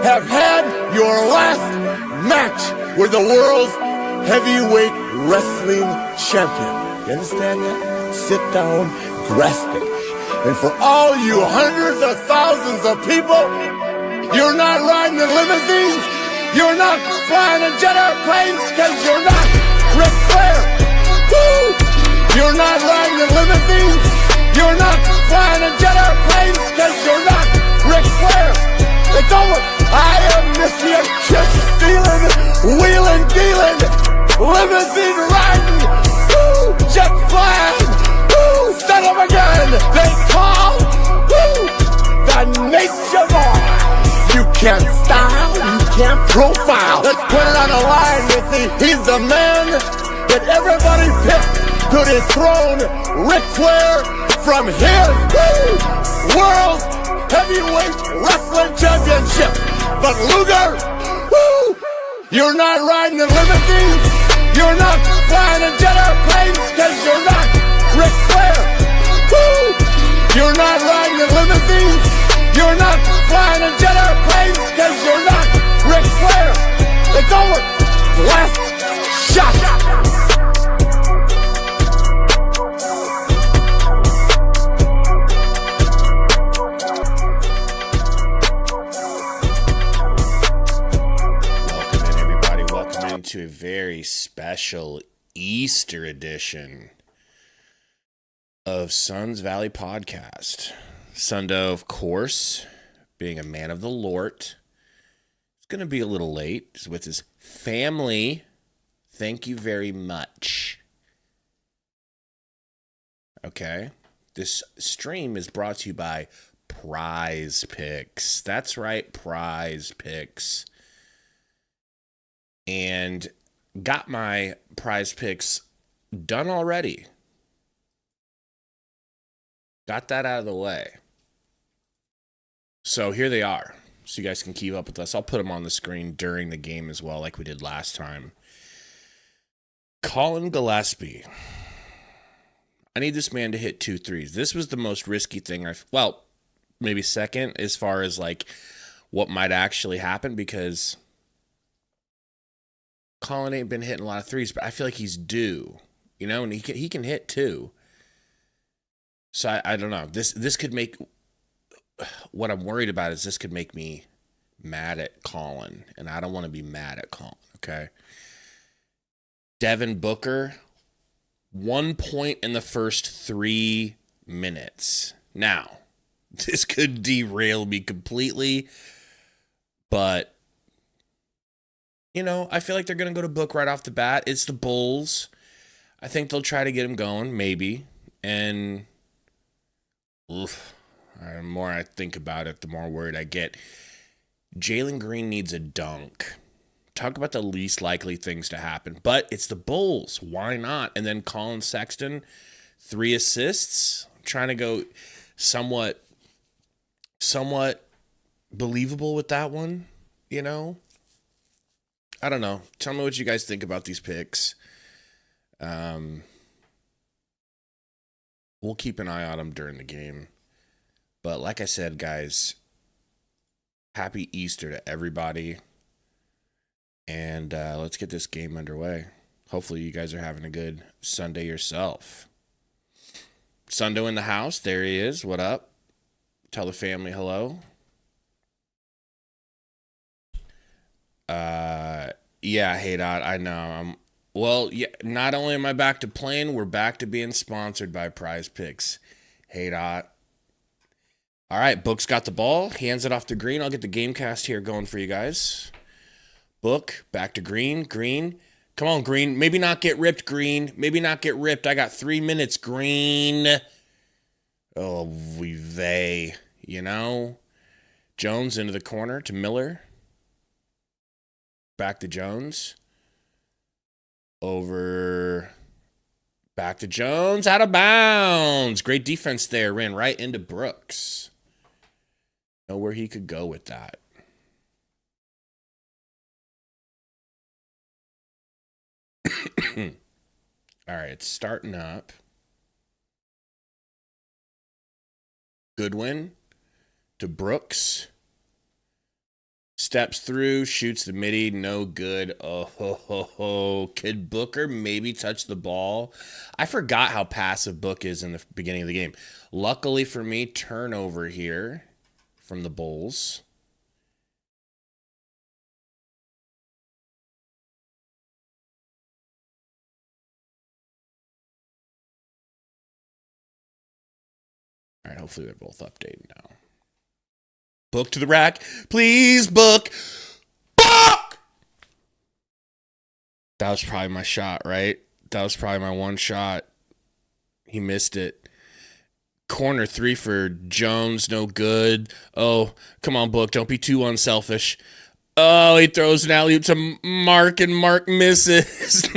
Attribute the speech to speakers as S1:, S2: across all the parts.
S1: have had your last match with the world's heavyweight wrestling champion. You understand that? Sit down, grasp it. And for all you hundreds of thousands of people, you're not riding in limousines, you're not flying in jet airplanes, because you're not Ric Flair. Woo! You're not riding in limousines, you're not flying in jet airplanes, because you're not Ric Flair. It's over. I am Mr. Chip stealing, wheeling, dealing, limousine riding, woo, jet flying, woo, son of a gun. They call, woo, the nature boy. You can't style, you can't profile. Let's put it on the line with he's the man that everybody picked to dethrone Ric Flair from his, woo, world heavyweight wrestling championship. But Luger, woo, you're not riding in limousines, you're not flying in jet airplanes, because you're not Ric Flair. Woo, you're not riding in limousines, you're not flying in jet airplanes, because you're not Ric Flair. It's over. Last shot.
S2: To a very special Easter edition of Suns Valley Podcast. Sundo, of course, being a man of the Lord, is going to be a little late. He's with his family. Thank you very much. Okay. This stream is brought to you by Prize Picks. That's right, Prize Picks. And got my Prize Picks done already. Got that out of the way. So here they are. So you guys can keep up with us. I'll put them on the screen during the game as well, like we did last time. Colin Gillespie. I need this man to hit 2 threes. This was the most risky thing well, maybe second as far as like what might actually happen, because Colin ain't been hitting a lot of threes, but I feel like he's due, and he can hit 2. So I don't know. This could make, what I'm worried about is this could make me mad at Colin, and I don't want to be mad at Colin, okay? Devin Booker, 1 point in the first 3 minutes. Now, this could derail me completely, but I feel like they're going to go to Book right off the bat. It's the Bulls. I think they'll try to get him going, maybe. And the more I think about it, the more worried I get. Jalen Green needs a dunk. Talk about the least likely things to happen. But it's the Bulls. Why not? And then Colin Sexton, 3 assists. I'm trying to go somewhat believable with that one, I don't know. Tell me what you guys think about these picks. We'll keep an eye on them during the game. But like I said, guys, happy Easter to everybody. And let's get this game underway. Hopefully you guys are having a good Sunday yourself. Sundo in the house. There he is. What up? Tell the family hello. Yeah, hey Dot, I know. Not only am I back to playing, we're back to being sponsored by Prize Picks. Hey Dot. All right, Book's got the ball, hands it off to Green. I'll get the Gamecast here going for you guys. Book, back to Green. Green, come on, Green. Maybe not get ripped, Green. Maybe not get ripped. I got 3 minutes, Green. Oh, Jones into the corner to Miller. Back to Jones. Over. Back to Jones. Out of bounds. Great defense there. Ran right into Brooks. Know where he could go with that. All right, it's starting up. Goodwin to Brooks. Steps through, shoots the midi, no good. Oh, ho, ho, ho. Could Booker maybe touch the ball? I forgot how passive Book is in the beginning of the game. Luckily for me, turnover here from the Bulls. All right, hopefully they're both updated now. Book to the rack. Please, Book. Book! That was probably my shot, right? That was probably my one shot. He missed it. Corner 3 for Jones, no good. Oh, come on, Book. Don't be too unselfish. Oh, he throws an alley-oop to Mark, and Mark misses.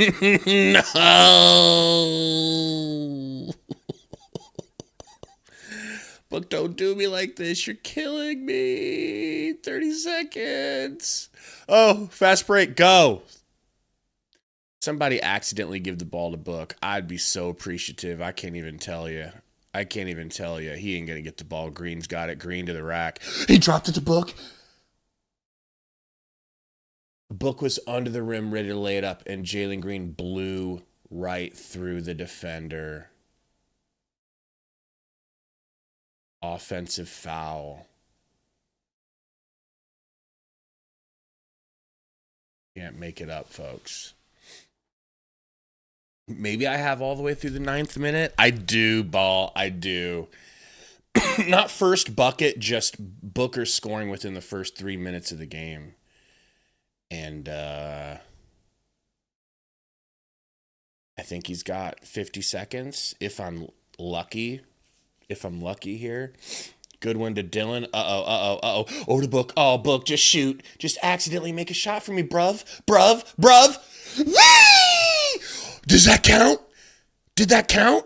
S2: No. Book, don't do me like this. You're killing me. 30 seconds. Oh, fast break. Go. Somebody accidentally give the ball to Book. I'd be so appreciative. I can't even tell you. He ain't going to get the ball. Green's got it. Green to the rack. He dropped it to Book. Book was under the rim, ready to lay it up, and Jalen Green blew right through the defender. Offensive foul. Can't make it up, folks. Maybe I have all the way through the 9th minute. I do, ball. I do. Not first bucket, just Booker scoring within the first 3 minutes of the game. And I think he's got 50 seconds if I'm lucky. If I'm lucky here. Good one to Dylan. Uh-oh. Oh, to Book. Oh, Book, just shoot. Just accidentally make a shot for me, bruv. Whee! Does that count? Did that count?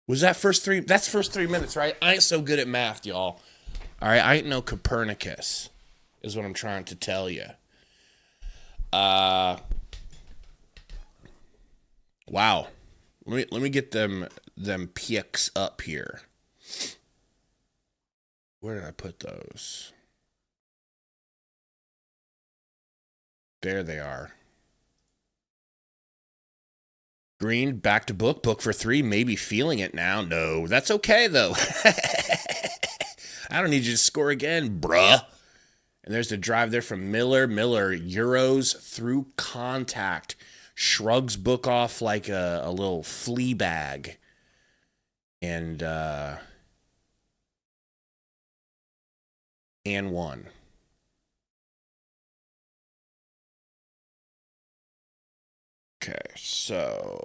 S2: Was that first 3? That's first 3 minutes, right? I ain't so good at math, y'all. All right, I ain't no Copernicus, is what I'm trying to tell you. Wow. Let me get them pics up here. Where did I put those? There they are. Green back to Book. Book for 3. Maybe feeling it now. No, that's okay though. I don't need you to score again, bruh. And there's the drive there from Miller. Miller Euros through contact. Shrugs Book off like a little flea bag. And one. Okay, so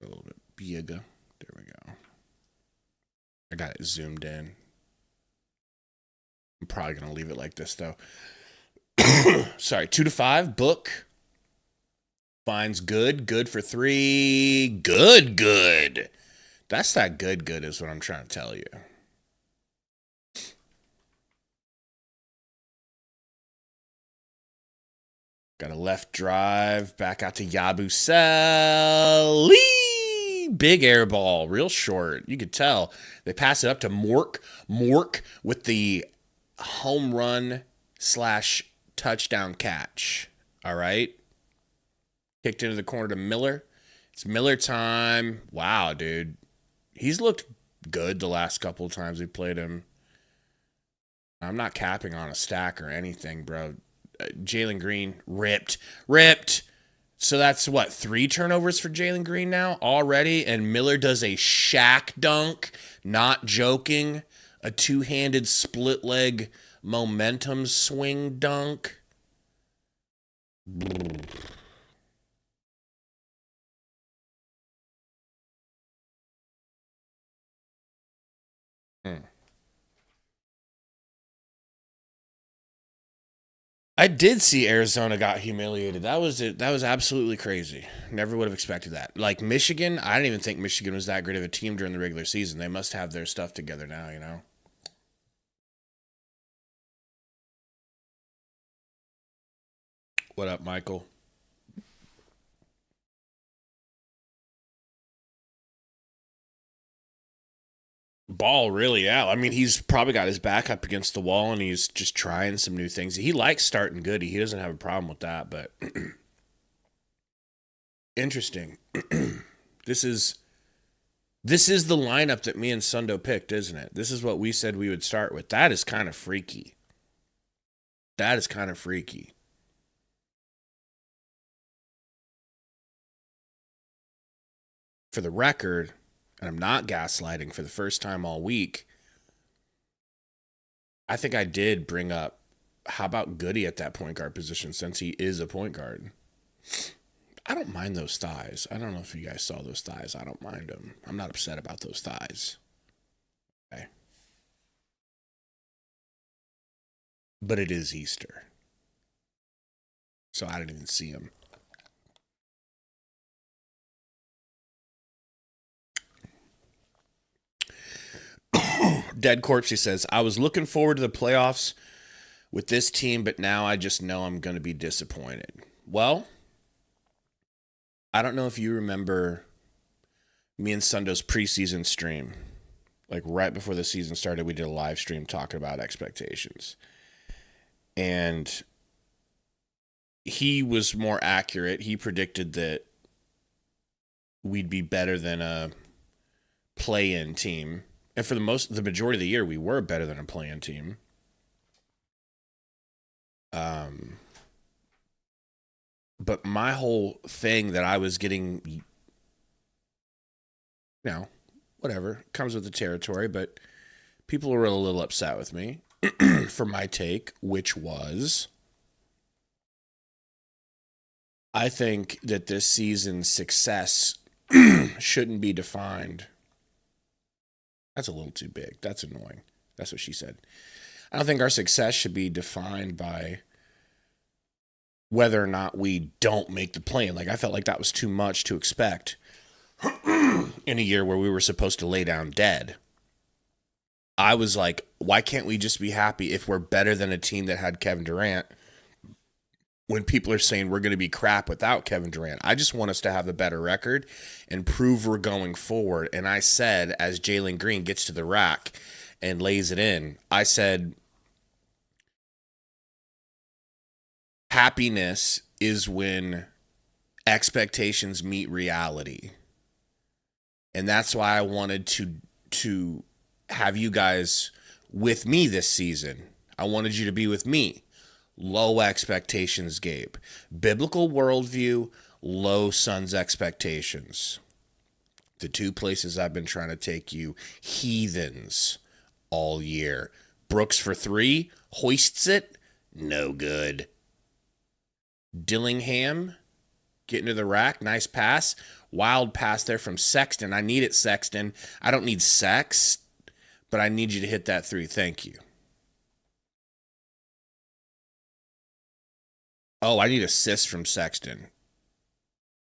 S2: a little bit bigger. There we go. I got it zoomed in. I'm probably going to leave it like this, though. Sorry, 2-5. Book. Finds good. Good for 3. Good. That's that good is what I'm trying to tell you. Got a left drive. Back out to Yabusele. Big air ball. Real short. You could tell. They pass it up to Mork. Mork with the home run / touchdown catch. All right. Kicked into the corner to Miller. It's Miller time. Wow, dude. He's looked good the last couple of times we played him. I'm not capping on a stack or anything, bro. Jalen Green ripped. So that's what, 3 turnovers for Jalen Green now already? And Miller does a Shaq dunk. Not joking. A 2-handed split leg momentum swing dunk. I did see Arizona got humiliated. That was it. That was absolutely crazy. Never would have expected that. Like Michigan, I didn't even think Michigan was that great of a team during the regular season. They must have their stuff together now, you know? What up, Michael? Ball really out. I mean, he's probably got his back up against the wall and he's just trying some new things. He likes starting good. He doesn't have a problem with that, but interesting. This is the lineup that me and Sundo picked, isn't it? This is what we said we would start with. That is kind of freaky. That is kind of freaky. For the record, and I'm not gaslighting for the first time all week, I think I did bring up, how about Goody at that point guard position since he is a point guard? I don't mind those thighs. I don't know if you guys saw those thighs. I don't mind them. I'm not upset about those thighs. Okay. But it is Easter. So I didn't even see him. Dead Corpse, he says, I was looking forward to the playoffs with this team, but now I just know I'm going to be disappointed. Well, I don't know if you remember me and Sundo's preseason stream. Like right before the season started, we did a live stream talking about expectations. And he was more accurate. He predicted that we'd be better than a play-in team. And for the majority of the year, we were better than a play-in team. But my whole thing that I was getting, whatever, comes with the territory, but people were a little upset with me for my take, which was, I think that this season's success shouldn't be defined. That's a little too big. That's annoying. That's what she said. I don't think our success should be defined by whether or not we don't make the play-in. Like, I felt like that was too much to expect in a year where we were supposed to lay down dead. I was like, why can't we just be happy if we're better than a team that had Kevin Durant when people are saying we're going to be crap without Kevin Durant? I just want us to have the better record and prove we're going forward. And I said, as Jalen Green gets to the rack and lays it in, I said, happiness is when expectations meet reality. And that's why I wanted to have you guys with me this season. I wanted you to be with me. Low expectations, Gabe. Biblical worldview, low Suns expectations. The two places I've been trying to take you, heathens, all year. Brooks for three, hoists it, no good. Dillingham, getting to the rack, nice pass. Wild pass there from Sexton. I need it, Sexton. I don't need sex, but I need you to hit that three. Thank you. Oh, I need assists from Sexton.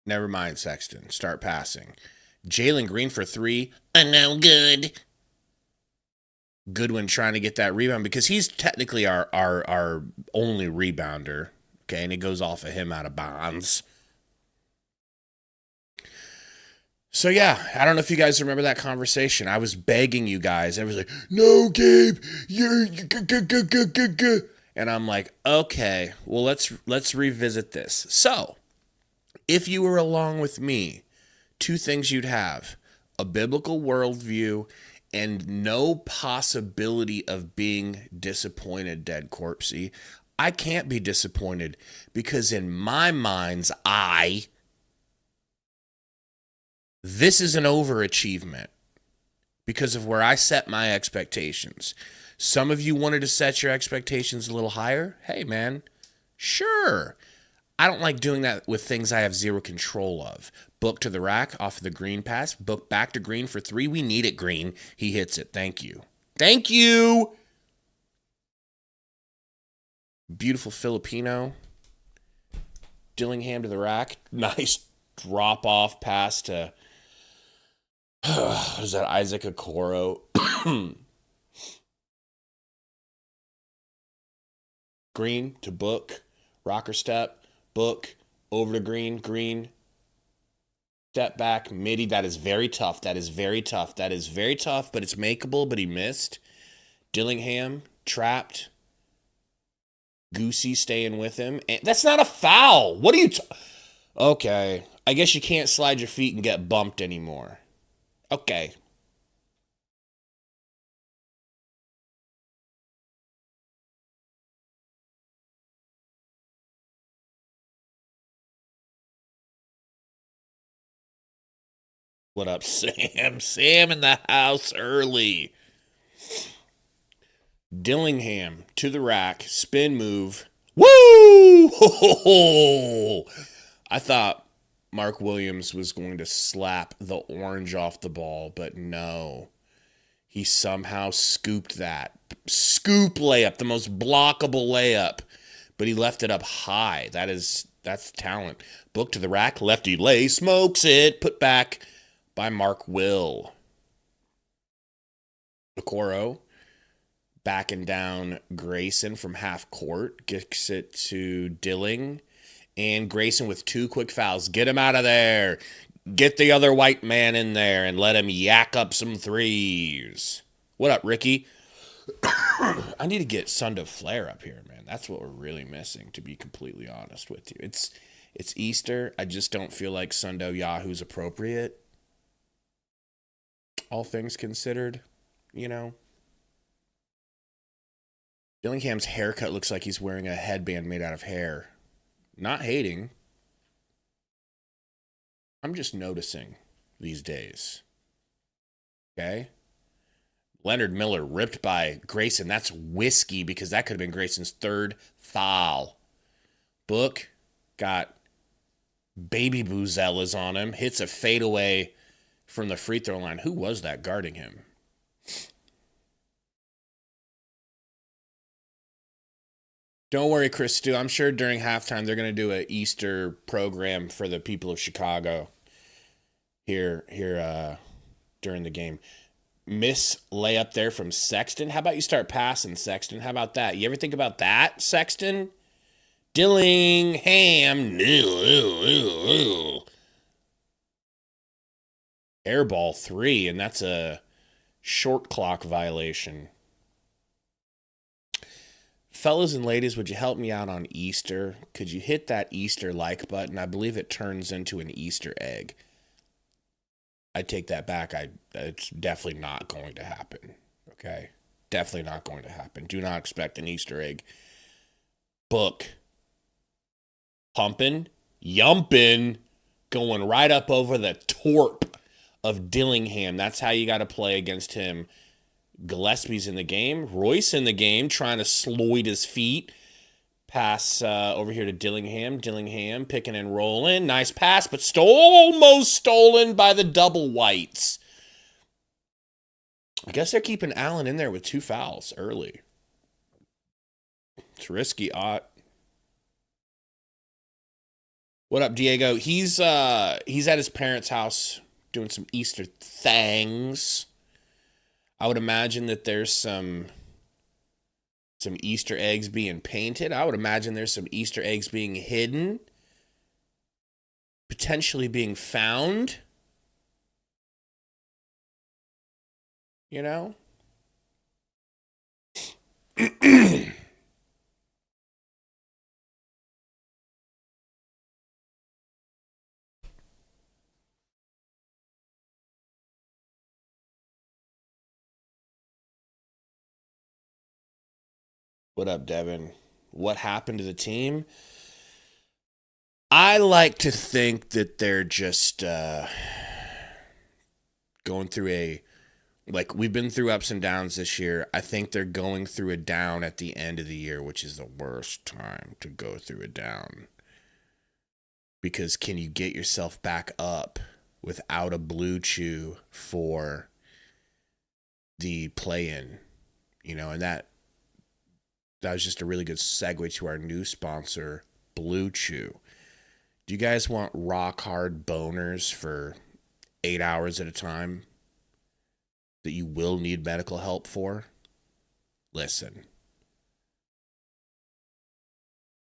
S2: Never mind, Sexton. Start passing. Jalen Green for three. No good. Goodwin trying to get that rebound because he's technically our only rebounder. Okay, and it goes off of him out of bounds. So, yeah, I don't know if you guys remember that conversation. I was begging you guys. I was like, no, Gabe, you're good. And I'm like, okay, well, let's revisit this. So, if you were along with me, two things you'd have: a biblical worldview and no possibility of being disappointed, Dead Corpsey. I can't be disappointed because in my mind's eye, this is an overachievement because of where I set my expectations. Some of you wanted to set your expectations a little higher. Hey, man, sure. I don't like doing that with things I have zero control of. Book to the rack off of the Green pass. Book back to Green for three. We need it, Green. He hits it. Thank you. Thank you. Beautiful Filipino. Dillingham to the rack. Nice drop-off pass to... is that Isaac Okoro? Green to Book. Rocker step. Book over to Green. Green. Step back. Midi. That is very tough. That is very tough. That is very tough, but it's makeable, but he missed. Dillingham. Trapped. Goosey staying with him. And that's not a foul. What are you... Okay. I guess you can't slide your feet and get bumped anymore. Okay. What up, Sam? Sam in the house early. Dillingham to the rack. Spin move. Woo! I thought Mark Williams was going to slap the orange off the ball, but no. He somehow scooped that. Scoop layup, the most blockable layup. But he left it up high. That's talent. Book to the rack. Lefty lay. Smokes it. Put back by Mark Will. Okoro backing down Grayson from half court. Gets it to Dilling. And Grayson with 2 quick fouls. Get him out of there. Get the other white man in there and let him yak up some threes. What up, Ricky? I need to get Sundo Flare up here, man. That's what we're really missing, to be completely honest with you. It's Easter. I just don't feel like Sundo Yahoo's appropriate. All things considered, you know. Dillingham's haircut looks like he's wearing a headband made out of hair. Not hating. I'm just noticing these days. Okay? Leonard Miller ripped by Grayson. That's whiskey because that could have been Grayson's 3rd foul. Book got baby Boozellas on him. Hits a fadeaway from the free throw line. Who was that guarding him? Don't worry, Chris Stu. I'm sure during halftime they're going to do an Easter program for the people of Chicago here during the game. Miss layup there from Sexton. How about you start passing, Sexton? How about that? You ever think about that, Sexton? Dillingham. Airball 3, and that's a short clock violation. Fellas and ladies, would you help me out on Easter? Could you hit that Easter like button? I believe it turns into an Easter egg. I take that back. It's definitely not going to happen. Okay? Definitely not going to happen. Do not expect an Easter egg. Book. Pumping. Yumping. Going right up over the torp of Dillingham. That's how you got to play against him. Gillespie's in the game. Royce in the game, trying to sloid his feet. Pass over here to Dillingham. Dillingham picking and rolling. Nice pass, but almost stolen by the double whites. I guess they're keeping Allen in there with 2 fouls early. It's risky, Ott. What up, Diego? He's at his parents' house doing some Easter things. I would imagine that there's some Easter eggs being painted. I would imagine there's some Easter eggs being hidden, potentially being found. You know? What up, Devin? What happened to the team? I like to think that they're just going through we've been through ups and downs this year. I think they're going through a down at the end of the year, which is the worst time to go through a down. Because can you get yourself back up without a blue chew for the play-in? You know, and that was just a really good segue to our new sponsor, Blue Chew. Do you guys want rock hard boners for 8 hours at a time that you will need medical help for? Listen.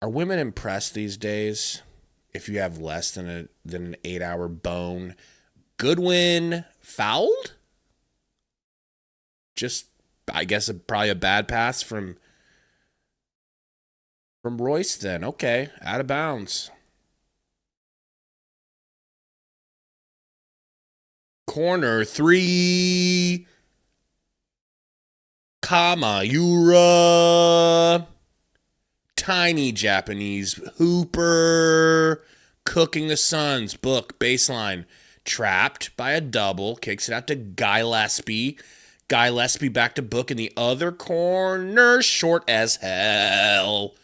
S2: Are women impressed these days if you have less than an 8-hour bone? Goodwin fouled? Just, I guess, probably a bad pass from Royce then. Okay, out of bounds. Corner 3. Kamayura. Tiny Japanese hooper. Cooking the Suns. Book, baseline. Trapped by a double. Kicks it out to Gillespie. Gillespie back to Book in the other corner. Short as hell.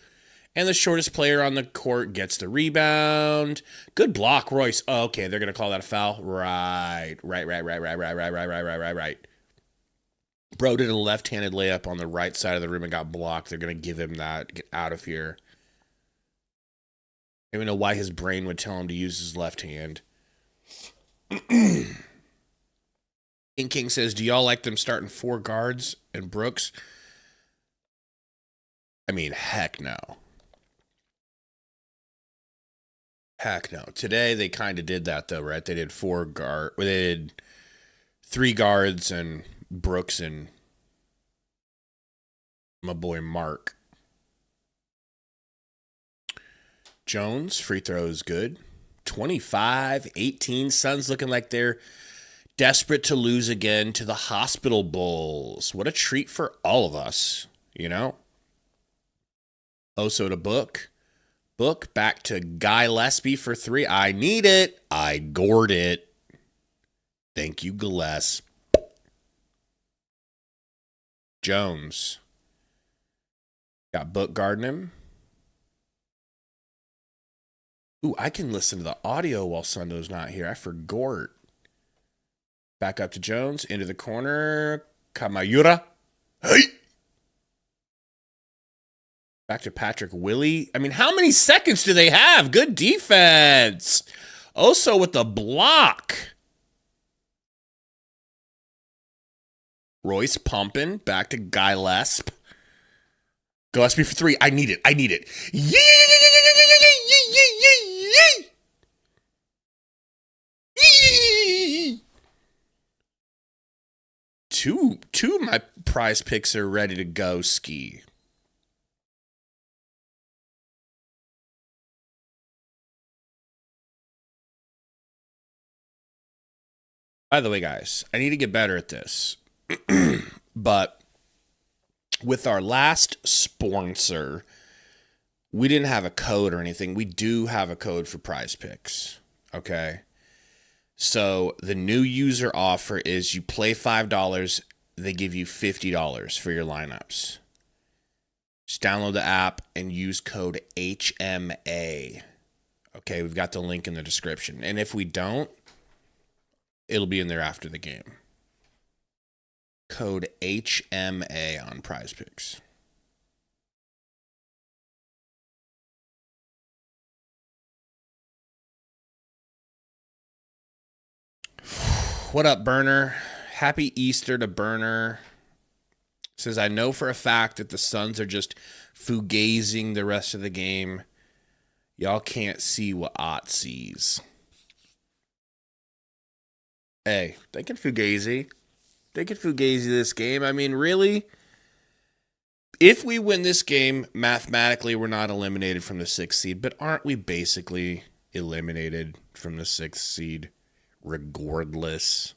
S2: And the shortest player on the court gets the rebound. Good block, Royce. Oh, okay, they're going to call that a foul? Right. Bro did a left-handed layup on the right side of the rim and got blocked. They're going to give him that. Get out of here. I don't even know why his brain would tell him to use his left hand. King says, do y'all like them starting 4 guards and Brooks? I mean, heck no. Heck no. Today they kind of did that though, right? They did 3 guards and Brooks and my boy Mark. Jones, free throw is good. 25-18. Suns looking like they're desperate to lose again to the Hospital Bulls. What a treat for all of us, you know? Oso to Book. Book back to Gillespie for 3. I need it. I gored it. Thank you, Gillespie. Jones. Got Book guarding him. Ooh, I can listen to the audio while Sundo's not here. I forgot. Back up to Jones. Into the corner. Kamayura. Hey! Back to Patrick Willie. I mean, how many seconds do they have? Good defense. Also with the block. Royce pumping. Back to Gillespie. Gillespie for 3. I need it. Two of my prize picks are ready to go ski. By the way, guys, I need to get better at this. But with our last sponsor, we didn't have a code or anything. We do have a code for prize picks. Okay. So the new user offer is you play $5, they give you $50 for your lineups. Just download the app and use code HMA. Okay, we've got the link in the description. And if we don't, it'll be in there after the game. Code HMA on Prize Picks. What up, Burner? Happy Easter to Burner. Says, I know for a fact that the Suns are just fugazing the rest of the game. Y'all can't see what Ott sees. Hey, they can fugazi. They can fugazi this game. I mean, really? If we win this game, mathematically, we're not eliminated from the 6th seed. But aren't we basically eliminated from the 6th seed regardless?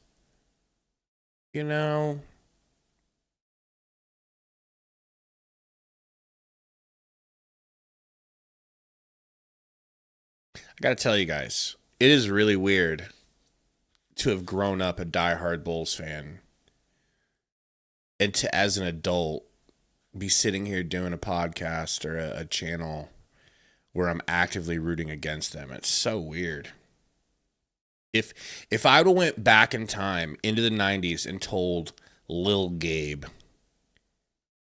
S2: You know? I got to tell you guys, it is really weird to have grown up a diehard Bulls fan and to, as an adult, be sitting here doing a podcast or a channel where I'm actively rooting against them. It's so weird. If I would have went back in time into the 90s and told Lil Gabe,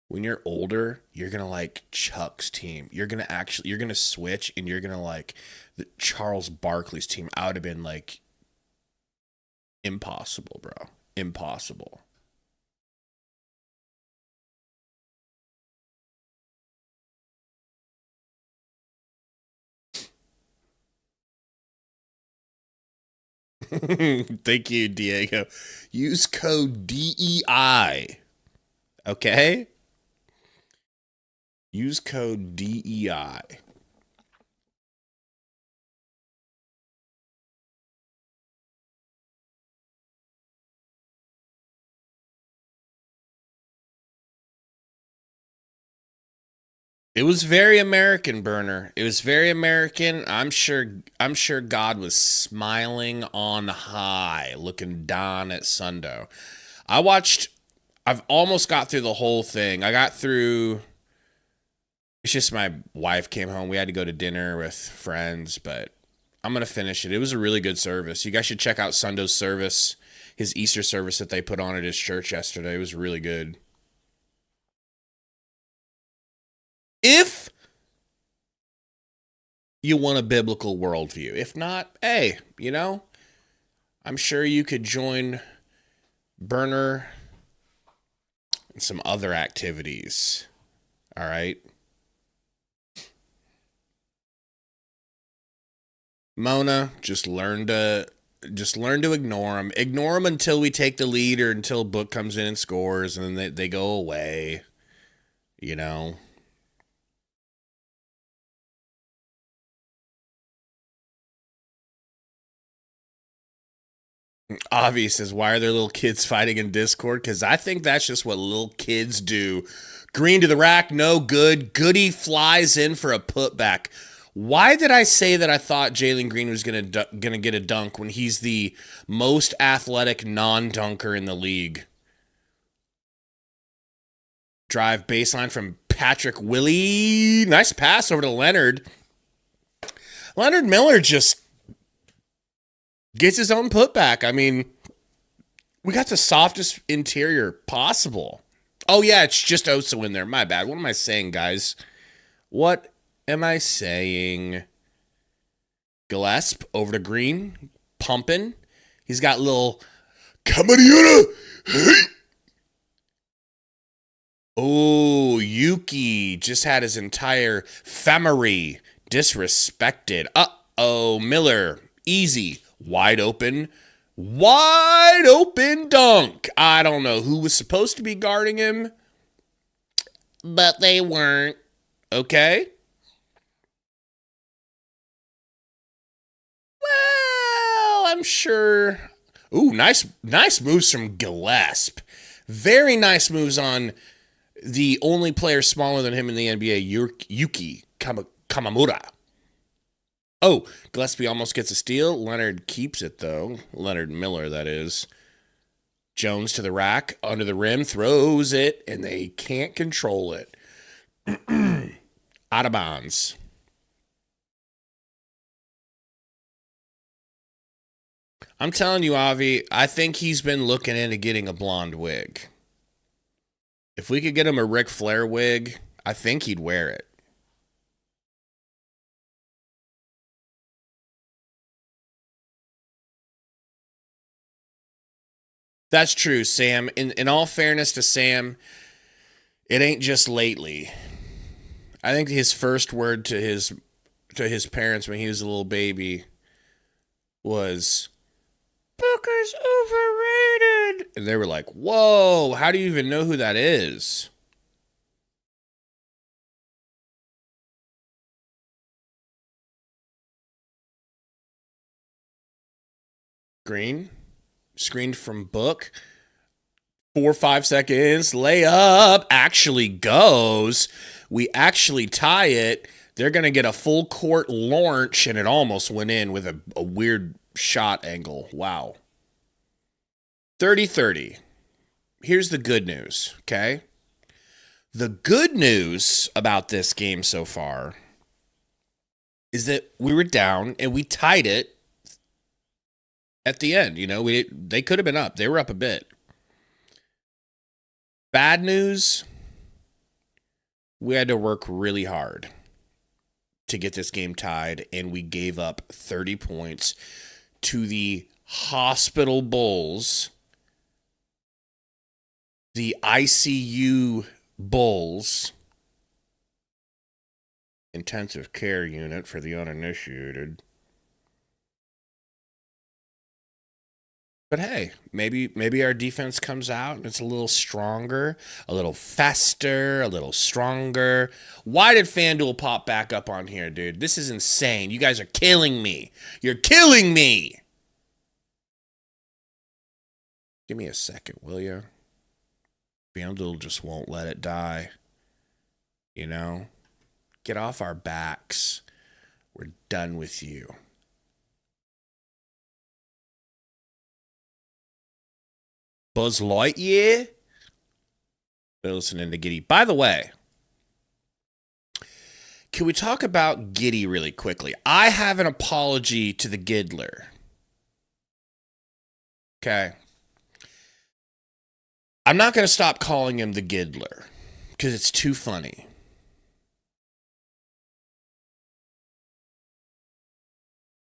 S2: when you're older, you're going to like Chuck's team. You're going to switch and you're going to like the Charles Barkley's team. I would have been like, impossible, bro. Impossible. Thank you, Diego. Use code DEI. Okay? Use code DEI. It was very American, Burner. It was very American. I'm sure God was smiling on high, looking down at Sundo. I've almost got through the whole thing. I got through. It's just my wife came home. We had to go to dinner with friends, but I'm going to finish it. It was a really good service. You guys should check out Sundo's service, his Easter service that they put on at his church yesterday. It was really good. If you want a biblical worldview. If not, hey, I'm sure you could join Burner and some other activities. All right. Mona, just learn to ignore them. Ignore them until we take the lead or until Book comes in and scores, and then they go away. Avi says, why are there little kids fighting in Discord? Because I think that's just what little kids do. Green to the rack, no good. Goody flies in for a putback. Why did I say that I thought Jalen Green was gonna get a dunk when he's the most athletic non-dunker in the league? Drive baseline from Patrick Willie. Nice pass over to Leonard. Leonard Miller just gets his own putback. I mean, we got the softest interior possible. Oh, yeah, it's just Oso in there. My bad. What am I saying, guys? What am I saying? Gillespie over to Green. Pumping. He's got little Kamariuna. Oh, Yuki just had his entire family disrespected. Uh-oh, Miller. Easy. Wide open dunk. I don't know who was supposed to be guarding him, but they weren't. Okay? Well, I'm sure. Ooh, nice moves from Gillespie. Very nice moves on the only player smaller than him in the NBA, Yuki Kamamura. Oh, Gillespie almost gets a steal. Leonard keeps it, though. Leonard Miller, that is. Jones to the rack, under the rim, throws it, and they can't control it. Out of bounds. I'm telling you, Avi, I think he's been looking into getting a blonde wig. If we could get him a Ric Flair wig, I think he'd wear it. That's true, Sam. In all fairness to Sam, it ain't just lately. I think his first word to his parents when he was a little baby was, Booker's overrated. And they were like, whoa, how do you even know who that is? Green. Screened from Book. 4 or 5 seconds. Layup actually goes. We actually tie it. They're going to get a full court launch, and it almost went in with a weird shot angle. Wow. 30-30. Here's the good news, okay? The good news about this game so far is that we were down and we tied it at the end. They could have been up. They were up a bit. Bad news, we had to work really hard to get this game tied, and we gave up 30 points to the Hospital Bulls, the ICU Bulls, intensive care unit for the uninitiated. But hey, maybe our defense comes out and it's a little stronger, a little faster, a little stronger. Why did FanDuel pop back up on here, dude? This is insane. You guys are killing me. You're killing me. Give me a second, will you? FanDuel just won't let it die. You know? Get off our backs. We're done with you. Buzz Lightyear? They're listening to Giddy. By the way, can we talk about Giddy really quickly? I have an apology to the Giddler. Okay. I'm not going to stop calling him the Giddler because it's too funny.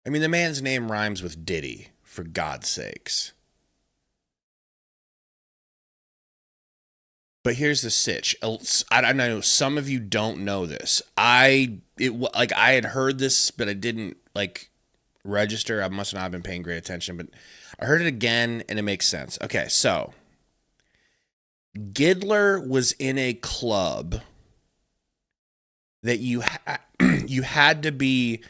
S2: I mean, the man's name rhymes with Diddy, for God's sakes. But here's the sitch. I know some of you don't know this. I had heard this, but I didn't register. I must not have been paying great attention, but I heard it again, and it makes sense. Okay, so Giddler was in a club that you had to be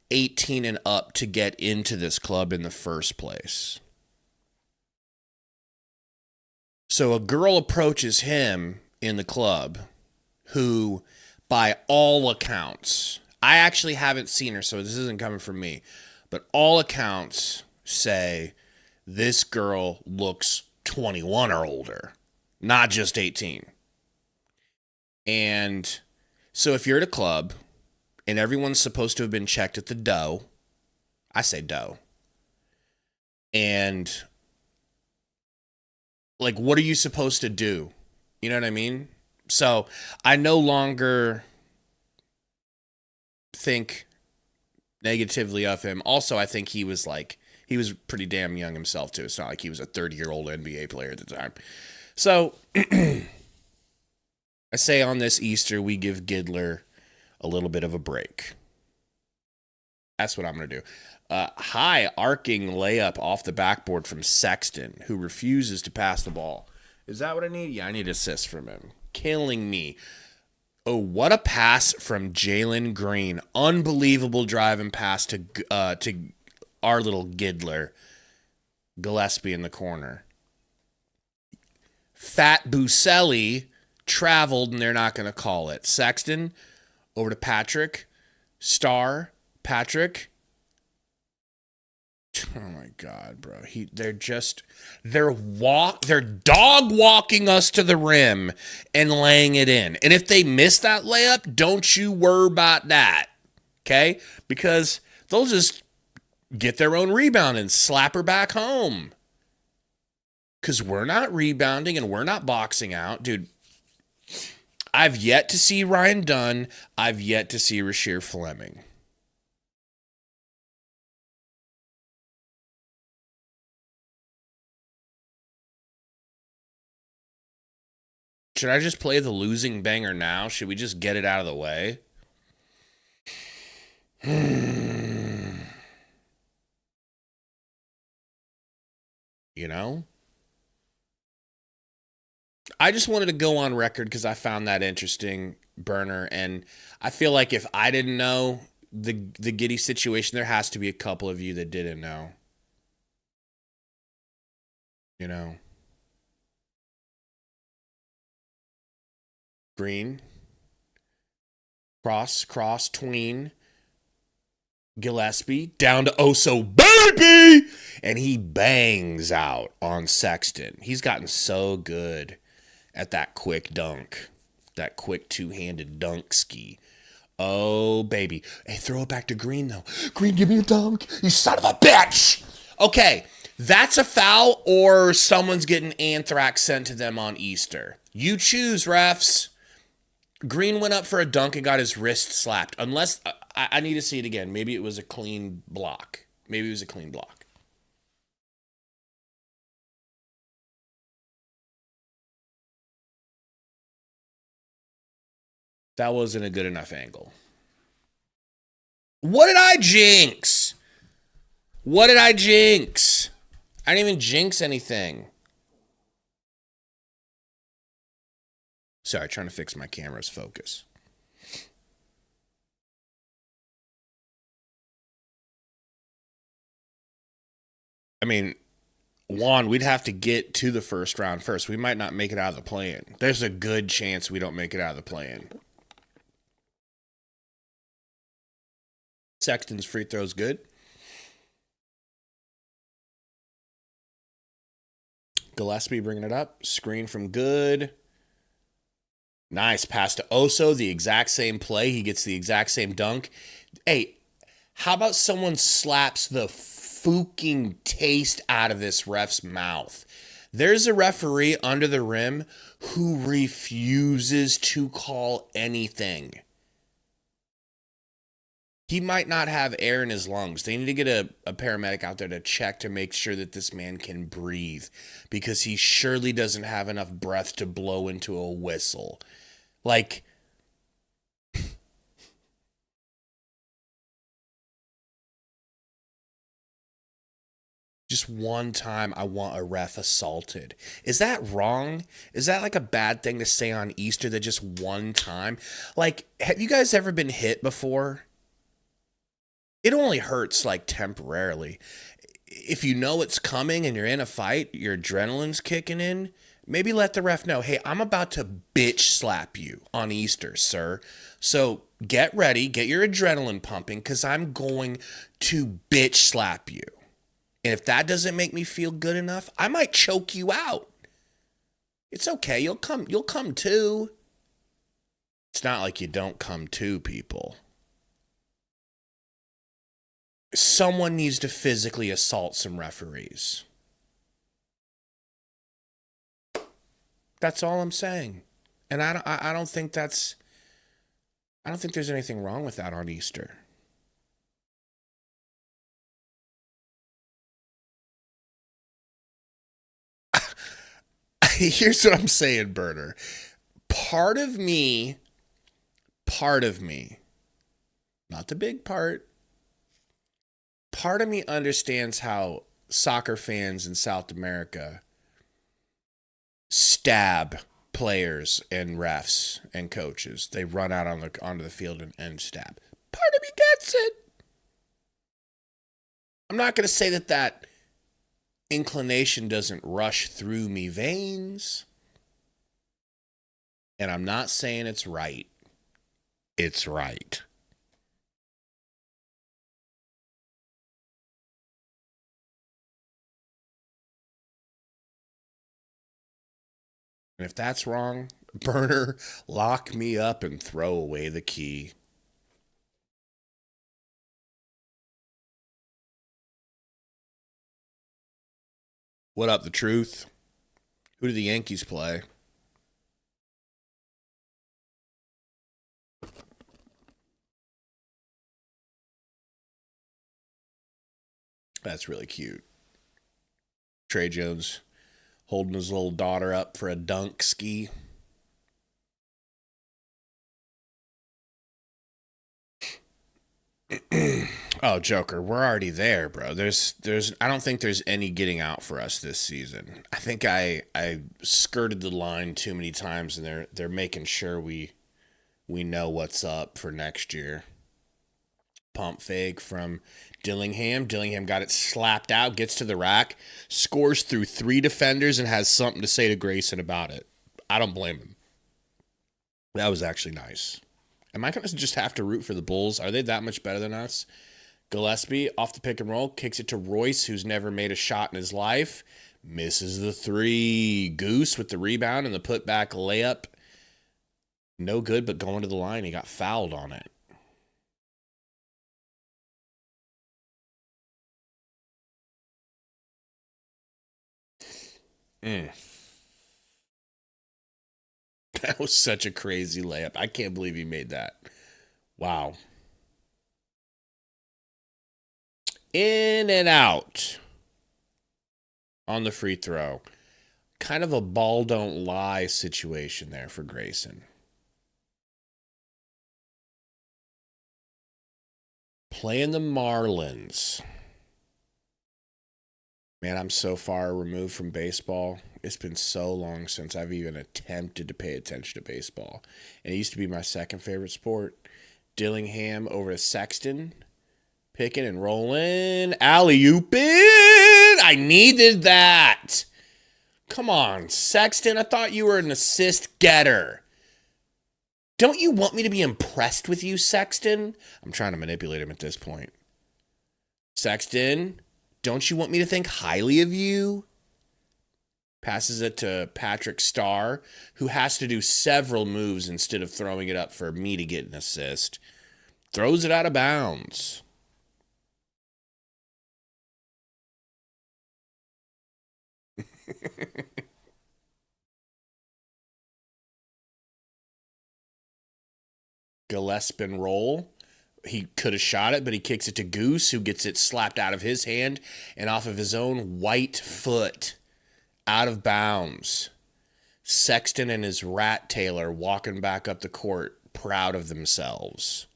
S2: 18 and up to get into this club in the first place. So a girl approaches him in the club who, by all accounts, I actually haven't seen her, so this isn't coming from me, but all accounts say this girl looks 21 or older, not just 18. And so if you're at a club and everyone's supposed to have been checked at the door, I say dough, and what are you supposed to do? You know what I mean? So I no longer think negatively of him. Also, I think he was pretty damn young himself too. It's not like he was a 30-year-old NBA player at the time. So I say on this Easter, we give Giddler a little bit of a break. That's what I'm going to do. High arcing layup off the backboard from Sexton, who refuses to pass the ball. Is that what I need? Yeah, I need assist from him. Killing me. Oh, what a pass from Jalen Green. Unbelievable driving pass to our little Giddler. Gillespie in the corner. Fat Buselli traveled, and they're not going to call it. Sexton over to Patrick. Star. Patrick. Oh my God, bro. They're dog walking us to the rim and laying it in. And if they miss that layup, don't you worry about that. Okay? Because they'll just get their own rebound and slap her back home. Because we're not rebounding and we're not boxing out. Dude, I've yet to see Ryan Dunn. I've yet to see Rasheer Fleming. Should I just play the losing banger now? Should we just get it out of the way? You know? I just wanted to go on record because I found that interesting, Burner, and I feel like if I didn't know the Giddy situation, there has to be a couple of you that didn't know. You know? Green. Cross, tween. Gillespie down to Oso, baby! And he bangs out on Sexton. He's gotten so good at that quick dunk. That quick two-handed dunk ski. Oh, baby. Hey, throw it back to Green, though. Green, give me a dunk. You son of a bitch! Okay, that's a foul or someone's getting anthrax sent to them on Easter. You choose, refs. Green went up for a dunk and got his wrist slapped. Unless, I need to see it again. Maybe it was a clean block. That wasn't a good enough angle. What did I jinx? I didn't even jinx anything. Sorry, trying to fix my camera's focus. I mean, Juan, we'd have to get to the first round first. We might not make it out of the play-in. There's a good chance we don't make it out of the play-in. Sexton's free throw's good. Gillespie bringing it up. Screen from Good. Nice. Pass to Oso. The exact same play. He gets the exact same dunk. Hey, how about someone slaps the fucking taste out of this ref's mouth? There's a referee under the rim who refuses to call anything. He might not have air in his lungs. They need to get a paramedic out there to check to make sure that this man can breathe, because he surely doesn't have enough breath to blow into a whistle. Like, just one time I want a ref assaulted. Is that wrong? Is that like a bad thing to say on Easter, that just one time? Like, have you guys ever been hit before? It only hurts like temporarily. If you know it's coming and you're in a fight, your adrenaline's kicking in, maybe let the ref know, hey, I'm about to bitch slap you on Easter, sir. So get ready, get your adrenaline pumping, because I'm going to bitch slap you. And if that doesn't make me feel good enough, I might choke you out. It's okay, you'll come too. It's not like you don't come to, people. Someone needs to physically assault some referees. That's all I'm saying. And I don't think there's anything wrong with that on Easter. Here's what I'm saying, Burner. Part of me, not the big part of me understands how soccer fans in South America stab players and refs and coaches. They run out onto the field and stab. Part of me gets it. I'm not going to say that inclination doesn't rush through me veins. And I'm not saying it's right. It's right. And if that's wrong, Burner, lock me up and throw away the key. What up, the truth? Who do the Yankees play? That's really cute. Trey Jones holding his little daughter up for a dunk ski. Oh, Joker, we're already there, bro. I don't think there's any getting out for us this season. I think I skirted the line too many times, and they're making sure we know what's up for next year. Pump fake from Dillingham. Dillingham got it slapped out, gets to the rack, scores through 3 defenders, and has something to say to Grayson about it. I don't blame him. That was actually nice. Am I going to just have to root for the Bulls? Are they that much better than us? Gillespie off the pick and roll, kicks it to Royce, who's never made a shot in his life. Misses the 3. Goose with the rebound and the putback layup. No good, but going to the line, he got fouled on it. That was such a crazy layup. I can't believe he made that. Wow. In and out on the free throw. Kind of a ball don't lie situation there for Grayson. Playing the Marlins. Man, I'm so far removed from baseball. It's been so long since I've even attempted to pay attention to baseball. And it used to be my second favorite sport. Dillingham over to Sexton. Picking and rolling. Alley-ooping. I needed that. Come on, Sexton. I thought you were an assist getter. Don't you want me to be impressed with you, Sexton? I'm trying to manipulate him at this point. Sexton, don't you want me to think highly of you? Passes it to Patrick Starr, who has to do several moves instead of throwing it up for me to get an assist. Throws it out of bounds. Gillespie roll. He could have shot it, but he kicks it to Goose, who gets it slapped out of his hand and off of his own white foot. Out of bounds. Sexton and his rat tailor walking back up the court, proud of themselves.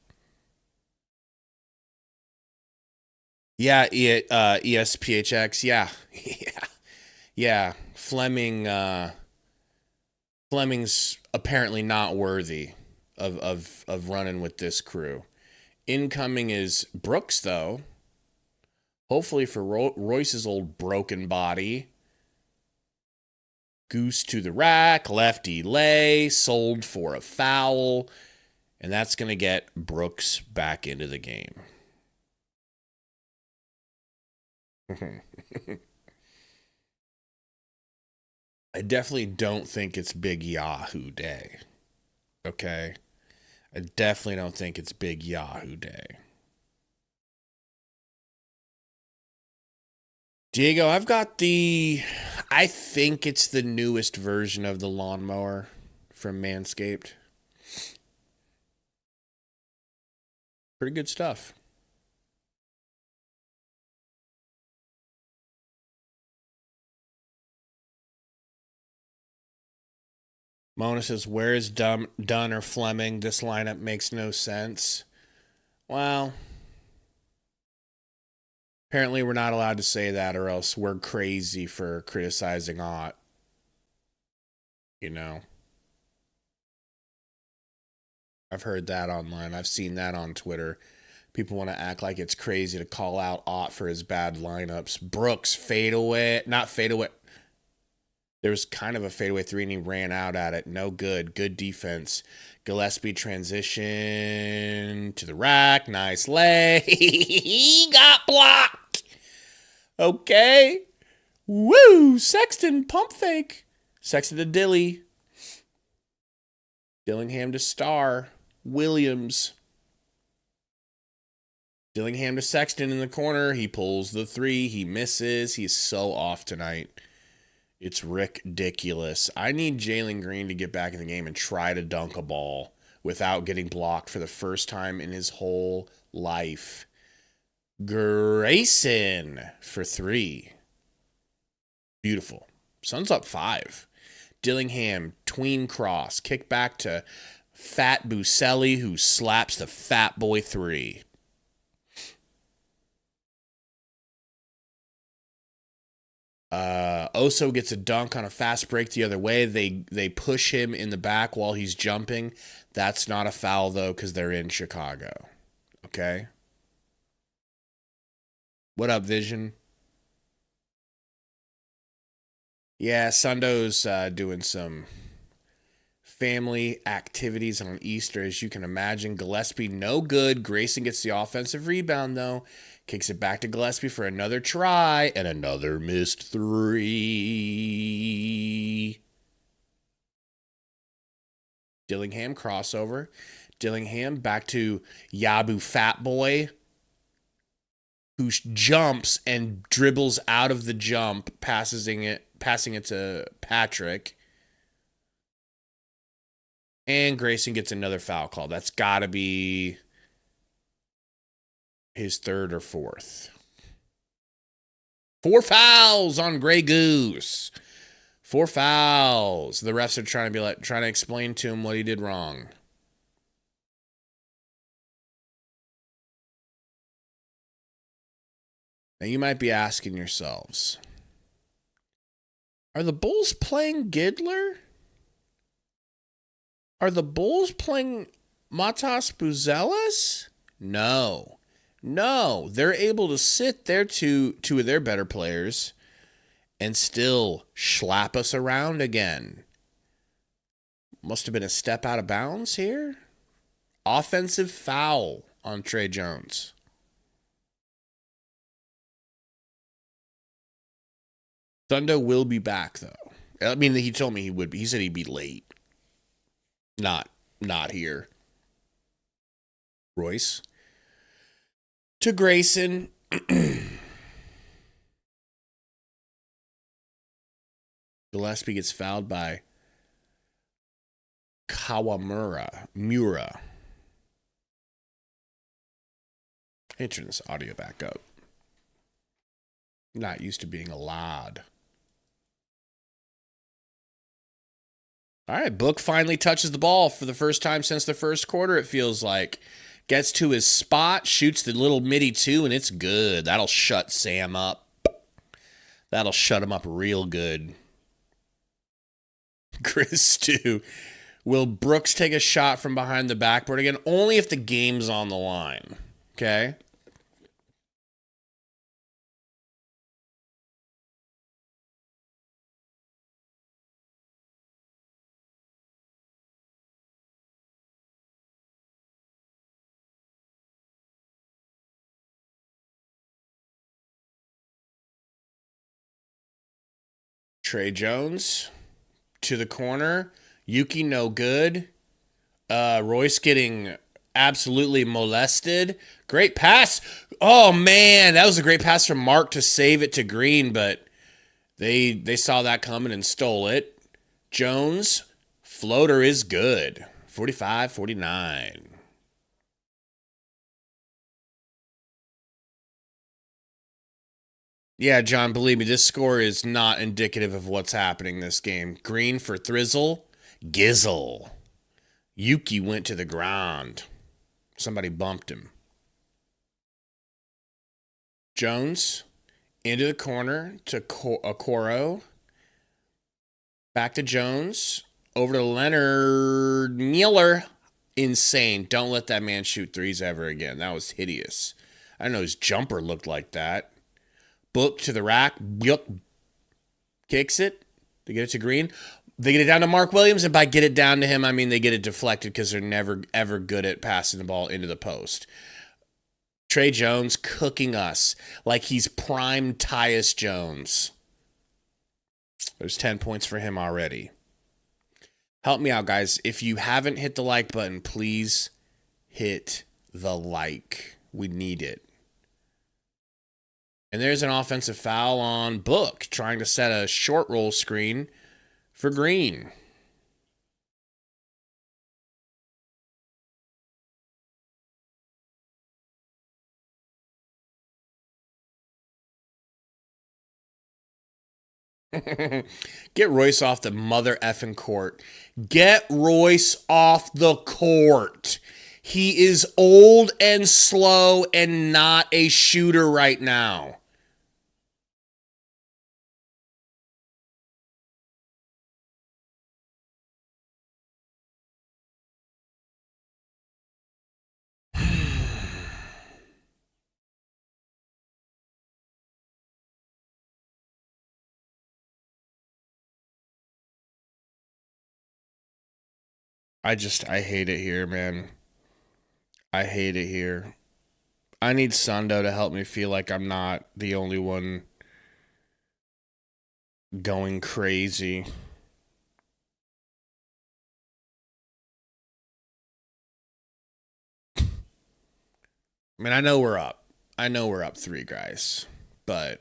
S2: Yeah, ESPHX. Yeah. Yeah. Fleming's apparently not worthy of running with this crew. Incoming is Brooks, though. Hopefully for Royce's old broken body. Goose to the rack, lefty lay, sold for a foul, and that's going to get Brooks back into the game. I definitely don't think it's Big Yahoo Day. Okay? I definitely don't think it's Big Yahoo Day. Diego, I've got I think it's the newest version of the lawnmower from Manscaped. Pretty good stuff. Mona says, where is Dunn or Fleming? This lineup makes no sense. Well, apparently we're not allowed to say that or else we're crazy for criticizing Ott. You know? I've heard that online. I've seen that on Twitter. People want to act like it's crazy to call out Ott for his bad lineups. Brooks, fadeaway. Not fadeaway. There was kind of a fadeaway three and he ran out at it. No good. Good defense. Gillespie transition to the rack. Nice lay. He got blocked. Okay. Woo. Sexton pump fake. Sexton to Dilly. Dillingham to Starr. Williams. Dillingham to Sexton in the corner. He pulls the three. He misses. He's so off tonight. It's ridiculous. I need Jalen Green to get back in the game and try to dunk a ball without getting blocked for the first time in his whole life. Grayson for three. Beautiful. Suns up 5. Dillingham, tween cross. Kick back to Fat Buselli, who slaps the fat boy 3. Oso gets a dunk on a fast break the other way. They push him in the back while he's jumping. That's not a foul, though, because they're in Chicago. Okay? What up, Vision? Yeah, Sundo's doing some family activities on Easter, as you can imagine. Gillespie, no good. Grayson gets the offensive rebound, though. Kicks it back to Gillespie for another try, and another missed 3. Dillingham crossover. Dillingham back to Yabu Fat Boy, who jumps and dribbles out of the jump, passing it to Patrick. And Grayson gets another foul call. That's got to be his third or fourth. 4 fouls on Grey Goose. 4 fouls. The refs are trying to explain to him what he did wrong. Now you might be asking yourselves, Are the Bulls playing Gidler? Are the Bulls playing Matas Buzelis? No. No. They're able to sit their two of their better players and still slap us around again. Must have been a step out of bounds here. Offensive foul on Trey Jones. Sundo will be back, though. I mean, he told me he would be. He said he'd be late. Not here. Royce. To Grayson. Gillespie gets fouled by Mura. Hey, turn this audio back up. Not used to being a lad. All right, Book finally touches the ball for the first time since the first quarter, it feels like. Gets to his spot, shoots the little midi two, and it's good. That'll shut Sam up. That'll shut him up real good. Chris, too. Will Brooks take a shot from behind the backboard again? Only if the game's on the line. Okay? Trey Jones to the corner. Yuki no good. Royce getting absolutely molested. Great pass. Oh, man. That was a great pass from Mark to save it to Green, but they saw that coming and stole it. Jones, floater is good. 45-49. Yeah, John, believe me, this score is not indicative of what's happening this game. Green for Thrizzle. Gizzle. Yuki went to the ground. Somebody bumped him. Jones into the corner to Okoro. Back to Jones. Over to Leonard Mueller. Insane. Don't let that man shoot threes ever again. That was hideous. I didn't know his jumper looked like that. Book to the rack. Kicks it. They get it to Green. They get it down to Mark Williams, and by get it down to him, I mean they get it deflected because they're never, ever good at passing the ball into the post. Trey Jones cooking us like he's prime Tyus Jones. There's 10 points for him already. Help me out, guys. If you haven't hit the like button, please hit the like. We need it. And there's an offensive foul on Book, trying to set a short roll screen for Green. Get Royce off the mother effing court. Get Royce off the court. He is old and slow and not a shooter right now. I hate it here, man. I hate it here. I need Sundo to help me feel like I'm not the only one going crazy. I mean, I know we're up. I know we're up 3, guys. But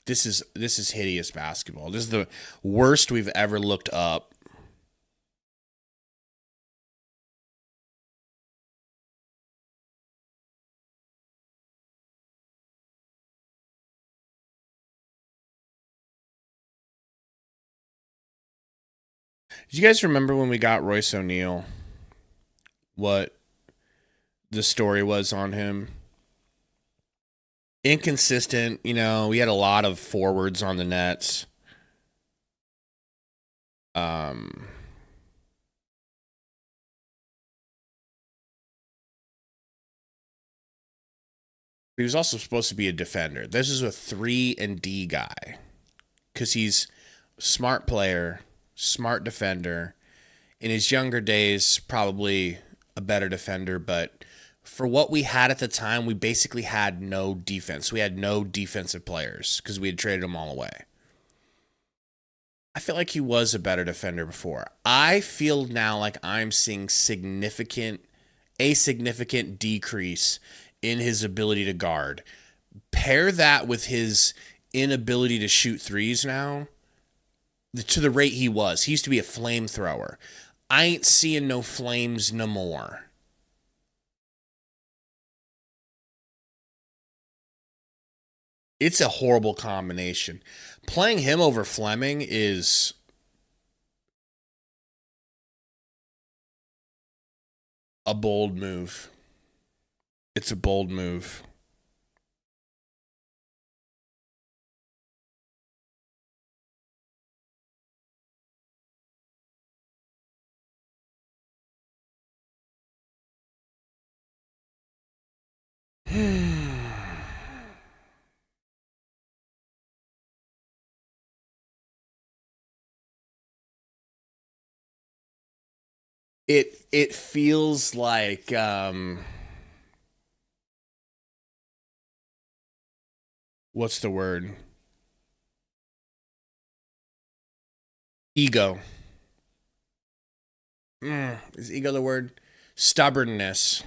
S2: this is hideous basketball. This is the worst we've ever looked up. Do you guys remember when we got Royce O'Neal? What the story was on him? Inconsistent, we had a lot of forwards on the Nets. He was also supposed to be a defender. This is a 3 and D guy because he's a smart player, smart defender. In his younger days, probably a better defender, but for what we had at the time, we basically had no defense. We had no defensive players because we had traded them all away. I feel like he was a better defender before. I feel now like I'm seeing a significant decrease in his ability to guard. Pair that with his inability to shoot threes now to the rate he was. He used to be a flamethrower. I ain't seeing no flames no more. It's a horrible combination. Playing him over Fleming is a bold move. It's a bold move. It feels like what's the word? Ego. Is ego the word? Stubbornness.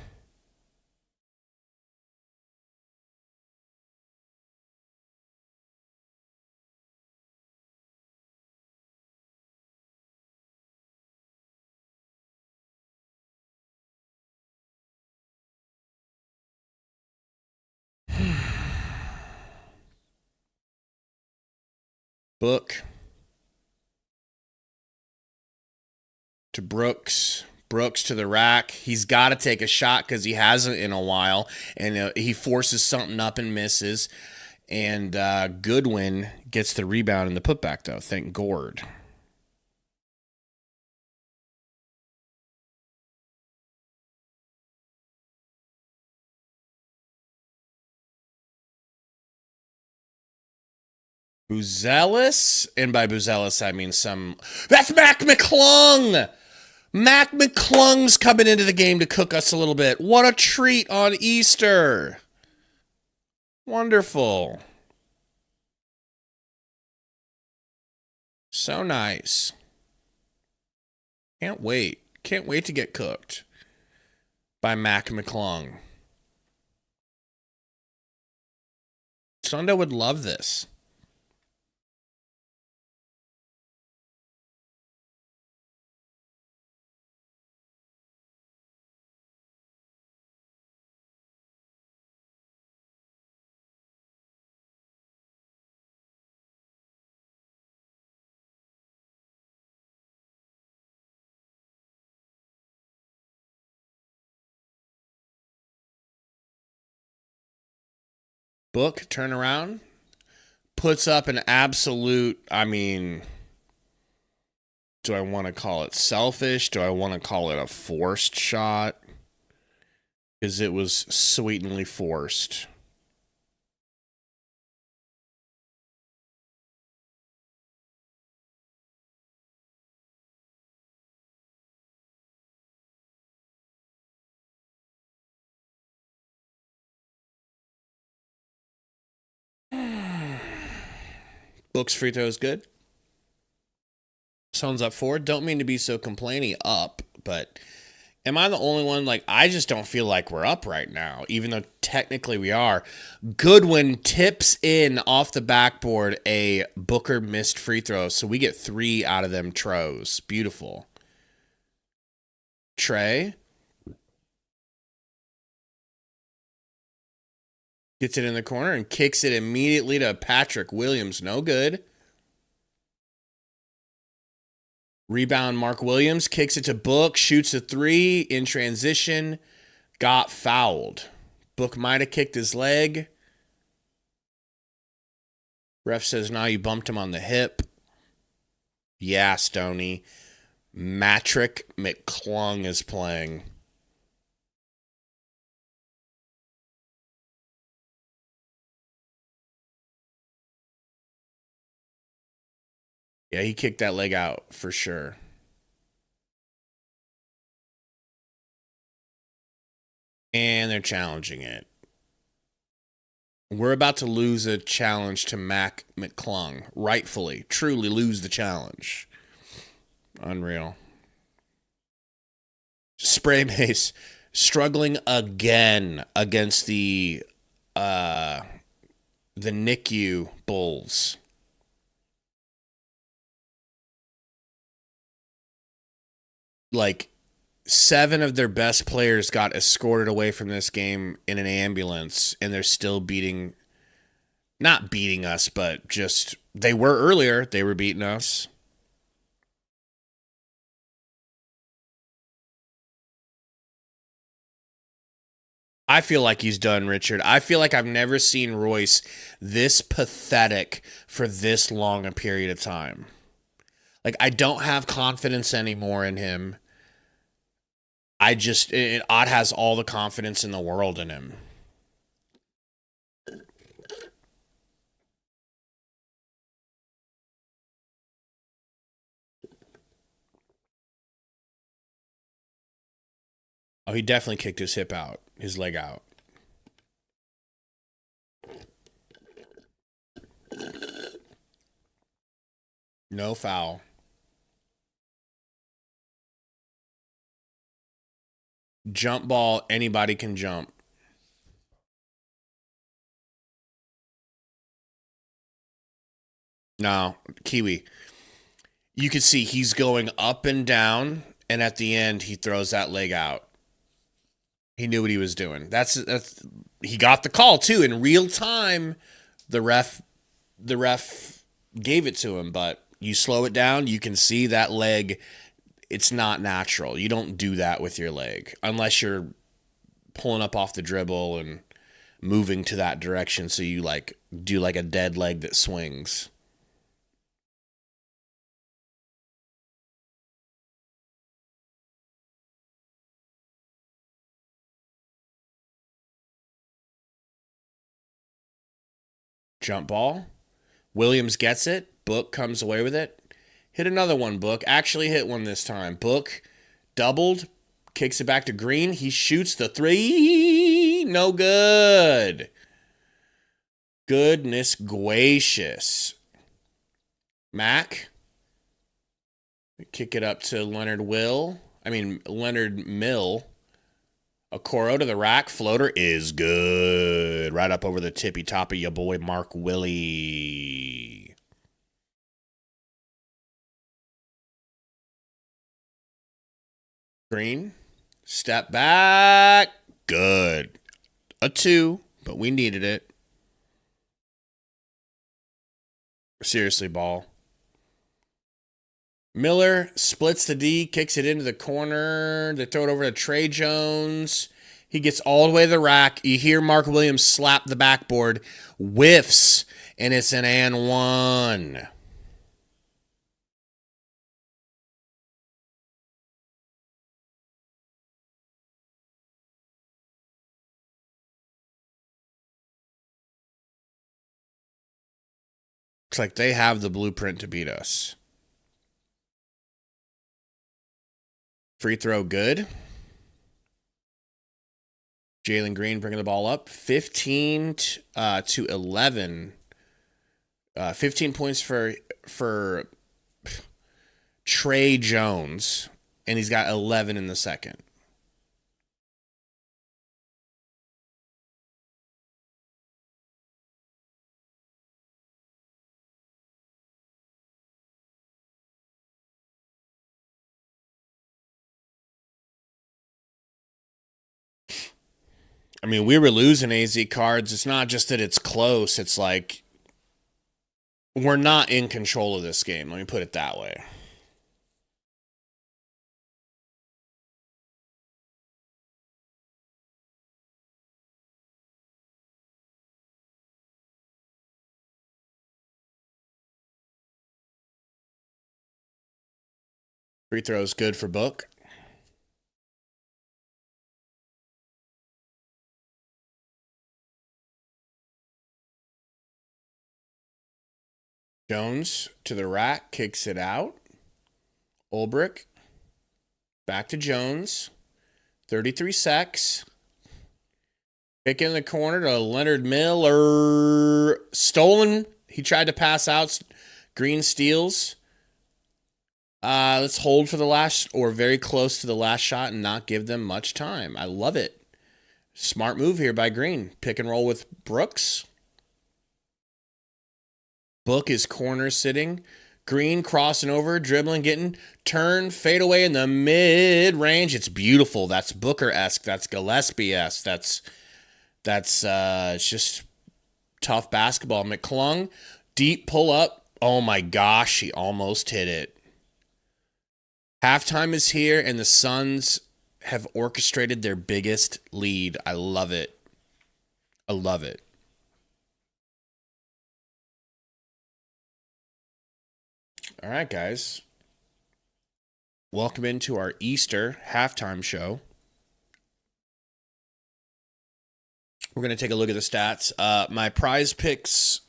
S2: Book to Brooks. Brooks to the rack. He's got to take a shot because he hasn't in a while. And he forces something up and misses. And Goodwin gets the rebound and the putback, though. Thank Gord. Buzelis, and by Buzelis I mean That's Mac McClung! Mac McClung's coming into the game to cook us a little bit. What a treat on Easter. Wonderful. So nice. Can't wait. Can't wait to get cooked by Mac McClung. Sundo would love this. Book, turn around, puts up an absolute, do I want to call it selfish? Do I want to call it a forced shot? Because it was sweetly forced. Book's free throw is good. Sounds up 4. Don't mean to be so complainy up, but am I the only one? Like, I just don't feel like we're up right now, even though technically we are. Goodwin tips in off the backboard a Booker missed free throw, so we get 3 out of them tros. Beautiful. Trey gets it in the corner and kicks it immediately to Patrick Williams. No good. Rebound, Mark Williams kicks it to Book, shoots a 3 in transition, got fouled. Book might have kicked his leg. Ref says, nah, you bumped him on the hip. Yeah, Stoney. Matrick McClung is playing. Yeah, he kicked that leg out for sure. And they're challenging it. We're about to lose a challenge to Mac McClung. Rightfully, truly lose the challenge. Unreal. Spray Mace struggling again against the NICU Bulls. Like 7 of their best players got escorted away from this game in an ambulance, and they're still not beating us, but just, they were earlier. They were beating us. I feel like he's done, Richard. I feel like I've never seen Royce this pathetic for this long a period of time. Like, I don't have confidence anymore in him. Odd has all the confidence in the world in him. Oh, he definitely kicked his leg out. No foul. Jump ball, anybody can jump. No, Kiwi. You can see he's going up and down, and at the end, he throws that leg out. He knew what he was doing. That's he got the call too in real time. The ref gave it to him, but you slow it down, you can see that leg. It's not natural. You don't do that with your leg unless you're pulling up off the dribble and moving to that direction. So you like do like a dead leg that swings. Jump ball. Williams gets it. Book comes away with it. Hit another one, Book. Actually hit one this time. Book doubled. Kicks it back to Green. He shoots the 3. No good. Goodness gracious. Mac. Kick it up to Leonard Mill. Okoro to the rack. Floater is good. Right up over the tippy top of your boy Mark Willie. Green. Step back. Good. A 2, but we needed it. Seriously, ball. Miller splits the D, kicks it into the corner. They throw it over to Trey Jones. He gets all the way to the rack. You hear Mark Williams slap the backboard, whiffs, and it's an and 1. Looks like they have the blueprint to beat us. Free throw good. Jalen Green bringing the ball up. 15 to 11. 15 points for Trey Jones, and he's got 11 in the second. I mean, we were losing AZ cards. It's not just that it's close. It's like we're not in control of this game. Let me put it that way. Free throws good for Book. Jones to the rack, kicks it out. Ulbrich. Back to Jones. 33 secs. Pick in the corner to Leonard Miller. Stolen. He tried to pass out. Green steals. Let's hold for the last, or very close to the last shot, and not give them much time. I love it. Smart move here by Green. Pick and roll with Brooks. Book is corner sitting. Green crossing over, dribbling, getting turn, fade away in the mid-range. It's beautiful. That's Booker-esque. That's Gillespie-esque. That's it's just tough basketball. McClung, deep pull up. Oh my gosh, he almost hit it. Halftime is here, and the Suns have orchestrated their biggest lead. I love it. I love it. All right, guys. Welcome into our Easter halftime show. We're going to take a look at the stats. My prize picks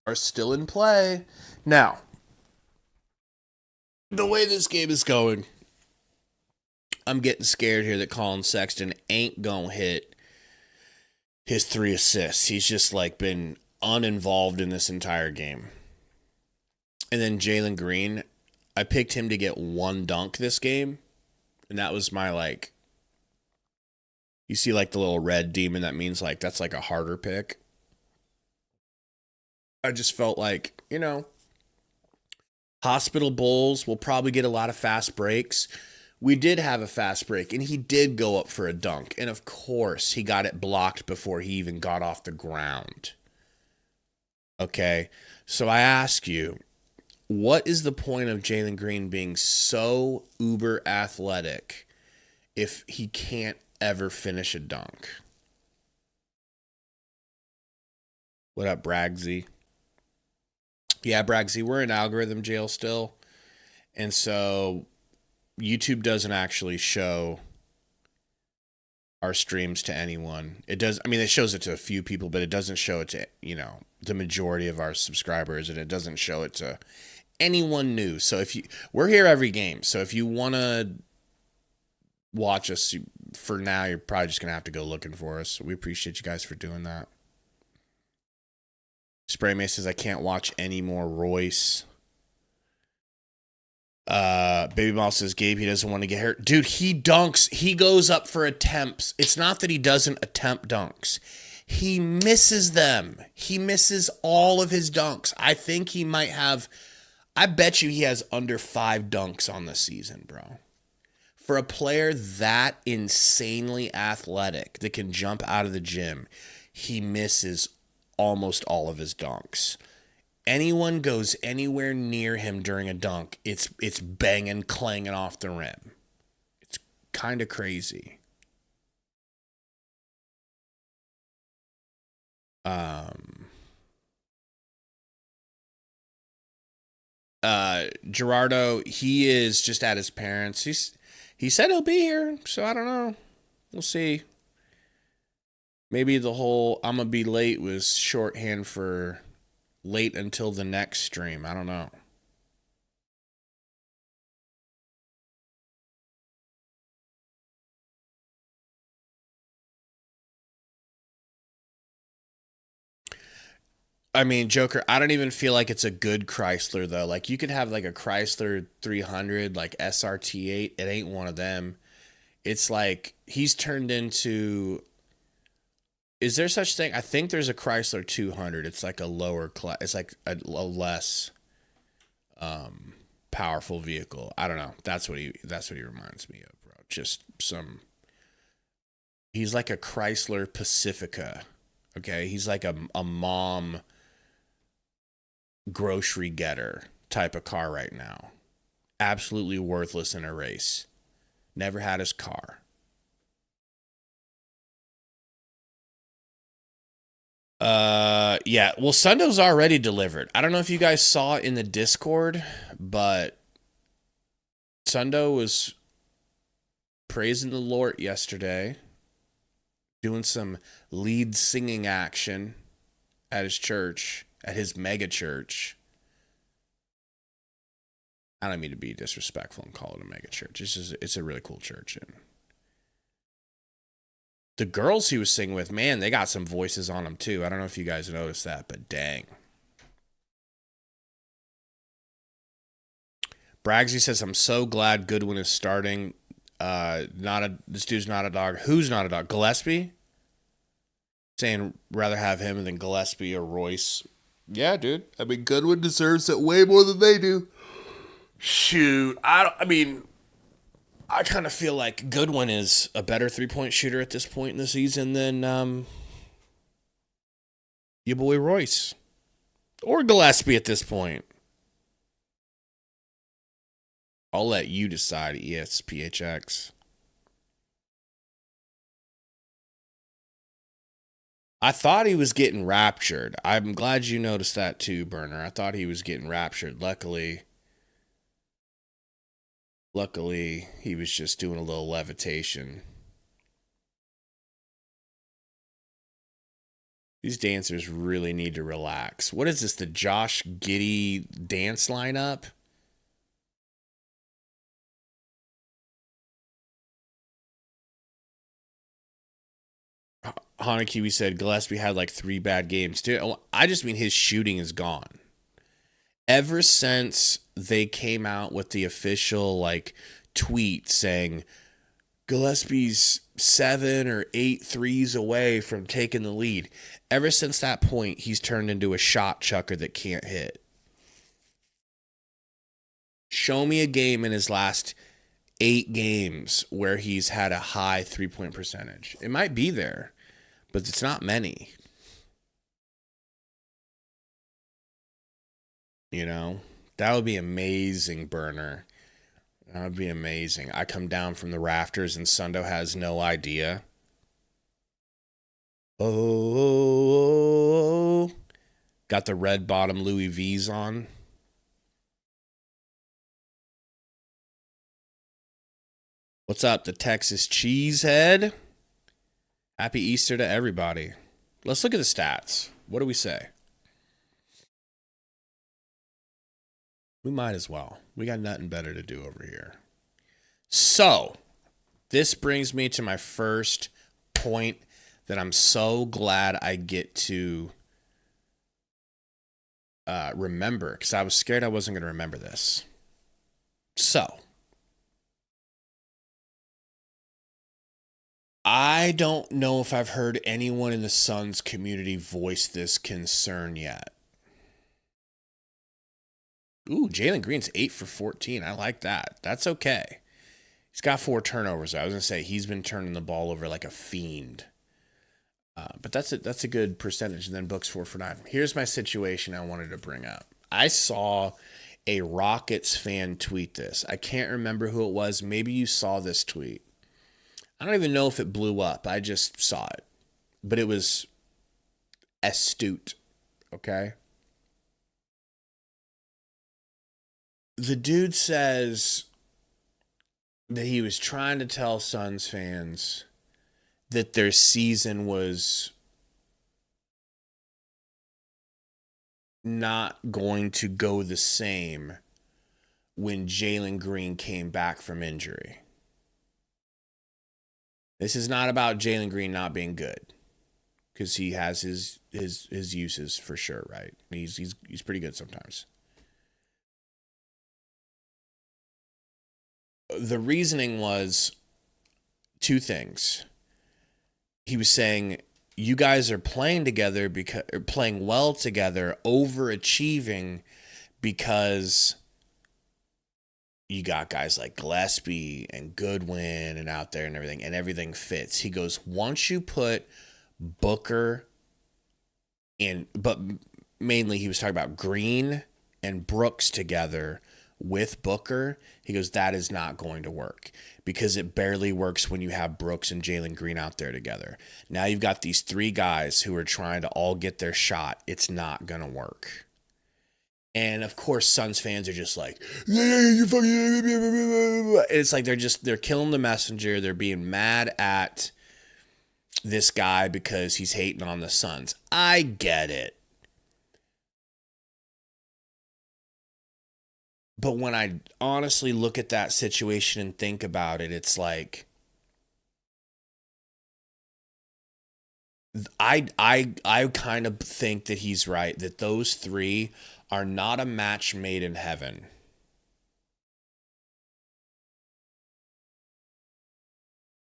S2: are still in play. Now, the way this game is going, I'm getting scared here that Colin Sexton ain't going to hit his 3 assists. He's just like been uninvolved in this entire game. And then Jalen Green, I picked him to get 1 dunk this game. And that was my, like, you see like the little red demon, that means like that's like a harder pick. I just felt like, you know, Hospital Bulls will probably get a lot of fast breaks. We did have a fast break, and he did go up for a dunk. And of course, he got it blocked before he even got off the ground. Okay, so I ask you, what is the point of Jalen Green being so uber athletic if he can't ever finish a dunk? What up, Bragsy? Yeah, Bragsy, we're in algorithm jail still. And so YouTube doesn't actually show our streams to anyone. It does. I mean, it shows it to a few people, but it doesn't show it to, you know, the majority of our subscribers, and it doesn't show it to anyone new. So we're here every game. So if you want to watch us for now, you're probably just going to have to go looking for us. So we appreciate you guys for doing that. Spraymay says, I can't watch any more Royce. Baby Mouse says, Gabe, he doesn't want to get hurt. Dude, he dunks. He goes up for attempts. It's not that he doesn't attempt dunks. He misses them. He misses all of his dunks. I think he might have, I bet you he has under 5 dunks on the season, bro. For a player that insanely athletic that can jump out of the gym, he misses almost all of his dunks. Anyone goes anywhere near him during a dunk, it's banging, clanging off the rim. It's kind of crazy. Gerardo, he is just at his parents'. He said he'll be here, so I don't know. We'll see. Maybe the whole I'm going to be late was shorthand for late until the next stream. I don't know. I mean, Joker, I don't even feel like it's a good Chrysler, though. Like, you could have, like, a Chrysler 300, like, SRT8. It ain't one of them. It's like, he's turned into... Is there such thing? I think there's a Chrysler 200. It's like a lower class. It's like a less powerful vehicle. I don't know. That's what he reminds me of, bro. Just some... He's like a Chrysler Pacifica. Okay? He's like a mom... grocery getter type of car right now. Absolutely worthless in a race. Never had his car. Yeah. Well, Sundo's already delivered. I don't know if you guys saw in the Discord, but Sundo was praising the Lord yesterday, doing some lead singing action at his church, at his mega church. I don't mean to be disrespectful and call it a mega church. It's a really cool church. And the girls he was singing with, man, they got some voices on them too. I don't know if you guys noticed that, but dang. Bragsy says, I'm so glad Goodwin is starting. This dude's not a dog. Who's not a dog? Gillespie? Saying rather have him than Gillespie or Royce. Yeah, dude. I mean, Goodwin deserves it way more than they do. Shoot. I kind of feel like Goodwin is a better three-point shooter at this point in the season than your boy Royce. Or Gillespie at this point. I'll let you decide, ESPHX. I thought he was getting raptured. I'm glad you noticed that too, Burner. I thought he was getting raptured. Luckily, he was just doing a little levitation. These dancers really need to relax. What is this, the Josh Giddey dance lineup? Hanakiwi said Gillespie had like 3 bad games. Dude, I just mean his shooting is gone. Ever since they came out with the official like tweet saying Gillespie's 7 or 8 threes away from taking the lead, ever since that point, he's turned into a shot chucker that can't hit. Show me a game in his last 8 games where he's had a high 3-point percentage. It might be there, but it's not many. You know, that would be amazing, Burner. That would be amazing. I come down from the rafters and Sundo has no idea. Oh, got the red bottom Louis V's on. What's up, the Texas Cheesehead? Happy Easter to everybody. Let's look at the stats. What do we say? We might as well. We got nothing better to do over here. So, this brings me to my first point that I'm so glad I get to remember, because I was scared I wasn't going to remember this. So, I don't know if I've heard anyone in the Suns community voice this concern yet. Ooh, Jalen Green's 8 for 14. I like that. That's okay. He's got 4 turnovers. I was going to say he's been turning the ball over like a fiend. But that's a good percentage. And then Book's 4 for 9. Here's my situation I wanted to bring up. I saw a Rockets fan tweet this. I can't remember who it was. Maybe you saw this tweet. I don't even know if it blew up. I just saw it. But it was astute. Okay? The dude says that he was trying to tell Suns fans that their season was not going to go the same when Jalen Green came back from injury. This is not about Jalen Green not being good, because he has his uses for sure, right? He's pretty good sometimes. The reasoning was 2 things. He was saying, you guys are playing together playing well together, overachieving because you got guys like Gillespie and Goodwin and out there and everything fits. He goes, once you put Booker in, but mainly he was talking about Green and Brooks together with Booker, he goes, that is not going to work because it barely works when you have Brooks and Jalen Green out there together. Now you've got these 3 guys who are trying to all get their shot. It's not going to work. And of course, Suns fans are just like, you fucking. It's like they're killing the messenger. They're being mad at this guy because he's hating on the Suns. I get it. But when I honestly look at that situation and think about it, it's like, I kind of think that he's right, that those three are not a match made in heaven.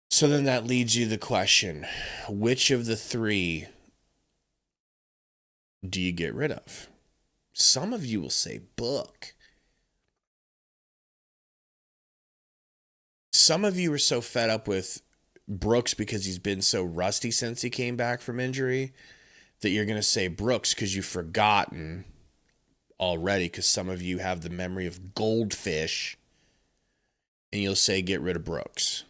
S2: So then that leads you to the question, which of the three do you get rid of? Some of you will say Book. Some of you are so fed up with Brooks because he's been so rusty since he came back from injury that you're going to say Brooks because you've forgotten already, because some of you have the memory of goldfish, and you'll say get rid of Brooks.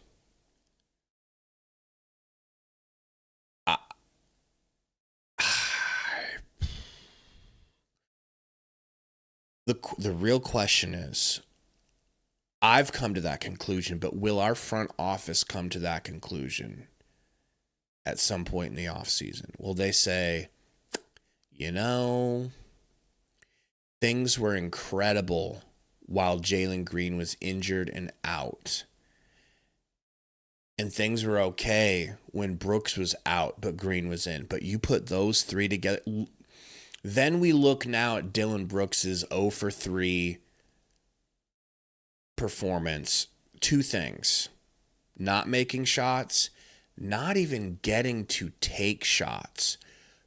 S2: The real question is, I've come to that conclusion, but will our front office come to that conclusion at some point in the offseason? Will they say, things were incredible while Jalen Green was injured and out, and things were okay when Brooks was out but Green was in, but you put those three together? Then we look now at Dillon Brooks's 0 for 3 performance. Two things: not making shots, not even getting to take shots,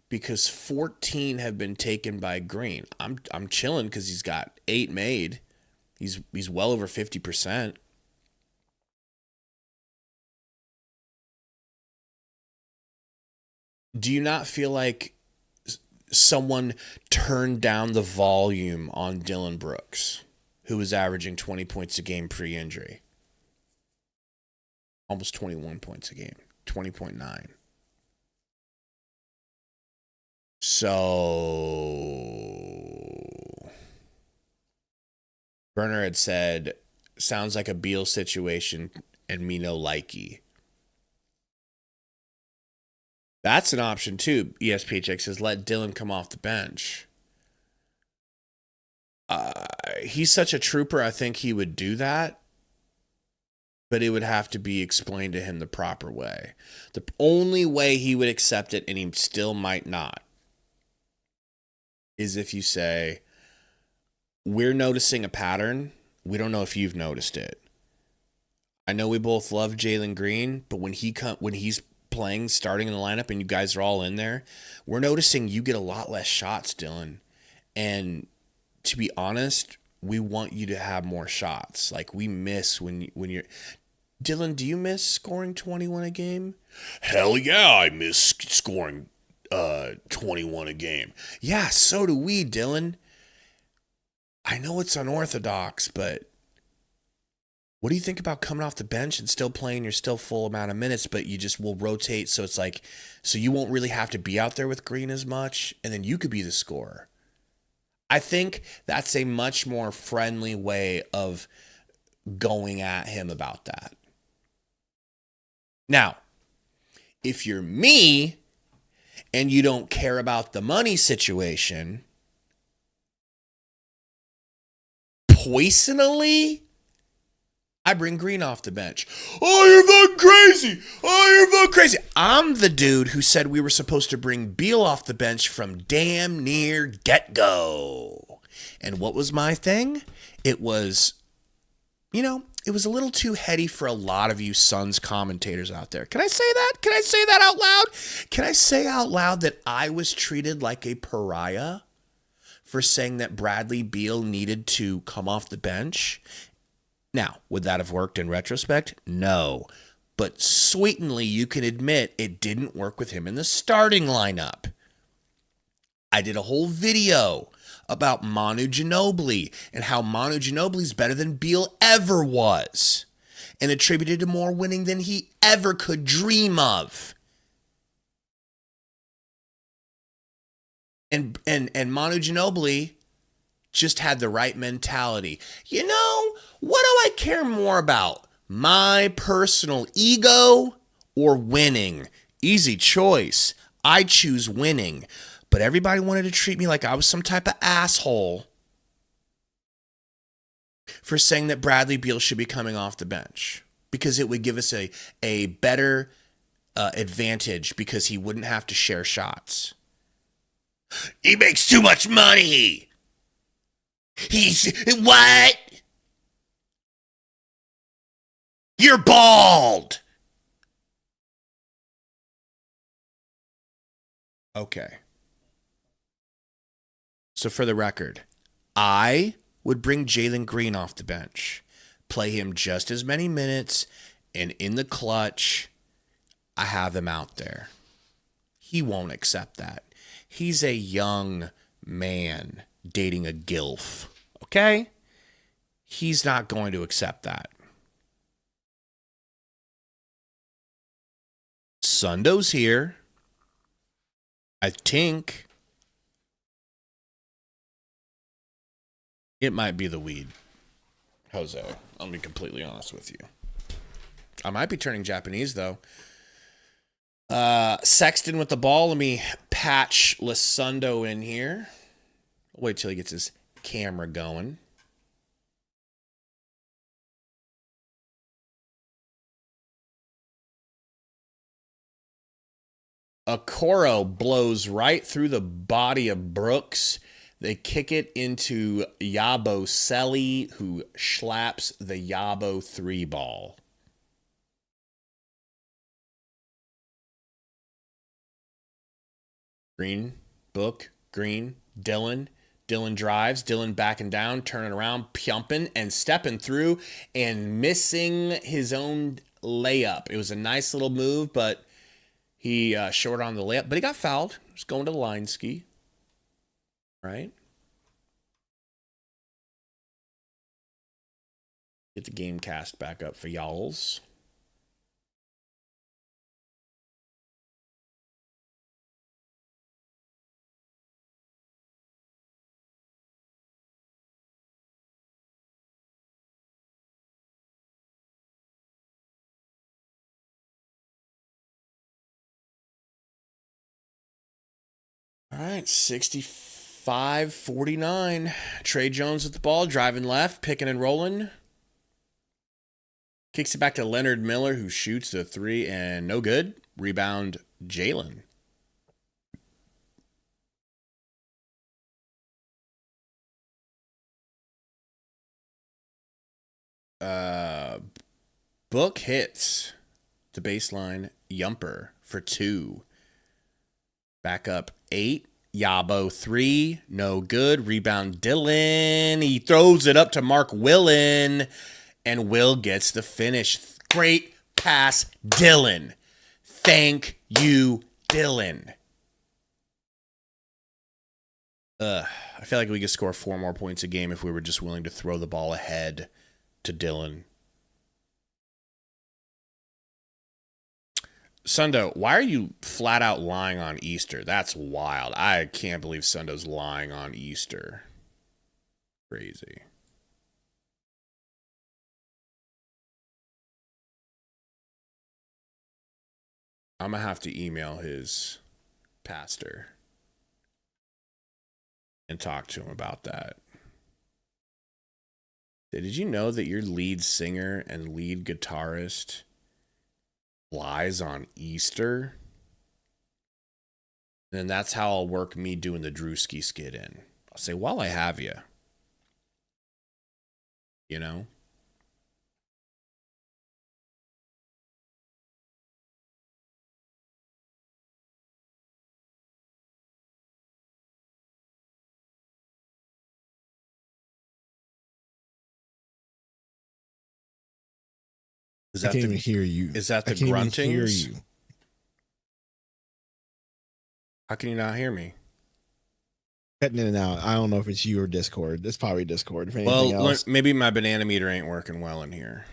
S2: because 14 have been taken by Green. I'm chilling because he's got 8 made. He's well over 50%. Do you not feel like someone turned down the volume on Dillon Brooks, who was averaging 20 points a game pre-injury? Almost 21 points a game. 20.9. So Berner had said, sounds like a Beal situation and me no likey. That's an option too. ESPHX says, let Dillon come off the bench. He's such a trooper, I think he would do that, but it would have to be explained to him the proper way. The only way he would accept it, and he still might not, is if you say, we're noticing a pattern. We don't know if you've noticed it. I know we both love Jalen Green, but when he's playing, starting in the lineup, and you guys are all in there, we're noticing you get a lot less shots, Dillon. And to be honest, we want you to have more shots. Like, we miss when you're... Dillon, do you miss scoring 21 a game? Hell yeah, I miss scoring 21 a game. Yeah, so do we, Dillon. I know it's unorthodox, but what do you think about coming off the bench and still playing your still full amount of minutes, but you just will rotate, so it's like, so you won't really have to be out there with Green as much, and then you could be the scorer. I think that's a much more friendly way of going at him about that. Now, if you're me and you don't care about the money situation, personally, I bring Green off the bench. Oh, you're fucking crazy. Oh, you're fucking crazy. I'm the dude who said we were supposed to bring Beal off the bench from damn near get-go. And what was my thing? It was, it was a little too heady for a lot of you Suns commentators out there. Can I say that? Can I say that out loud? Can I say out loud that I was treated like a pariah for saying that Bradley Beal needed to come off the bench? Now, would that have worked in retrospect? No. But sweetly, you can admit it didn't work with him in the starting lineup. I did a whole video about Manu Ginobili and how Manu Ginobili is better than Beal ever was, and attributed to more winning than he ever could dream of. And Manu Ginobili just had the right mentality. You know, what do I care more about? My personal ego or winning? Easy choice. I choose winning. But everybody wanted to treat me like I was some type of asshole for saying that Bradley Beal should be coming off the bench because it would give us a better advantage because he wouldn't have to share shots. He makes too much money. He's what? You're bald. Okay. So for the record, I would bring Jalen Green off the bench, play him just as many minutes, and in the clutch, I have him out there. He won't accept that. He's a young man dating a gilf, okay? He's not going to accept that. Sundo's here. I think it might be the weed, Jose. I'll be completely honest with you. I might be turning Japanese, though. Sexton with the ball. Let me patch Sundo in here. I'll wait till he gets his camera going. Okoro blows right through the body of Brooks. They kick it into Yabo Selly, who slaps the Yabo 3 ball. Green, Book, Green, Dylan. Dylan drives, Dylan backing down, turning around, pumping and stepping through and missing his own layup. It was a nice little move, but he short on the layup, but he got fouled. Just going to the line ski. Right? Get the game cast back up for y'alls. All right, 65-49. Trey Jones with the ball, driving left, picking and rolling. Kicks it back to Leonard Miller, who shoots the 3 and no good. Rebound, Jalen. Book hits the baseline Yumper for 2. Back up 8. Yabo 3. No good. Rebound Dylan. He throws it up to Mark Willen. And Will gets the finish. Great pass, Dylan. Thank you, Dylan. I feel like we could score 4 more points a game if we were just willing to throw the ball ahead to Dylan. Sundo, why are you flat out lying on Easter? That's wild. I can't believe Sundo's lying on Easter. Crazy. I'm going to have to email his pastor and talk to him about that. Did you know that your lead singer and lead guitarist lies on Easter? And that's how I'll work me doing the Drewski skit in. I'll say, while I have you. You know?
S3: I can't even hear you.
S2: Is that the gruntings? I can't even hear you. How can you not hear me?
S3: Cutting in and out. I don't know if it's you or Discord. It's probably Discord. If anything else.
S2: Maybe my banana meter ain't working well in here.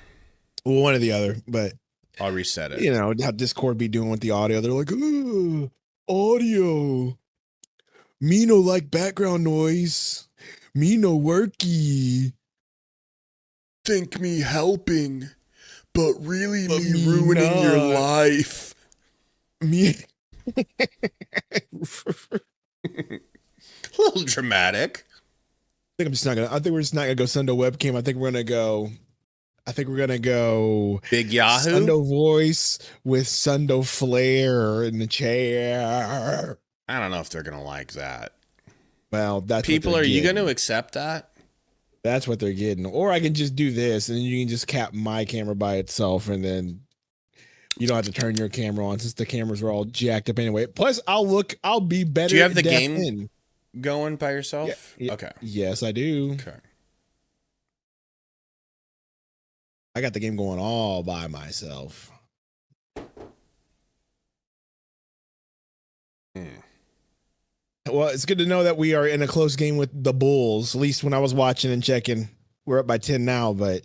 S3: Well, one or the other, but
S2: I'll reset it.
S3: You know how Discord be doing with the audio. They're like, audio. Me no like background noise. Me no worky.
S2: Think me helping, but really
S3: But
S2: me
S3: me
S2: ruining your
S3: not.
S2: life.
S3: Me.
S2: A little dramatic.
S3: I think we're just not gonna go Sundo webcam. I think we're gonna go
S2: Big Yahoo.
S3: Sundo voice with Sundo flair in the chair.
S2: I don't know if they're gonna like that.
S3: Well, that's
S2: People,
S3: what
S2: are you
S3: getting.
S2: going to accept that?
S3: That's what they're getting. Or I can just do this, and then you can just cap my camera by itself, and then you don't have to turn your camera on since the cameras are all jacked up anyway. Plus, I'll be better.
S2: Do you have the game going by yourself?
S3: Yeah.
S2: Okay.
S3: Yes, I do.
S2: Okay.
S3: I got the game going all by myself. Well, it's good to know that we are in a close game with the Bulls. At least when I was watching and checking, we're up by 10 now, but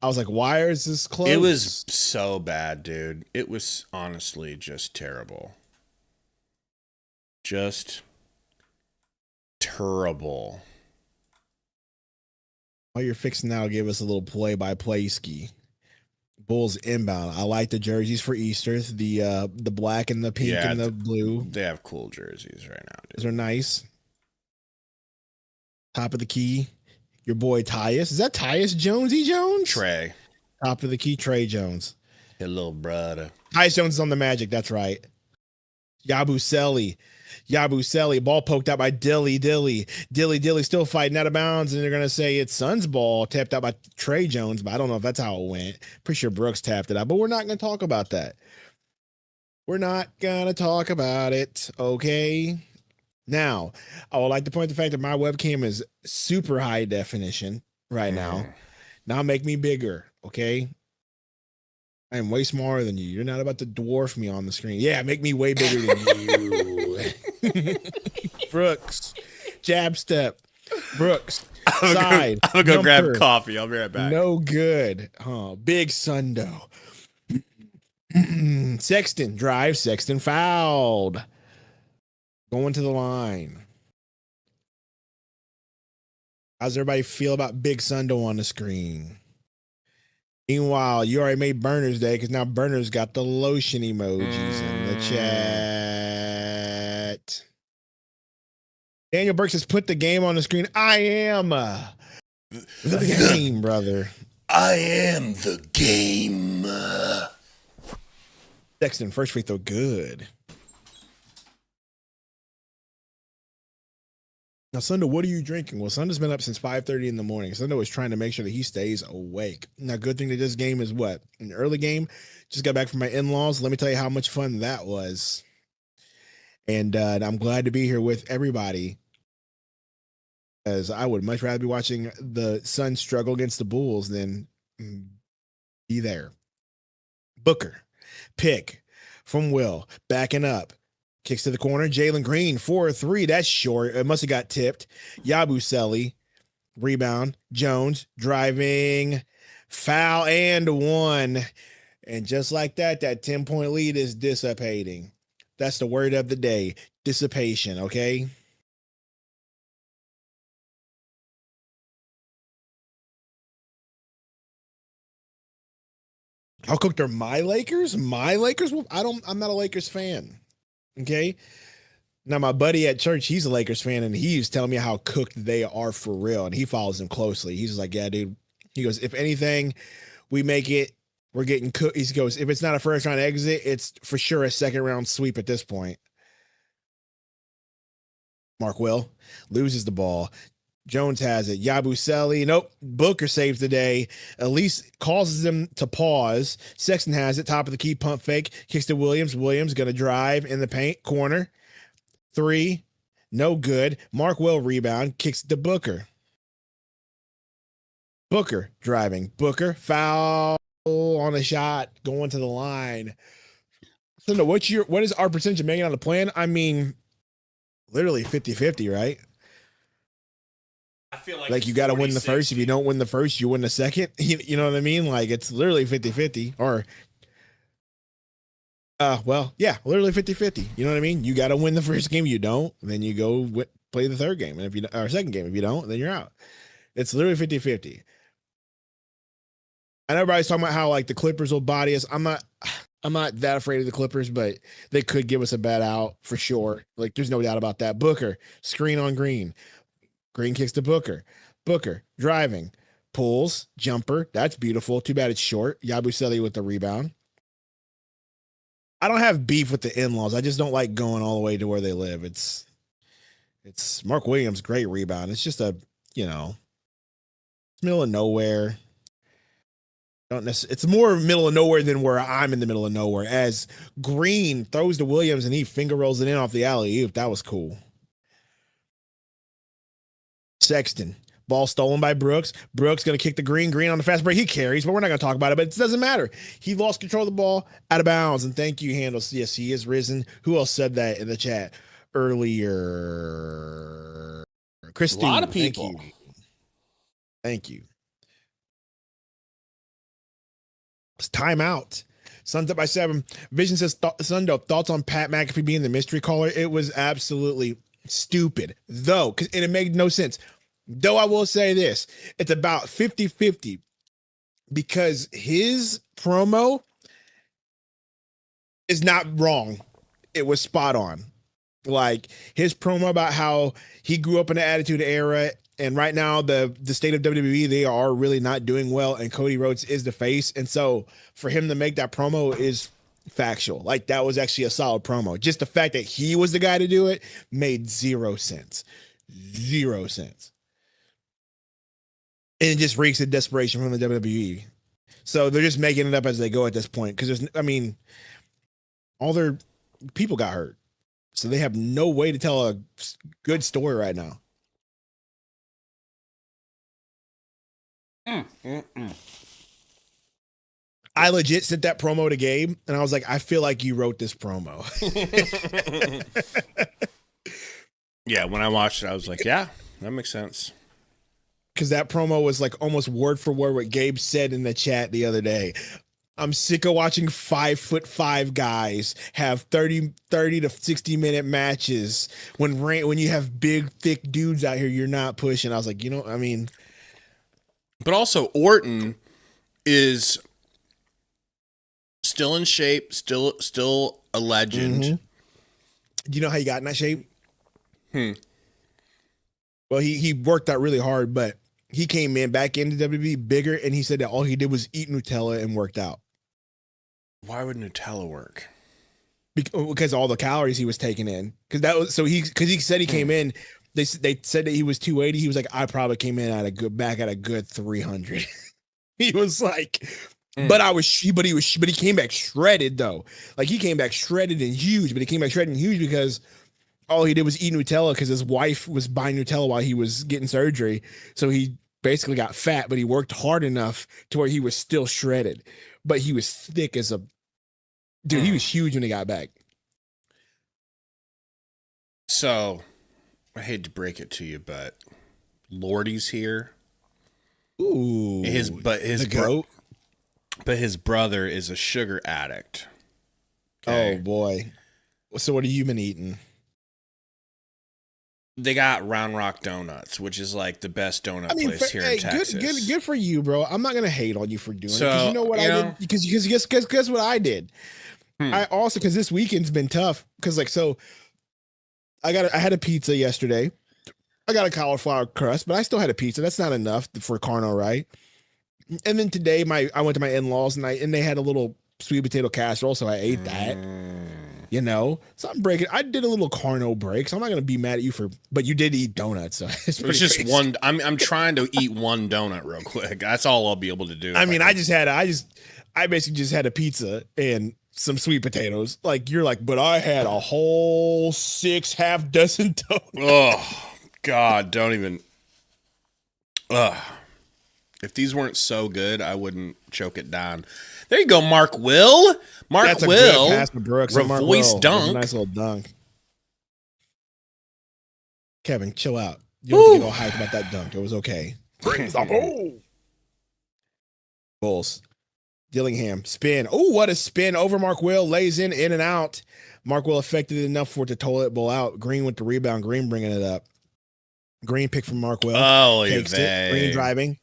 S3: I was like, why is this close?
S2: It was so bad, dude. It was honestly just terrible. Just terrible.
S3: While you're fixing now, give us a little play-by-play ski. Bulls inbound. I like the jerseys for Easter. The black and the pink and the blue.
S2: They have cool jerseys right now, dude.
S3: Those are nice. Top of the key. Your boy Tyus. Is that Tyus Jonesy Jones?
S2: Trey.
S3: Top of the key, Trey Jones.
S2: Your little brother.
S3: Tyus Jones is on the Magic. That's right. Yabusele. Ball poked out by Dilly still fighting out of bounds, and they're going to say it's Sun's ball tapped out by Trey Jones, but I don't know if that's how it went. Pretty sure Brooks tapped it out, but we're not going to talk about that. We're not going to talk about it, okay? Now, I would like to point the fact that my webcam is super high definition right now. Now make me bigger, okay? I am way smaller than you. You're not about to dwarf me on the screen. Yeah, make me way bigger than you. Brooks, jab step. Brooks, side.
S2: I'm going to go grab coffee. I'll be right back.
S3: No good. Big Sundo. Sexton drive. Sexton fouled. Going to the line. How's everybody feel about Big Sundo on the screen? Meanwhile, you already made Burner's Day because now Burner's got the lotion emojis in the chat. Daniel Burks has put the game on the screen. I am the game, brother.
S2: I am the game.
S3: Sexton, first free throw, good. Now, Sundo, what are you drinking? Well, Sundo's been up since 5:30 in the morning. Sundo is trying to make sure that he stays awake. Now, good thing that this game is what? An early game. Just got back from my in-laws. Let me tell you how much fun that was. And I'm glad to be here with everybody, as I would much rather be watching the Suns struggle against the Bulls than be there. Booker, pick from Will, backing up. Kicks to the corner. Jalen Green, 4-3. That's short. It must have got tipped. Yabusele, rebound. Jones, driving. Foul and one. And just like that, that 10-point lead is dissipating. That's the word of the day. Dissipation, okay? How cooked are my Lakers? My Lakers? Well, I'm not a Lakers fan. Okay. Now, my buddy at church, he's a Lakers fan, and he's telling me how cooked they are for real, and he follows them closely. He's just like, yeah, dude. He goes, if anything, we make it, we're getting cooked. He goes, if it's not a first round exit, it's for sure a second round sweep at this point. Mark Will loses the ball. Jones has it. Yabusele, nope. Booker saves the day. Elise causes them to pause. Sexton has it. Top of the key, pump fake. Kicks to Williams. Williams going to drive in the paint. Corner. 3. No good. Mark Will rebound. Kicks to Booker. Booker driving. Booker foul on a shot. Going to the line. So, no, what is our percentage of making on the plan? I mean, literally 50-50, right?
S2: I feel
S3: like you got to win the first. If you don't win the first, you win the second. You know what I mean? Like, it's literally 50-50 or well, yeah, literally 50-50. You know what I mean? You got to win the first game. You don't, then you go play the third game. And if you or second game, if you don't, then you're out. It's literally 50-50. And everybody's talking about how like the Clippers will body us. I'm not that afraid of the Clippers, but they could give us a bad out for sure. Like there's no doubt about that. Booker, screen on Green. Green kicks to Booker. Booker driving, pulls, jumper. That's beautiful. Too bad it's short. Yabusele with the rebound. I don't have beef with the in-laws. I just don't like going all the way to where they live. It's Mark Williams, great rebound. It's just a, middle of nowhere. It's more middle of nowhere than where I'm in the middle of nowhere. As Green throws to Williams and he finger rolls it in off the alley-oop. That was cool. Sexton. Ball stolen by Brooks. Brooks going to kick the Green on the fast break. He carries, but we're not going to talk about it. But it doesn't matter. He lost control of the ball out of bounds. And thank you, Handles. Yes, he is risen. Who else said that in the chat earlier? Chris.
S2: A lot of people.
S3: Thank you. It's timeout. Suns up by 7. Vision says, Sundo, thoughts on Pat McAfee being the mystery caller? It was absolutely stupid, though, and it made no sense. Though I will say this, it's about 50-50 because his promo is not wrong. It was spot on. Like his promo about how he grew up in the Attitude Era, and right now the state of WWE, they are really not doing well, and Cody Rhodes is the face. And so for him to make that promo is factual. Like that was actually a solid promo. Just the fact that he was the guy to do it made 0 sense. 0 sense. And it just reeks of desperation from the WWE. So they're just making it up as they go at this point. Because all their people got hurt. So they have no way to tell a good story right now. I legit sent that promo to Gabe, and I was like, I feel like you wrote this promo.
S2: Yeah, when I watched it, I was like, yeah, that makes sense.
S3: Because that promo was like almost word for word what Gabe said in the chat the other day. I'm sick of watching 5'5" guys have 30 to 60 minute matches when you have big, thick dudes out here you're not pushing. I was like,
S2: But also Orton is still in shape, still a legend.
S3: Mm-hmm. Do you know how he got in that shape? Well, he worked out really hard, but he came in back into WWE bigger, and he said that all he did was eat Nutella and worked out.
S2: Why would Nutella work?
S3: Because all the calories he was taking in. Because he said he came in. They said that he was 280. He was like, I probably came in at a good 300. He was like, but he came back shredded though. Like he came back shredded and huge, but he came back shredded and huge because all he did was eat Nutella because his wife was buying Nutella while he was getting surgery. So he basically got fat, but he worked hard enough to where he was still shredded. But he was thick as a dude. He was huge when he got back.
S2: So, I hate to break it to you, but Lordy's here.
S3: Ooh,
S2: his brother is a sugar addict. Okay?
S3: Oh boy. So what have you been eating?
S2: They got Round Rock Donuts, which is like the best donut place here in Texas.
S3: Good for you, bro. I'm not gonna hate on you for doing it because you know what I did. Because guess what I did. I also because this weekend's been tough because I had a pizza yesterday. I got a cauliflower crust, but I still had a pizza. That's not enough for carno, right? And then today I went to my in-laws and they had a little sweet potato casserole, so I ate that. So I did a little carno break, so I'm not gonna be mad at you but you did eat donuts, so it's
S2: just
S3: crazy.
S2: one. I'm trying to eat one donut real quick. That's all I'll be able to do.
S3: I basically just had a pizza and some sweet potatoes. Like you're like, but I had a whole 6 half dozen donuts.
S2: Oh God, don't even. If these weren't so good, I wouldn't choke it down. There you go, Mark Will. That's a good
S3: pass to Brooks.
S2: Revoice dunk.
S3: Nice little dunk. Kevin, chill out. You don't have to get all hyped about that dunk. It was okay. Bulls. Dillingham. Spin. Oh, what a spin over Mark Will. Lays in and out. Mark Will affected enough for it to toilet bowl out. Green with the rebound. Green bringing it up. Green pick from Mark Will.
S2: Oh,
S3: Takes it. Green driving.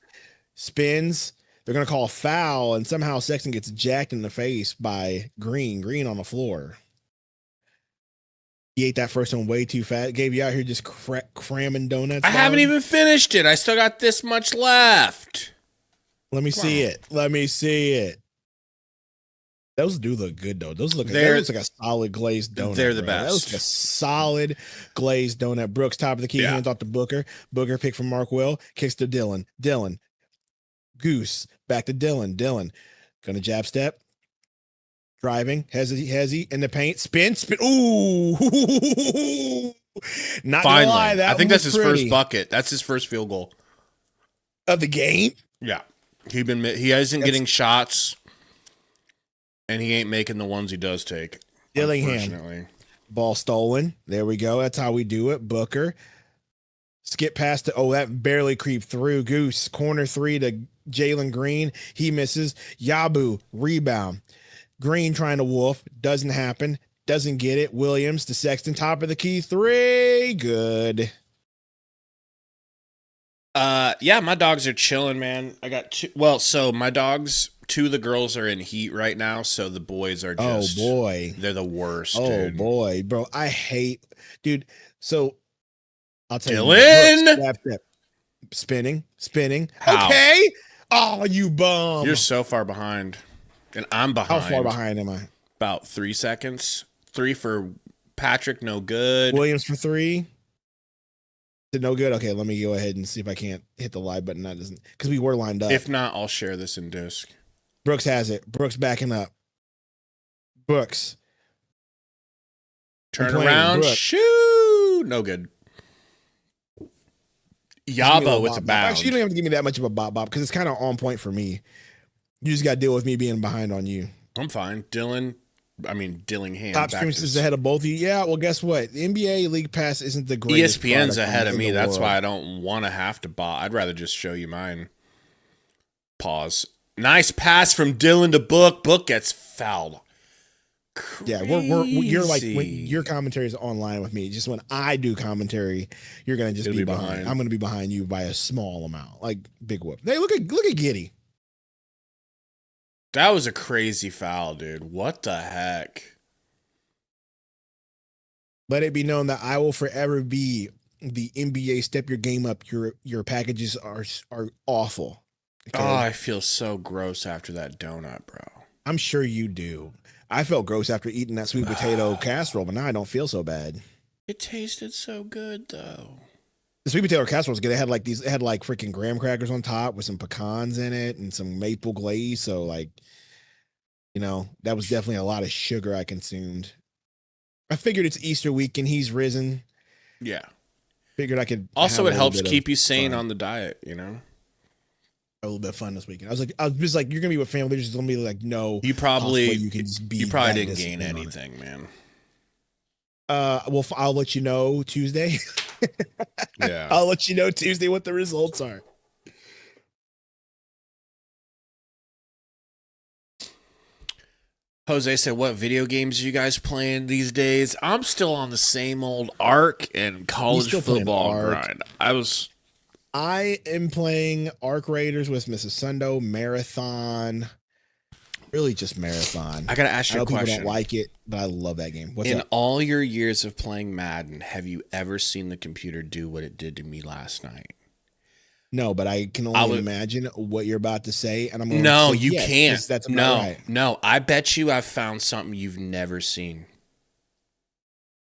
S3: Spins. They're going to call a foul, and somehow Sexton gets jacked in the face by Green. Green on the floor. He ate that first one way too fast. Gabe, you out here just cramming donuts?
S2: I haven't even finished it. I still got this much left.
S3: Let me see it. Let me see it. Those do look good, though. That looks like a solid glazed donut.
S2: They're the best.
S3: That looks like a solid glazed donut. Brooks, top of the key, hands off to Booker. Booker pick from Mark Will. Kicks to Dylan. Dylan. Goose. Back to Dylan. Dylan. Gonna jab step. Driving. Hezzy in the paint. Spin. Ooh. Not
S2: Finally.
S3: gonna lie,
S2: I think that's his first bucket. That's his first field goal.
S3: Of the game?
S2: Yeah. He isn't getting shots, and he ain't making the ones he does take.
S3: Dillingham. Ball stolen. There we go. That's how we do it. Booker. Skip past it. Oh, that barely creeped through. Goose. Corner three to Jalen Green. He misses. Yabu. Rebound. Green trying to wolf. Doesn't happen. Doesn't get it. Williams to Sexton. Top of the key. Three. Good.
S2: Yeah, my dogs are chilling, man. I got two. Well, so my dogs, two of the girls are in heat right now, so the boys are just.
S3: Oh boy,
S2: they're the worst.
S3: Oh
S2: dude.
S3: boy, bro, I hate, dude. So I'll tell
S2: Dylan!
S3: you, Brooks, spinning.
S2: How?
S3: Okay. Oh, you bum!
S2: You're so far behind, and I'm behind.
S3: How far behind am I?
S2: About 3 seconds. 3 for Patrick, no good.
S3: Williams for 3. No good. Okay, let me go ahead and see if I can't hit the live button. That doesn't, because we were lined up.
S2: If not, I'll share this in disc.
S3: Brooks has it. Brooks backing up. Brooks.
S2: Turn around. Shoot. No good. Yabo with the bounce.
S3: Actually, you don't have to give me that much of a bop because it's kind of on point for me. You just got to deal with me being behind on you.
S2: I'm fine. Dillingham.
S3: Top streams is ahead of both of you. Yeah, well, guess what? The NBA League Pass isn't the greatest.
S2: ESPN's ahead of me. That's why I don't want to have to bot. I'd rather just show you mine. Pause. Nice pass from Dylan to Book. Book gets fouled. Crazy.
S3: Yeah, you're like, when your commentary is online with me. Just when I do commentary, you're gonna just be behind. I'm gonna be behind you by a small amount, like big whoop. Hey, look at Giddy.
S2: That was a crazy foul, dude. What the heck?
S3: Let it be known that I will forever be the NBA step your game up. Your packages are awful.
S2: Okay? Oh, I feel so gross after that donut, bro.
S3: I'm sure you do. I felt gross after eating that sweet potato casserole, but now I don't feel so bad.
S2: It tasted so good, though.
S3: The sweet potato casserole was good. It had like freaking graham crackers on top with some pecans in it and some maple glaze. So like, that was definitely a lot of sugar I consumed. I figured it's Easter week and he's risen.
S2: Yeah.
S3: Figured I could.
S2: Also, it helps keep you sane on the diet,
S3: A little bit of fun this weekend. I was just like, you're gonna be with family. There's just gonna be like no.
S2: You probably
S3: you
S2: probably didn't gain anything, man.
S3: Well, I'll let you know Tuesday.
S2: Yeah,
S3: I'll let you know Tuesday what the results are.
S2: Jose said, "What video games are you guys playing these days?" I'm still on the same old Ark and college football grind.
S3: I am playing Arc Raiders with Mrs. Sundo, Marathon. Really just Marathon.
S2: I got to ask you a question.
S3: People don't like it, but I love that game. What's
S2: In
S3: up?
S2: all your years of playing Madden, have you ever seen the computer do what it did to me last night?
S3: No, but I can only imagine what you're about to say. And I'm going
S2: no,
S3: to say
S2: you
S3: yes,
S2: can't.
S3: That's right.
S2: No, I bet you I've found something you've never seen.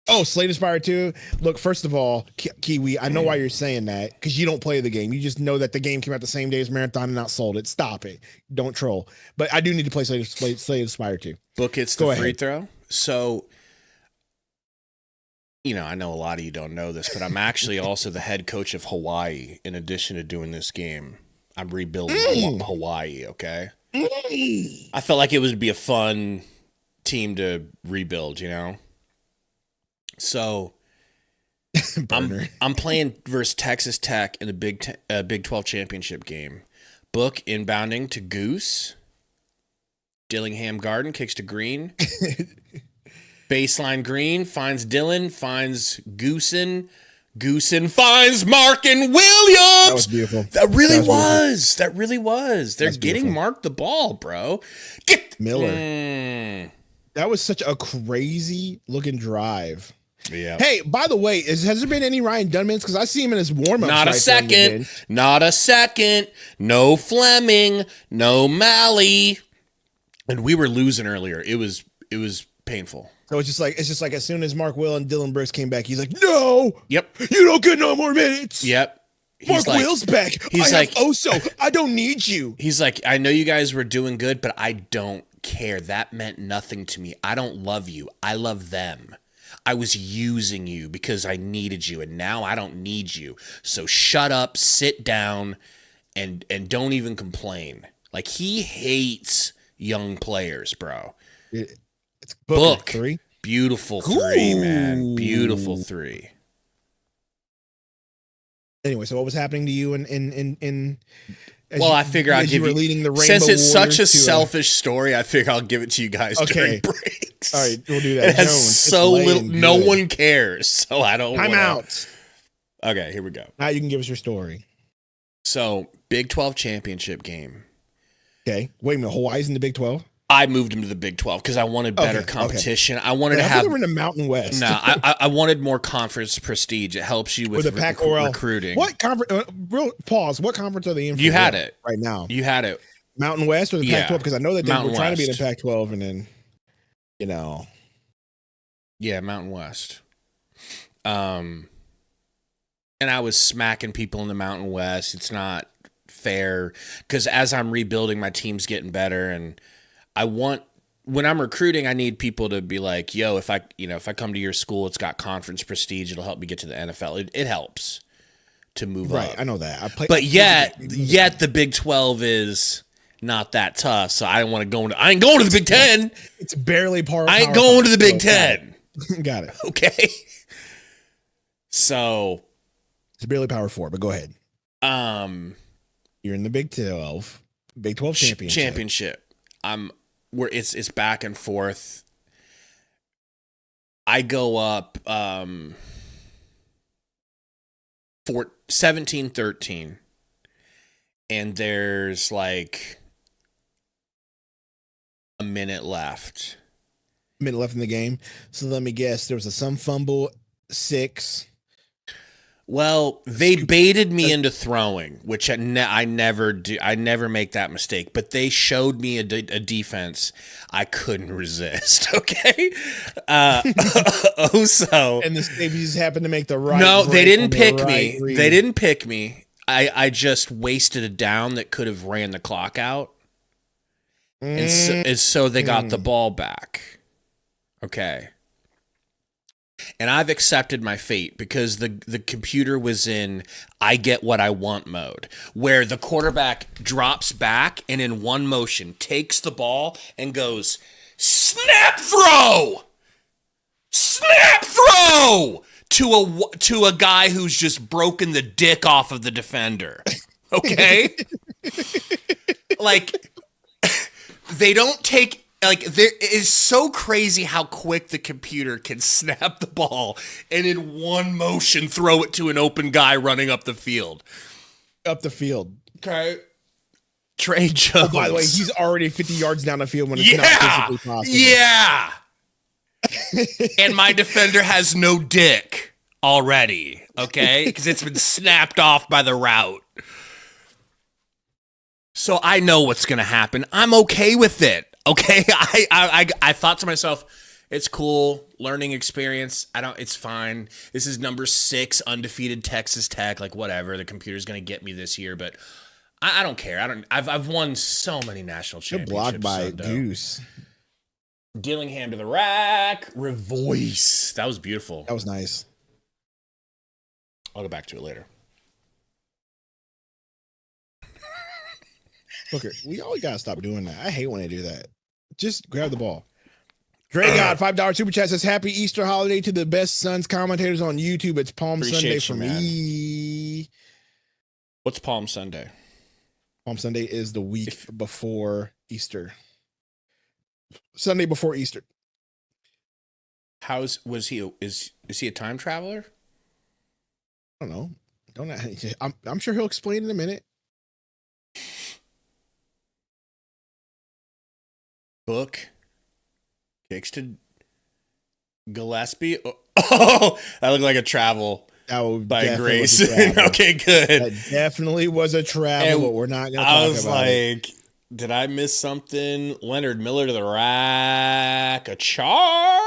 S3: Oh, Slate Aspire 2. Look, first of all, Kiwi, I know why you're saying that because you don't play the game. You just know that the game came out the same day as Marathon and outsold it. Stop it. Don't troll. But I do need to play Slate Aspire 2.
S2: Book hits the free throw. So, I know a lot of you don't know this, but I'm actually also the head coach of Hawaii. In addition to doing this game, I'm rebuilding Hawaii, okay? I felt like it would be a fun team to rebuild, So I'm playing versus Texas Tech in the Big 12 championship game. Book inbounding to Goose. Dillingham Garden kicks to Green. Baseline Green finds Dylan, finds Goosen. Goosen finds Mark and Williams.
S3: That was beautiful.
S2: That really was. That really was. They're getting
S3: beautiful.
S2: Mark the ball, bro. Get
S3: Miller. That was such a crazy looking drive.
S2: Yeah.
S3: Hey, by the way, has there been any Ryan Dunmans? Because I see him in his warm-up.
S2: Not a second. Not a second. No Fleming. No Malley. And we were losing earlier. It was painful.
S3: So it's just like as soon as Mark Will and Dylan Brooks came back, he's like, no.
S2: Yep.
S3: You don't get no more minutes.
S2: Yep.
S3: Mark Will's back.
S2: He's like,
S3: Oso. I don't need you.
S2: He's like, I know you guys were doing good, but I don't care. That meant nothing to me. I don't love you. I love them. I was using you because I needed you, and now I don't need you. So shut up, sit down, and don't even complain. Like, he hates young players, bro.
S3: It's
S2: Book.
S3: 3.
S2: Beautiful 3, man. Beautiful 3.
S3: Anyway, so what was happening to you in
S2: well, I figure I'll give you,
S3: leading the Rainbow
S2: since it's
S3: Warriors
S2: such a selfish story, I figure I'll give it to you guys during breaks.
S3: All right, we'll do that.
S2: It has so little, no one cares, so I don't
S3: Time out.
S2: Okay, here we go.
S3: Now you can give us your story.
S2: So, Big 12 championship game.
S3: Okay. Wait a minute, Hawaii's in the Big 12?
S2: I moved him to the Big 12 because I wanted better competition. I wanted to have.
S3: We're in the Mountain West.
S2: No, I wanted more conference prestige. It helps you with
S3: the Pac-12
S2: recruiting.
S3: What conference? Real pause. What conference are they in?
S2: You had it
S3: right now.
S2: You had it.
S3: Mountain West or the Pac-12? Because I know that they were trying to be in the Pac-12, and then,
S2: Yeah, Mountain West. And I was smacking people in the Mountain West. It's not fair because as I'm rebuilding, my team's getting better, and when I'm recruiting, I need people to be like, yo, if I come to your school, it's got conference prestige. It'll help me get to the NFL. It helps to move up.
S3: Right, I know that.
S2: But yet the Big 12 is not that tough. So I don't want to go into. I ain't going to the Big 10.
S3: It's barely par.
S2: I ain't going to the Big 10.
S3: Got it.
S2: Okay. So
S3: it's barely Power 4, but go ahead. You're in the Big 12 championship. It's back and forth. I go up 17-13, and there's like a minute left. Minute left in the game. So let me guess. There was some fumble, 6.
S2: Well, they baited me into throwing, which I never do. I never make that mistake. But they showed me a defense I couldn't resist. Okay, Oso
S3: and the safeties happened to make the right.
S2: No, they didn't pick me. They didn't pick me. I just wasted a down that could have ran the clock out, and so they got the ball back. Okay. And I've accepted my fate because the computer was in I get what I want mode, where the quarterback drops back and in one motion takes the ball and goes, snap throw to a guy who's just broken the dick off of the defender. Okay? Like, they don't take... Like, there is so crazy how quick the computer can snap the ball and in one motion throw it to an open guy running up the field. Okay. Trey Jones.
S3: Oh, by the way, he's already 50 yards down the field when it's not physically possible.
S2: Yeah. And my defender has no dick already, okay? Because it's been snapped off by the route. So I know what's going to happen. I'm okay with it. Okay, I thought to myself, it's cool, learning experience. It's fine. This is number 6 undefeated Texas Tech. Like, whatever. The computer's gonna get me this year, but I don't care. I've won so many national championships.
S3: Blocked by Goose.
S2: Dillingham to the rack. Revoice. That was beautiful.
S3: That was nice.
S2: I'll go back to it later.
S3: Look, we all gotta stop doing that. I hate when they do that. Just grab the ball. Dre God, $5 super chat says, happy Easter holiday to the best Suns commentators on YouTube. It's Palm Sunday for me.
S2: What's Palm Sunday?
S3: Palm Sunday is the week before Easter. Sunday before Easter.
S2: Is he a time traveler?
S3: I don't know. I'm sure he'll explain in a minute.
S2: Book kicks to Gillespie. Oh, that looked like a travel by Grace. Okay, good.
S3: That definitely was a travel, but we're not going to talk about it. I was like,
S2: did I miss something? Leonard Miller to the rack. A charge?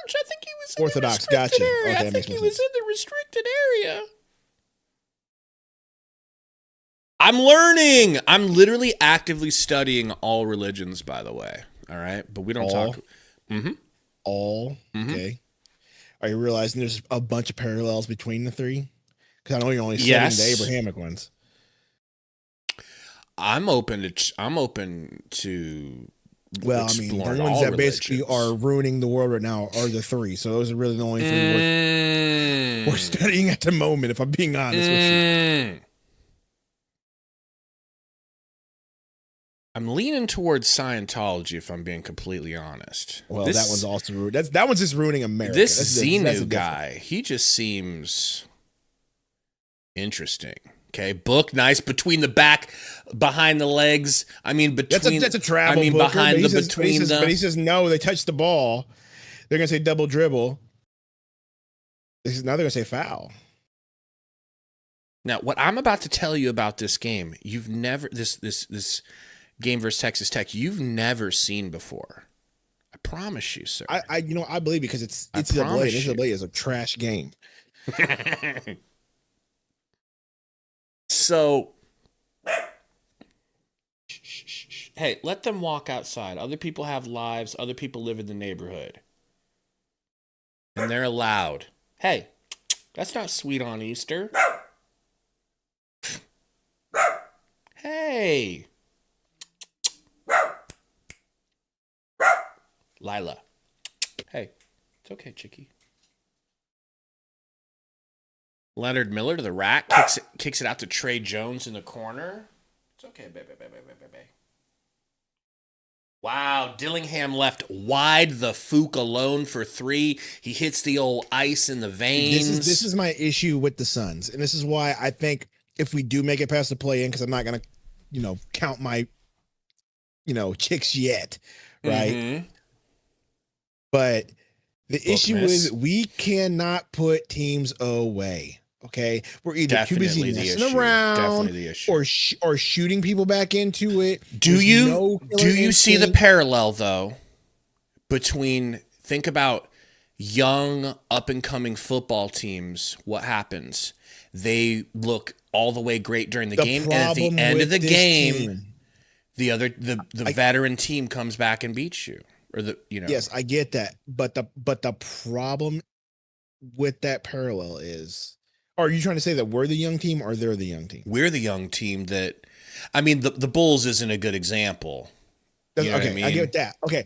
S2: I think he was in
S3: Orthodox.
S2: the restricted area.
S3: Okay,
S2: I think he was in the restricted area. I'm learning. I'm literally actively studying all religions, by the way. All right. But we don't talk. Mm-hmm.
S3: All. Mm-hmm. Okay. Are you realizing there's a bunch of parallels between the three? Because I know you're only studying the Abrahamic ones.
S2: I'm open to.
S3: Well, I mean, the ones that basically are ruining the world right now are the three. So those are really the only three we're studying at the moment, if I'm being honest with you.
S2: I'm leaning towards Scientology, if I'm being completely honest.
S3: Well, that one's also ruined. That one's just ruining America.
S2: This Xenu guy, he just seems interesting. Okay, Book, nice between the back, behind the legs. I mean, between
S3: that's a travel. I mean,
S2: Booker, behind the between the.
S3: But he says no. They touched the ball. They're gonna say double dribble. Now they're gonna say foul.
S2: Now, what I'm about to tell you about this game, you've never this game versus Texas Tech, you've never seen before. I promise you, sir.
S3: I believe because it's NCAA. NCAA is a trash game.
S2: So, hey, let them walk outside. Other people have lives. Other people live in the neighborhood. And they're allowed. Hey, that's not sweet on Easter. Hey. Lila. Hey, it's okay, chickie. Leonard Miller to the rack, kicks it out to Trey Jones in the corner. It's okay, baby. Wow, Dillingham left wide the Fook alone for three. He hits the old ice in the veins.
S3: This is my issue with the Suns, and this is why I think if we do make it past the play-in, because I'm not going to, count my, chicks yet, right? Mm-hmm. But the issue is we cannot put teams away. Okay, we're either too busy messing around or shooting people back into it.
S2: Do you see the parallel though between think about young up and coming football teams? What happens? They look all the way great during the game, and at the end of the game, the veteran team comes back and beats you.
S3: Yes, I get that, but the problem with that parallel is. Are you trying to say that we're the young team or they're the young team?
S2: We're the young team that, I mean, the Bulls isn't a good example. You know what I mean?
S3: I get that. Okay.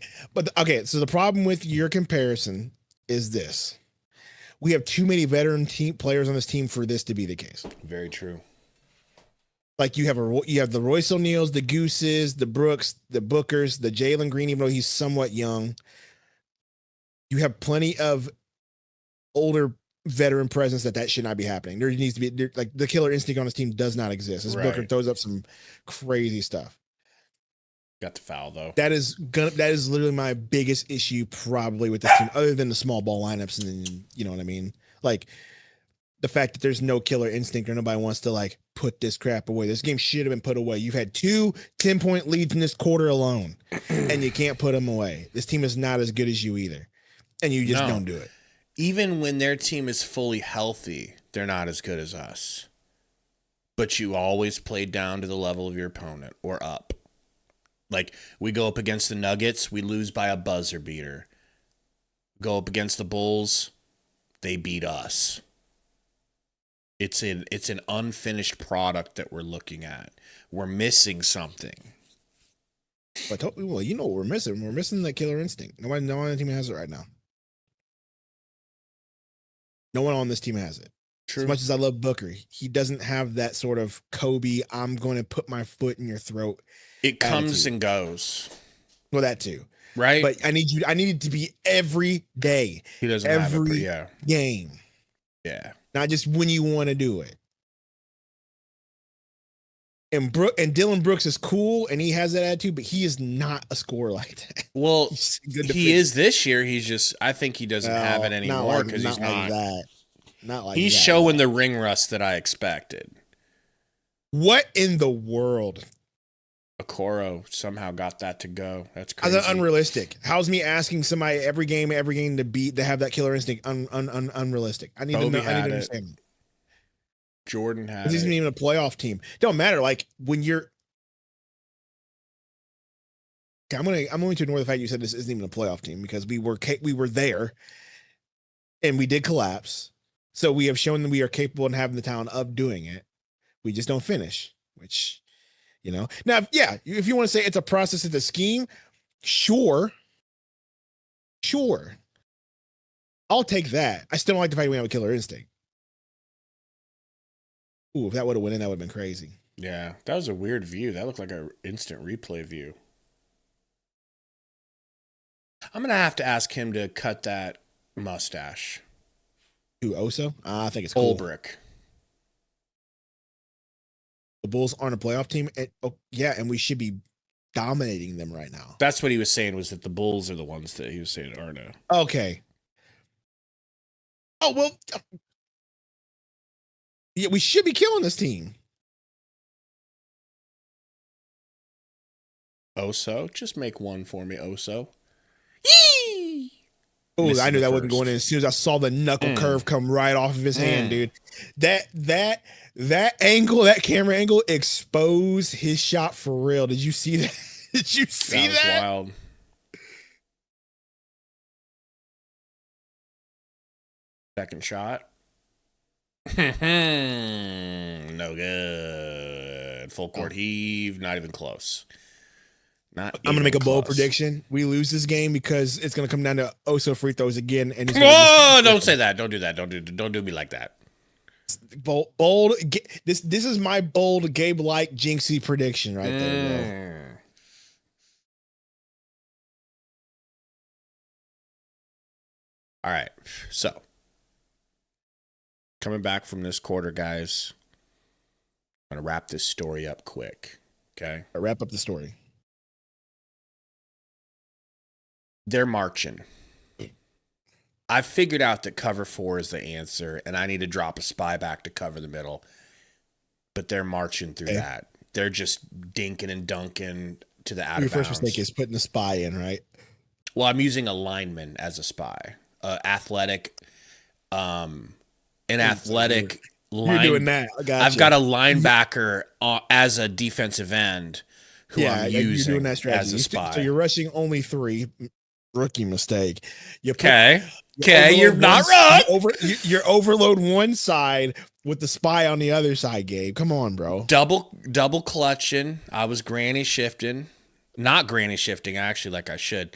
S3: So the problem with your comparison is this. We have too many veteran team players on this team for this to be the case.
S2: Very true.
S3: Like you have the Royce O'Neals, the Gooses, the Brooks, the Bookers, the Jalen Green, even though he's somewhat young. You have plenty of older veteran presence that should not be happening. There needs to be like the killer instinct on this team does not exist. This Booker throws up some crazy stuff.
S2: Got the foul though.
S3: That is literally my biggest issue probably with this team, other than the small ball lineups, and then you know what I mean. Like the fact that there's no killer instinct or nobody wants to like put this crap away. This game should have been put away. You've had 2 10-point leads in this quarter alone, and you can't put them away. This team is not as good as you either, and you just don't do it.
S2: Even when their team is fully healthy, they're not as good as us. But you always play down to the level of your opponent or up. Like, we go up against the Nuggets, we lose by a buzzer beater. Go up against the Bulls, they beat us. It's an unfinished product that we're looking at. We're missing something.
S3: But well, you know what we're missing? We're missing the killer instinct. No one on the team has it right now. No one on this team has it. True. As much as I love Booker, he doesn't have that sort of Kobe, I'm going to put my foot in your throat.
S2: It comes and goes.
S3: Well, that too.
S2: Right.
S3: But I need it to be every day.
S2: He doesn't
S3: have
S2: it,
S3: game.
S2: Yeah.
S3: not just when you want to do it. And Dylan Brooks is cool and he has that attitude, but he is not a scorer like that.
S2: Well, he is this year. I think he doesn't have it anymore because he's not.
S3: Like that. Not like
S2: he's
S3: that.
S2: showing the ring rust that I expected.
S3: What in the world?
S2: Okoro somehow got that to go. That's crazy.
S3: That's unrealistic. How's me asking somebody every game to have that killer instinct unrealistic? I need to know. I need to understand.
S2: Jordan had.
S3: This isn't even a playoff team. Don't matter. Like when you're. I'm going to ignore the fact you said this isn't even a playoff team because we were there, and we did collapse. So we have shown that we are capable and having the talent of doing it. We just don't finish, which. Now, yeah, if you want to say it's a process, it's a scheme, sure. I'll take that. I still don't like the fact we have a killer instinct. Ooh, if that would have went in, that would have been crazy.
S2: Yeah, that was a weird view. That looked like an instant replay view. I'm going to have to ask him to cut that mustache.
S3: Who, Oso? I think it's cool.
S2: Ulbrich.
S3: The Bulls aren't a playoff team. And we should be dominating them right now.
S2: That's what he was saying, was that the Bulls are the ones that he was saying aren't.
S3: Okay. Oh, well. Yeah, we should be killing this team.
S2: Oso? Just make one for me, Oso.
S3: Yee! Oh, I knew that wasn't going in as soon as I saw the knuckle curve come right off of his hand, dude. That angle, that camera angle exposed his shot for real. Did you see that? Did you see that?
S2: That was wild. Second shot. No good. Full court heave. Not even close. I'm going to make a bold prediction. We lose this game because it's going to come down to Oso free throws again. And don't say that. Don't do that. Don't do me like that.
S3: Bold. This is my bold Gabe-like jinxie prediction right there, bro.
S2: All right. So, coming back from this quarter, guys, I'm going to wrap this story up quick. Okay?
S3: Wrap up the story.
S2: They're marching. I figured out that cover 4 is the answer, and I need to drop a spy back to cover the middle. But they're marching through that. They're just dinking and dunking to the out of bounds.
S3: Your first mistake is putting the spy in, right?
S2: Well, I'm using a lineman as a spy. Athletic. An athletic line.
S3: You're doing that.
S2: I've got a linebacker as a defensive end who I'm using
S3: doing that strategy.
S2: as a spy.
S3: So you're rushing only 3. Rookie mistake.
S2: Okay, you're not wrong.
S3: You overload one side with the spy on the other side, Gabe. Come on, bro.
S2: Double clutching. I was granny shifting. Not granny shifting, actually, like I should.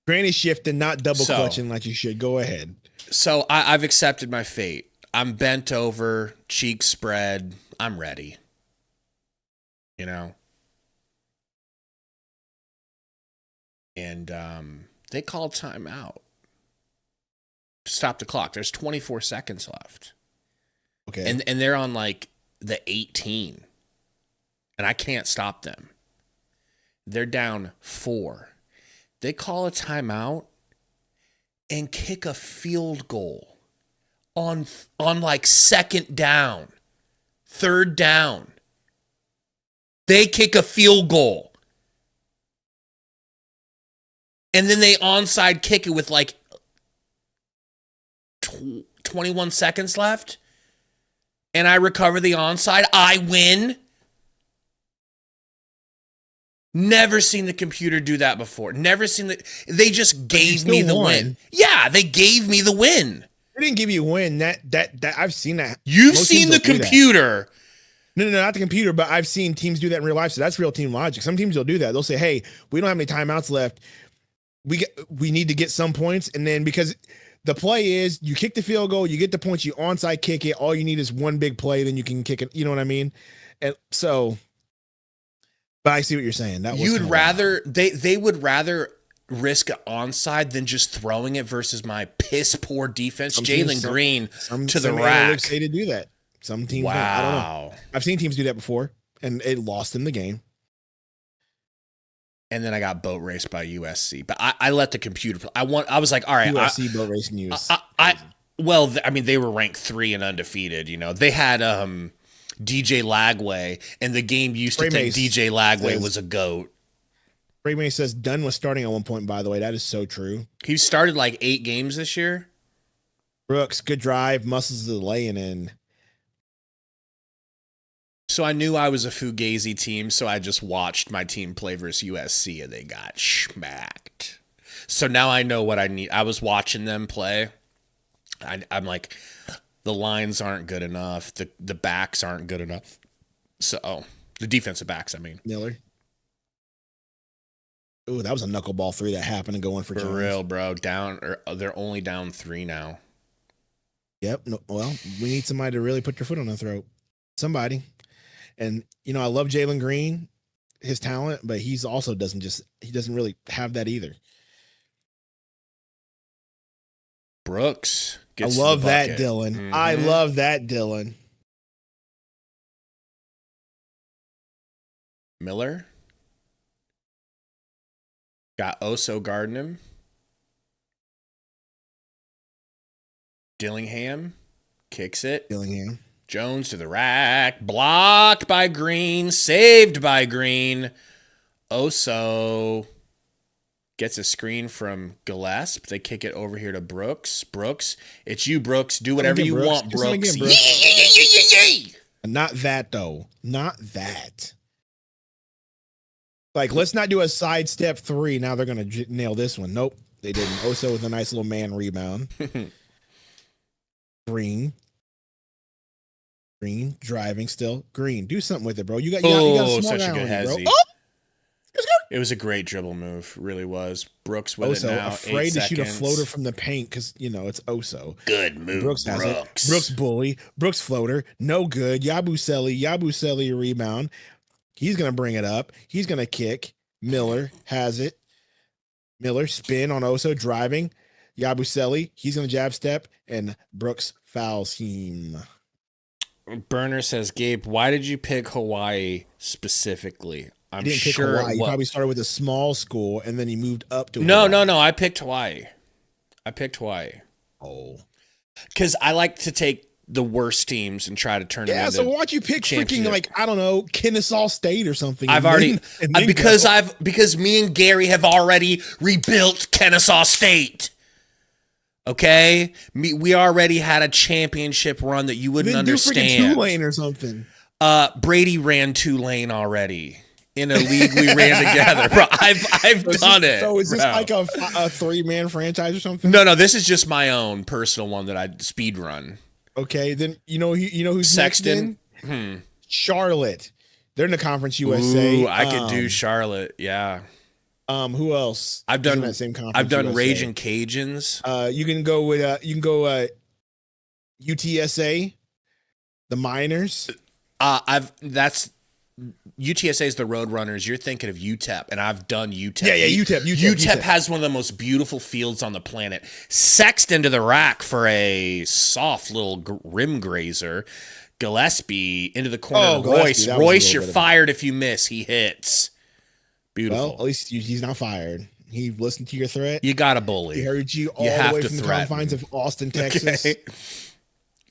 S3: Granny shifting, not double clutching like you should. Go ahead.
S2: So I've accepted my fate. I'm bent over, cheeks spread. I'm ready. And they called timeout to stop the clock. There's 24 seconds left.
S3: Okay.
S2: And they're on like the 18. And I can't stop them. They're down 4. They call a timeout and kick a field goal on like second down, third down. They kick a field goal. And then they onside kick it with like 21 seconds left. And I recover the onside. I win. Never seen the computer do that before. Never seen they just gave me the win. Yeah, they gave me the win.
S3: They didn't give you a win. That I've seen that.
S2: You've seen the computer.
S3: No, not the computer, but I've seen teams do that in real life. So that's real team logic. Some teams will do that. They'll say, hey, we don't have any timeouts left. We need to get some points. And then because the play is you kick the field goal, you get the points, you onside kick it. All you need is one big play, then you can kick it. You know what I mean? And so, but I see what you're saying. That was
S2: they would rather risk an onside than just throwing it versus my piss poor defense. Jalen Green to the rack.
S3: Say to do that. Some teams
S2: wow.
S3: don't. I don't know. I've seen teams do that before, and it lost in the game.
S2: And then I got boat raced by USC, but I let the computer play. I was like, all right,
S3: USC boat racing news.
S2: Well, I mean, they were ranked 3 and undefeated. You know, they had DJ Lagway, and the game used to think DJ Lagway was a goat.
S3: Ray May says Dunn was starting at one point. By the way, that is so true.
S2: He started like 8 games this year.
S3: Brooks, good drive, muscles to the laying in.
S2: So I knew I was a Fugazi team, so I just watched my team play versus USC, and they got smacked. So now I know what I need. I was watching them play. I'm like, the lines aren't good enough. The backs aren't good enough. So, the defensive backs, I mean.
S3: Miller. Ooh, that was a knuckleball 3 that happened and going for Jones.
S2: real, bro. They're only down 3 now.
S3: Yep. No, well, we need somebody to really put their foot on the throat. Somebody. And, you know, I love Jalen Green, his talent, but he doesn't really have that either.
S2: Brooks.
S3: I love that, Dylan. Mm-hmm. I love that, Dylan.
S2: Miller. Got Oso guarding him. Dillingham kicks it.
S3: Dillingham.
S2: Jones to the rack. Blocked by Green. Saved by Green. Oso gets a screen from Gillespie. They kick it over here to Brooks. Brooks, it's you, Brooks. Do whatever you want, Brooks. Yay!
S3: Not that, though. Not that. Like, let's not do a sidestep 3. Now they're going to nail this one. Nope, they didn't. Oso with a nice little man rebound. Green driving still. Green, do something with it, bro. You got a small guy on you, bro. Oh!
S2: It was a great dribble move. Really was. Brooks with
S3: Oso,
S2: it now.
S3: afraid to shoot a floater from the paint because, you know, it's Oso.
S2: Good move,
S3: Brooks has it. Brooks bully. Brooks floater. No good. Yabusele rebound. He's going to bring it up. He's going to kick. Miller has it. Miller spin on Oso driving. Yabusele. He's going to jab step. And Brooks fouls him.
S2: Burner says, Gabe, why did you pick Hawaii specifically?
S3: I'm didn't pick sure Hawaii. You probably started with a small school and then he moved up to
S2: No. I picked Hawaii.
S3: Oh.
S2: Because I like to take the worst teams and try to turn them into
S3: so why'd you pick freaking, like, I don't know, Kennesaw State or something?
S2: Because me and Gary have already rebuilt Kennesaw State. Okay? We already had a championship run that you wouldn't understand.
S3: Tulane or something.
S2: Brady ran Tulane already in a league we ran together. Bro, I've done it.
S3: So is this like a 3-man franchise or something?
S2: No, this is just my own personal one that I speed run.
S3: Okay, then you know who's
S2: Sexton?
S3: Next in? Charlotte. They're in the Conference USA.
S2: Ooh, I could do Charlotte. Yeah.
S3: Who else?
S2: I've done
S3: that same conference.
S2: I've done
S3: USA.
S2: Raging Cajuns.
S3: You can go UTSA, the Miners.
S2: That's UTSA is the Roadrunners. You're thinking of UTEP, and I've done UTEP.
S3: Yeah, UTEP.
S2: UTEP has one of the most beautiful fields on the planet. Sexton to the rack for a soft little rim grazer. Gillespie into the corner. Royce, you're fired if you miss. He hits. Beautiful.
S3: Well, at least he's not fired. He listened to your threat.
S2: You got to bully.
S3: He heard you all the way from the confines of Austin, Texas. Okay.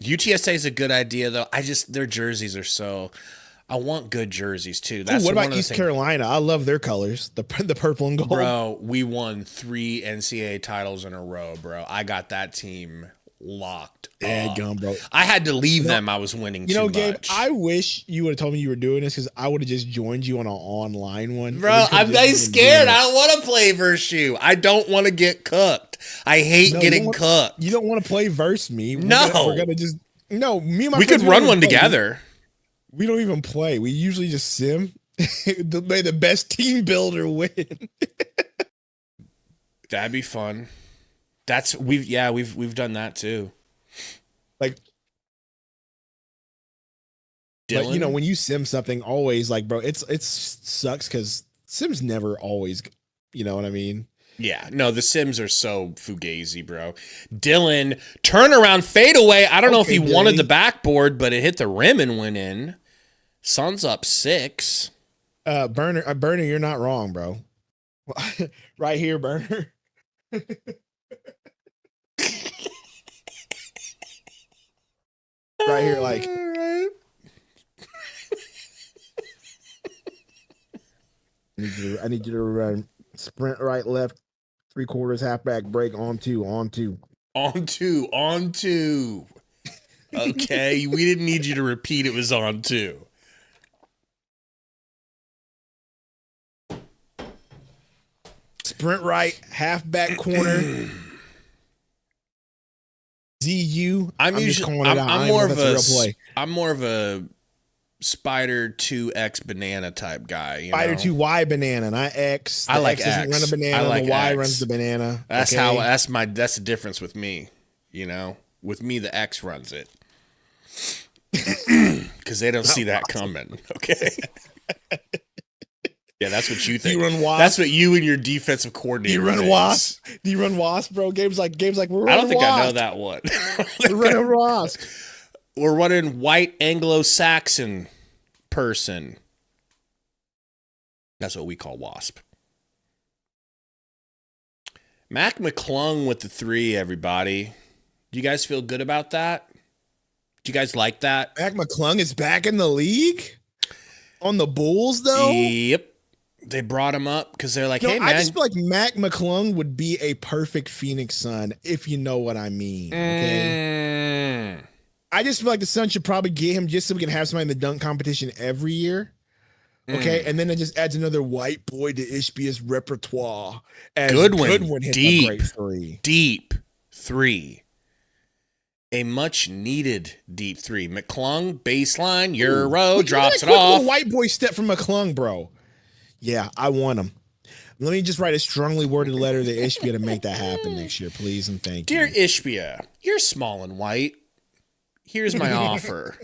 S2: UTSA is a good idea, though. Their jerseys are so. I want good jerseys too. That's
S3: what about East Carolina? I love their colors, the purple and gold.
S2: Bro, we won 3 NCAA titles in a row, bro. I got that team locked up.
S3: Bro.
S2: I had to leave them. I was winning too much.
S3: Gabe, I wish you would have told me you were doing this because I would have just joined you on an online one.
S2: Bro, I'm scared. I don't want to play versus you. I don't want to get cooked. I hate getting cooked.
S3: You don't want to play versus me.
S2: We're
S3: gonna just me and my
S2: we could run one together.
S3: We don't even play. We usually just sim. May the best team builder win.
S2: That'd be fun. We've done that too.
S3: Like
S2: Dylan?
S3: But, when you sim something, always like, bro, it sucks because sims never always, you know what I mean?
S2: Yeah, no, the Sims are so fugazi, bro. Dylan, turnaround fadeaway. I don't know if he wanted the backboard, but it hit the rim and went in. Suns up 6.
S3: Burner, you're not wrong, bro. Right here, Burner. Right here, like. I need you to run sprint right, left, 3/4, halfback break on two.
S2: Okay, we didn't need you to repeat. It was on 2.
S3: Sprint right, halfback corner. ZU.
S2: I'm more of a Spider 2X banana type guy.
S3: Spider 2Y banana, not X.
S2: I like
S3: X. Doesn't run a banana.
S2: I like
S3: the Y
S2: X.
S3: runs the banana.
S2: That's that's the difference with me. You know, with me the X runs it because they don't see that coming. Okay. Yeah, that's what you think.
S3: You run wasp.
S2: That's what you and your defensive coordinator.
S3: Do you run wasp? Do you run wasp, bro? Gabe's like we're running
S2: I don't think
S3: wasp.
S2: I know that one.
S3: We're running wasp.
S2: We're running white Anglo-Saxon person. That's what we call wasp. Mac McClung with the 3, everybody. Do you guys feel good about that? Do you guys like that?
S3: Mac McClung is back in the league? On the Bulls, though?
S2: Yep. They brought him up because they're like, hey, man.
S3: I just feel like Mac McClung would be a perfect Phoenix Sun, if you know what I mean. Okay. I just feel like the Suns should probably get him just so we can have somebody in the dunk competition every year. Okay. And then it just adds another white boy to Ishbia's repertoire. As Goodwin hits a great 3.
S2: Deep 3. A much needed deep 3. McClung, baseline, Euro, drops it off.
S3: White boy step from McClung, bro. Yeah, I want him. Let me just write a strongly worded letter to Ishbia to make that happen next year, please, and thank you.
S2: Dear Ishbia, you're small and white. Here's my offer.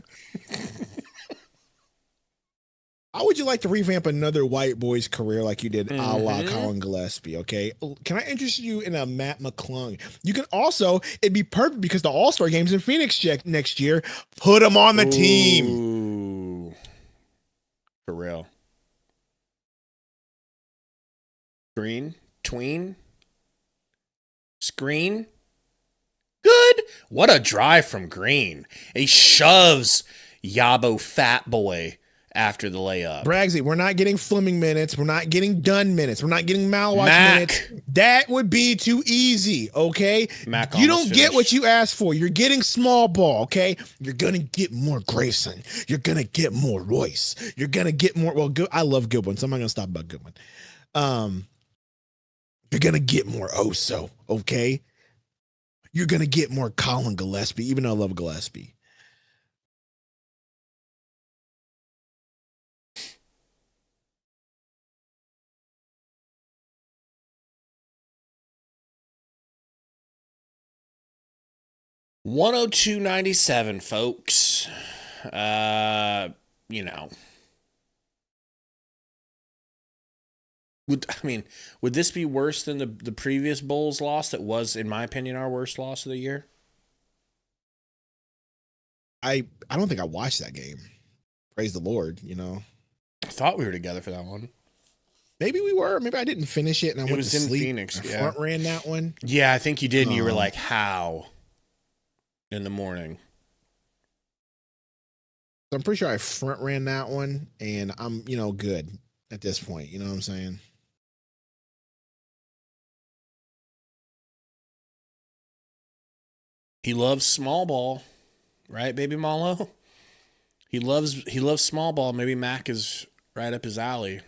S3: How would you like to revamp another white boy's career like you did a la Colin Gillespie, okay? Can I interest you in a Matt McClung? You can also, it'd be perfect because the All-Star Game's in Phoenix next year. Put him on the team.
S2: For real. Green, tween, screen. Good. What a drive from Green. He shoves Yabo Fat Boy after the layup.
S3: Bragsy, we're not getting Fleming minutes. We're not getting Dunn minutes. We're not getting Malwatch minutes. That would be too easy, okay?
S2: Mac,
S3: you don't get what you asked for. You're getting small ball, okay? You're going to get more Grayson. You're going to get more Royce. You're going to get more, I love Goodwin, so I'm not going to stop about Goodwin. You're going to get more Oso, okay? You're going to get more Colin Gillespie, even though I love Gillespie.
S2: $102.97, folks. You know. Would this be worse than the previous Bulls loss that was, in my opinion, our worst loss of the year?
S3: I don't think I watched that game. Praise the Lord, you know.
S2: I thought we were together for that one.
S3: Maybe we were. Maybe I didn't finish it and I went to sleep.
S2: Phoenix,
S3: I front ran that one.
S2: Yeah, I think you did. And you were like, how? In the morning.
S3: I'm pretty sure I front ran that one and I'm, good at this point. You know what I'm saying?
S2: He loves small ball, right, baby Malo? He loves small ball. Maybe Mac is right up his alley.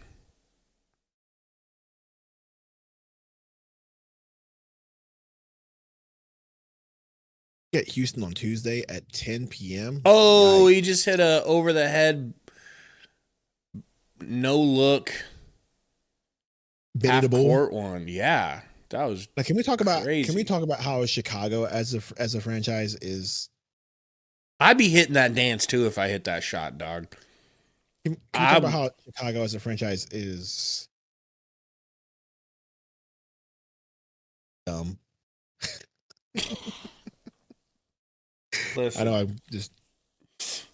S3: At Houston on Tuesday at 10 p.m.
S2: Oh, he just hit a over the head, no look, half court one. Yeah, that was.
S3: Now, can we talk
S2: crazy.
S3: about how Chicago as a franchise is?
S2: I'd be hitting that dance too if I hit that shot, dog.
S3: Can we talk about how Chicago as a franchise is Dumb.
S2: Listen,
S3: I know. I'm just.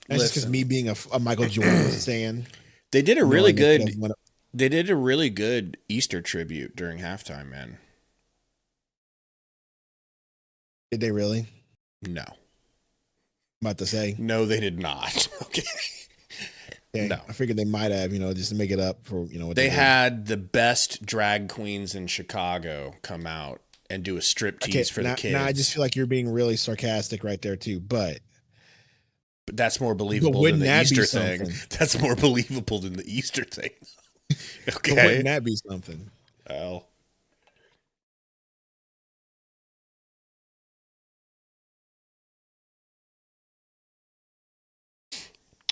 S3: That's just because me being a Michael Jordan fan.
S2: they did a really good.
S3: Went,
S2: They did a really good Easter tribute during halftime, man.
S3: did they really?
S2: No.
S3: I'm about to say.
S2: No, they did not. Okay.
S3: Okay.
S2: No.
S3: I figured they might have, just to make it up for, what
S2: They
S3: did.
S2: had the best drag queens in Chicago come out and do a striptease for the kids.
S3: Now I just feel like you're being really sarcastic right there too, but
S2: that's more believable than the Easter thing. That's more believable than the Easter thing. Okay.
S3: But wouldn't that be something?
S2: Well.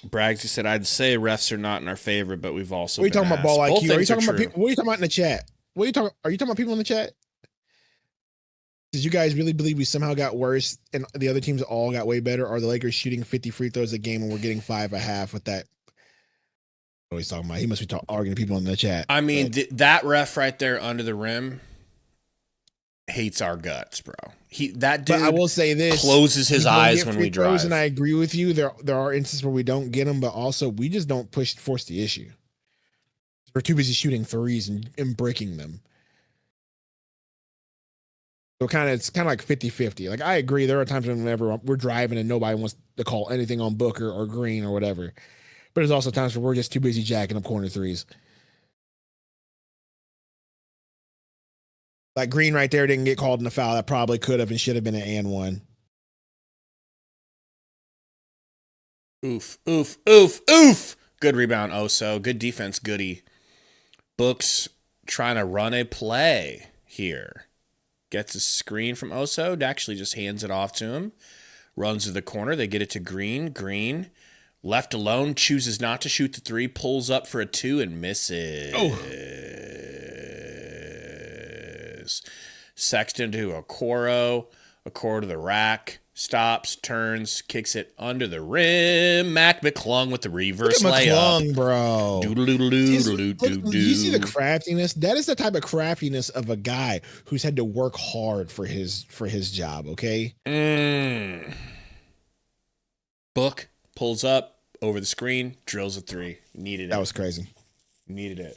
S2: Braggs said, "I'd say refs are not in our favor, but we've also."
S3: What are you talking about, ball IQ? Are you talking about
S2: people?
S3: What are you talking about in the chat? Are you talking about people in the chat? Did you guys really believe we somehow got worse and the other teams all got way better? Are the Lakers shooting 50 free throws a game and we're getting 5 a half with that? What he's talking about? He must be arguing to people in the chat.
S2: I mean, that ref right there under the rim hates our guts, bro. That dude.
S3: But I will say this:
S2: closes his eyes when we drive.
S3: And I agree with you. There are instances where we don't get them, but also we just don't force the issue. We're too busy shooting threes and breaking them. So it's kind of like 50-50. Like I agree, there are times whenever we're driving and nobody wants to call anything on Booker or Green or whatever. But there's also times where we're just too busy jacking up corner threes. Like Green right there didn't get called in the foul. That probably could have and should have been an and one.
S2: Oof, oof, oof, oof. Good rebound, Oso. Good defense, Goody. Books trying to run a play here. Gets a screen from Oso. Actually just hands it off to him. Runs to the corner. They get it to Green. Green, left alone, chooses not to shoot the three. Pulls up for a 2 and misses.
S3: Oh.
S2: Sexton to Okoro to the rack, stops, turns, kicks it under the rim. Mac McClung with the reverse layup.
S3: McClung, bro.
S2: Do
S3: you see the craftiness? That is the type of craftiness of a guy who's had to work hard for his job, okay?
S2: Book pulls up over the screen, drills a 3. Needed it.
S3: That was crazy.
S2: Needed it.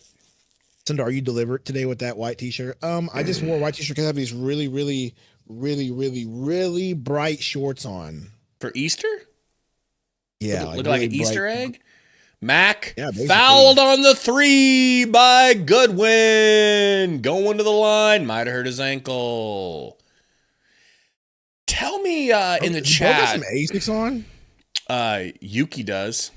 S3: Sundo, are you delivered today with that white t-shirt? I just wore a white t-shirt because I have these really, really, really, really, really bright shorts on.
S2: For Easter?
S3: Yeah.
S2: Look like an Easter egg? Mac
S3: basically.
S2: Fouled on the 3 by Goodwin. Going to the line. Might have hurt his ankle. Tell me in the chat.
S3: Got some Asics on?
S2: Yuki does.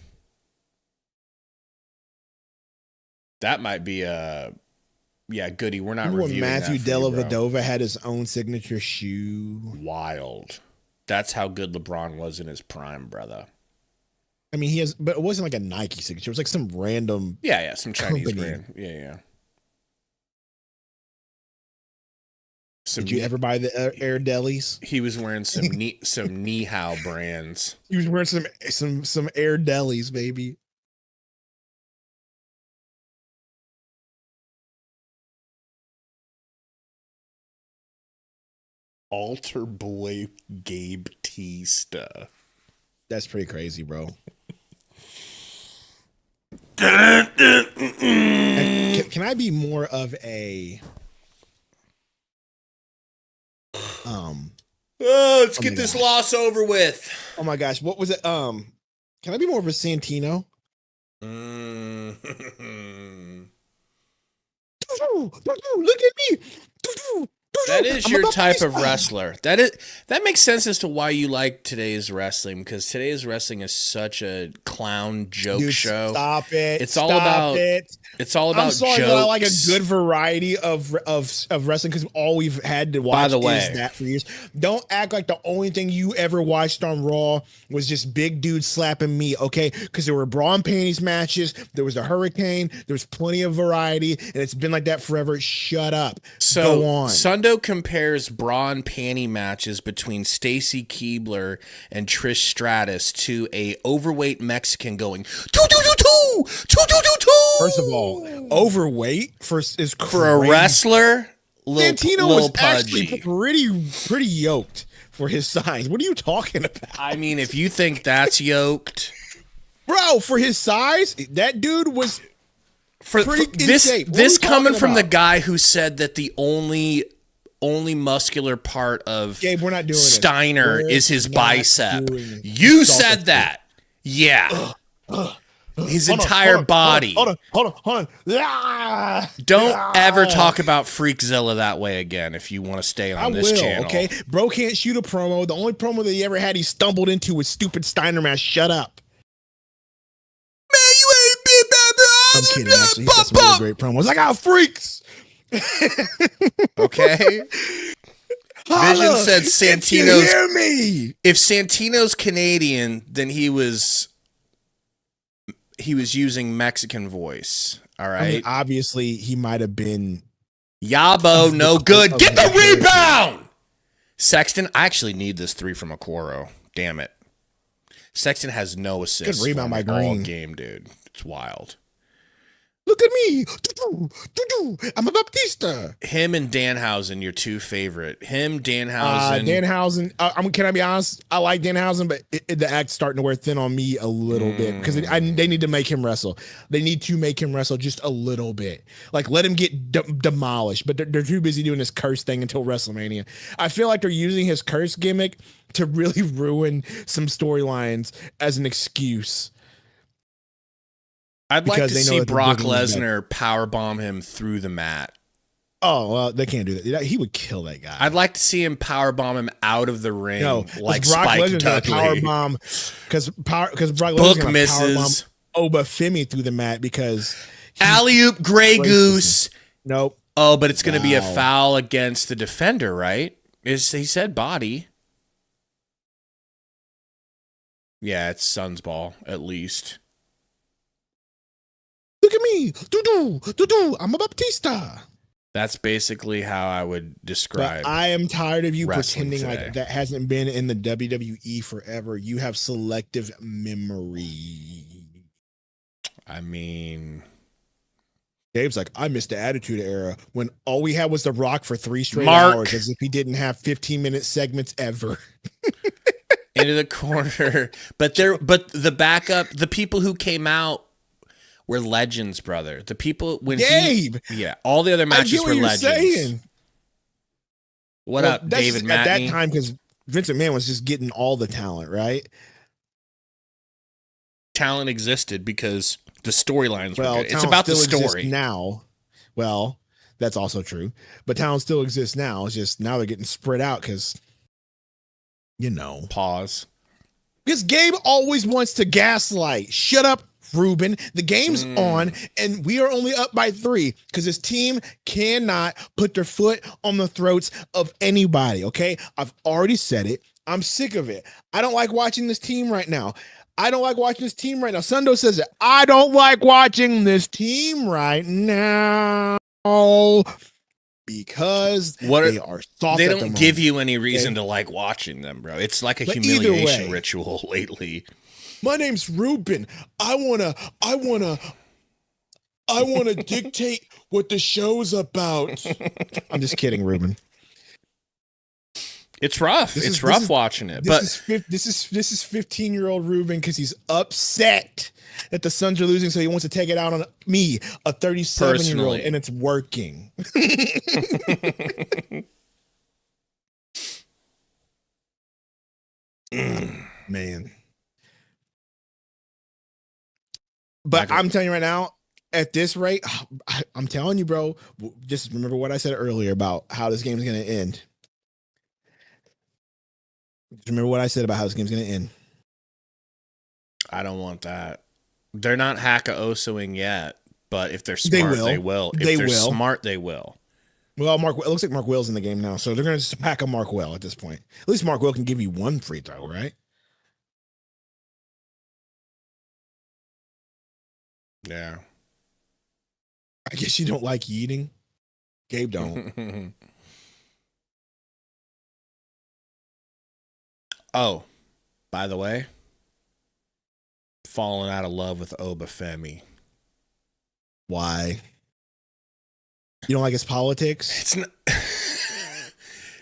S2: That might be Goody. We're not reviewing
S3: Matthew
S2: that for you,
S3: Dellavedova had his own signature shoe.
S2: Wild. That's how good LeBron was in his prime, brother.
S3: I mean, but it wasn't like a Nike signature. It was like some random.
S2: Yeah, some Chinese brand. Yeah.
S3: Did you ever buy the Air Delis?
S2: He was wearing some Nihao brands.
S3: He was wearing some Air Delis, baby.
S2: Altar boy Gabe T stuff.
S3: That's pretty crazy, bro. Can I be more of a
S2: let's get this loss over with.
S3: Oh my gosh, what was it? Can I be more of a Santino? Look at me.
S2: That is your type of wrestler. That makes sense as to why you like today's wrestling, because today's wrestling is such a clown joke show.
S3: Stop it!
S2: It's all about
S3: I'm sorry,
S2: jokes.
S3: but I like a good variety of wrestling because all we've had to watch is that for years. Don't act like the only thing you ever watched on Raw was just big dudes slapping meat, okay? Because there were bra and panties matches, there was the Hurricane, there was plenty of variety, and it's been like that forever. Shut up.
S2: So
S3: go on.
S2: Sundo compares bra and panty matches between Stacy Keibler and Trish Stratus to a overweight Mexican going two.
S3: First of all, overweight is crazy.
S2: For a wrestler,
S3: Santino
S2: little
S3: was
S2: pudgy.
S3: actually pretty yoked for his size. What are you talking about?
S2: I mean, if you think that's yoked,
S3: bro, for his size, that dude was pretty in shape.
S2: This coming from the guy who said that the only muscular part of
S3: Gabe, we're not doing
S2: Steiner is his bicep. You said that. Yeah. His entire body.
S3: Hold on.
S2: Don't ever talk about Freakzilla that way again if you want to stay on this channel.
S3: Okay, bro can't shoot a promo. The only promo that he ever had, he stumbled into was stupid Steiner match. Shut up.
S2: Man, you ain't been
S3: I'm kidding. Actually, he's got some really great promos. I got freaks.
S2: Okay. Vision said Santino's.
S3: Hear me?
S2: If Santino's Canadian, then he was using Mexican voice. All right.
S3: I mean, obviously, he might have been.
S2: Yabo, no good. Get the rebound. Sexton, I actually need this 3 from Okoro. Damn it. Sexton has no assists.
S3: Good rebound by
S2: all
S3: Green.
S2: game, dude. It's wild.
S3: Look at me. I'm a Baptista.
S2: Him and Danhausen, your two favorite. Him, Danhausen.
S3: Danhausen. Can I be honest? I like Danhausen, but the act's starting to wear thin on me a little bit because they need to make him wrestle. They need to make him wrestle just a little bit. Like, let him get demolished, but they're too busy doing this curse thing until WrestleMania. I feel like they're using his curse gimmick to really ruin some storylines as an excuse.
S2: I'd like to see Brock Lesnar powerbomb him through the mat.
S3: Oh, well, they can't do that. He would kill that guy.
S2: I'd like to see him powerbomb him out of the ring like
S3: Brock
S2: Spike
S3: Lesnar's
S2: Dudley.
S3: Powerbomb because Brock Lesnar's
S2: Book
S3: gonna
S2: misses.
S3: powerbomb Obafemi through the mat because
S2: alley-oop Grey Goose.
S3: Nope.
S2: Oh, but it's going to be a foul against the defender, right? He said body. Yeah, it's Sun's ball, at least.
S3: Look at me. Do. I'm a Baptista.
S2: That's basically how I would describe.
S3: But I am tired of you pretending
S2: today.
S3: like that hasn't been in the WWE forever. You have selective memory.
S2: I mean,
S3: Gabe's like, I missed the Attitude Era when all we had was The Rock for 3 straight
S2: Mark.
S3: hours, as if he didn't have 15-minute segments ever.
S2: Into the corner. But the backup, the people who came out were legends, brother. The people when
S3: Gabe.
S2: All the other matches were legends.
S3: Saying.
S2: What up, David Matney?
S3: At that time, because Vince McMahon was just getting all the talent, right?
S2: Talent existed because the storylines were good. It's about the story
S3: now. Well, that's also true. But talent still exists now. It's just now they're getting spread out because,
S2: Pause.
S3: Because Gabe always wants to gaslight. Shut up, Ruben. The game's on, and we are only up by 3 because this team cannot put their foot on the throats of anybody, okay? I've already said it. I'm sick of it. I don't like watching this team right now. Sundo says it. I don't like watching this team right now because they are soft.
S2: They don't give you any reason to like watching them, bro. It's like a humiliation ritual lately.
S3: My name's Ruben. I wanna dictate what the show's about. I'm just kidding, Ruben.
S2: It's rough. It's rough watching it.
S3: This is 15-year-old Ruben because he's upset that the Suns are losing, so he wants to take it out on me, a 37-year-old, and it's working. Man. But I'm telling you right now, at this rate, I'm telling you, bro, just remember what I said earlier about how this game is going to end. Remember what I said about how this game's going to end.
S2: I don't want that. They're not Haka-Osoing yet, but if they're smart, they will. If they're smart, they will.
S3: Well, it looks like Mark Will's in the game now, so they're going to just pack a Mark Will at this point. At least Mark Will can give you 1 free throw, right?
S2: Yeah.
S3: I guess you don't like eating. Gabe don't.
S2: Oh, by the way, falling out of love with Obafemi.
S3: Why? You don't like his politics?
S2: It's not,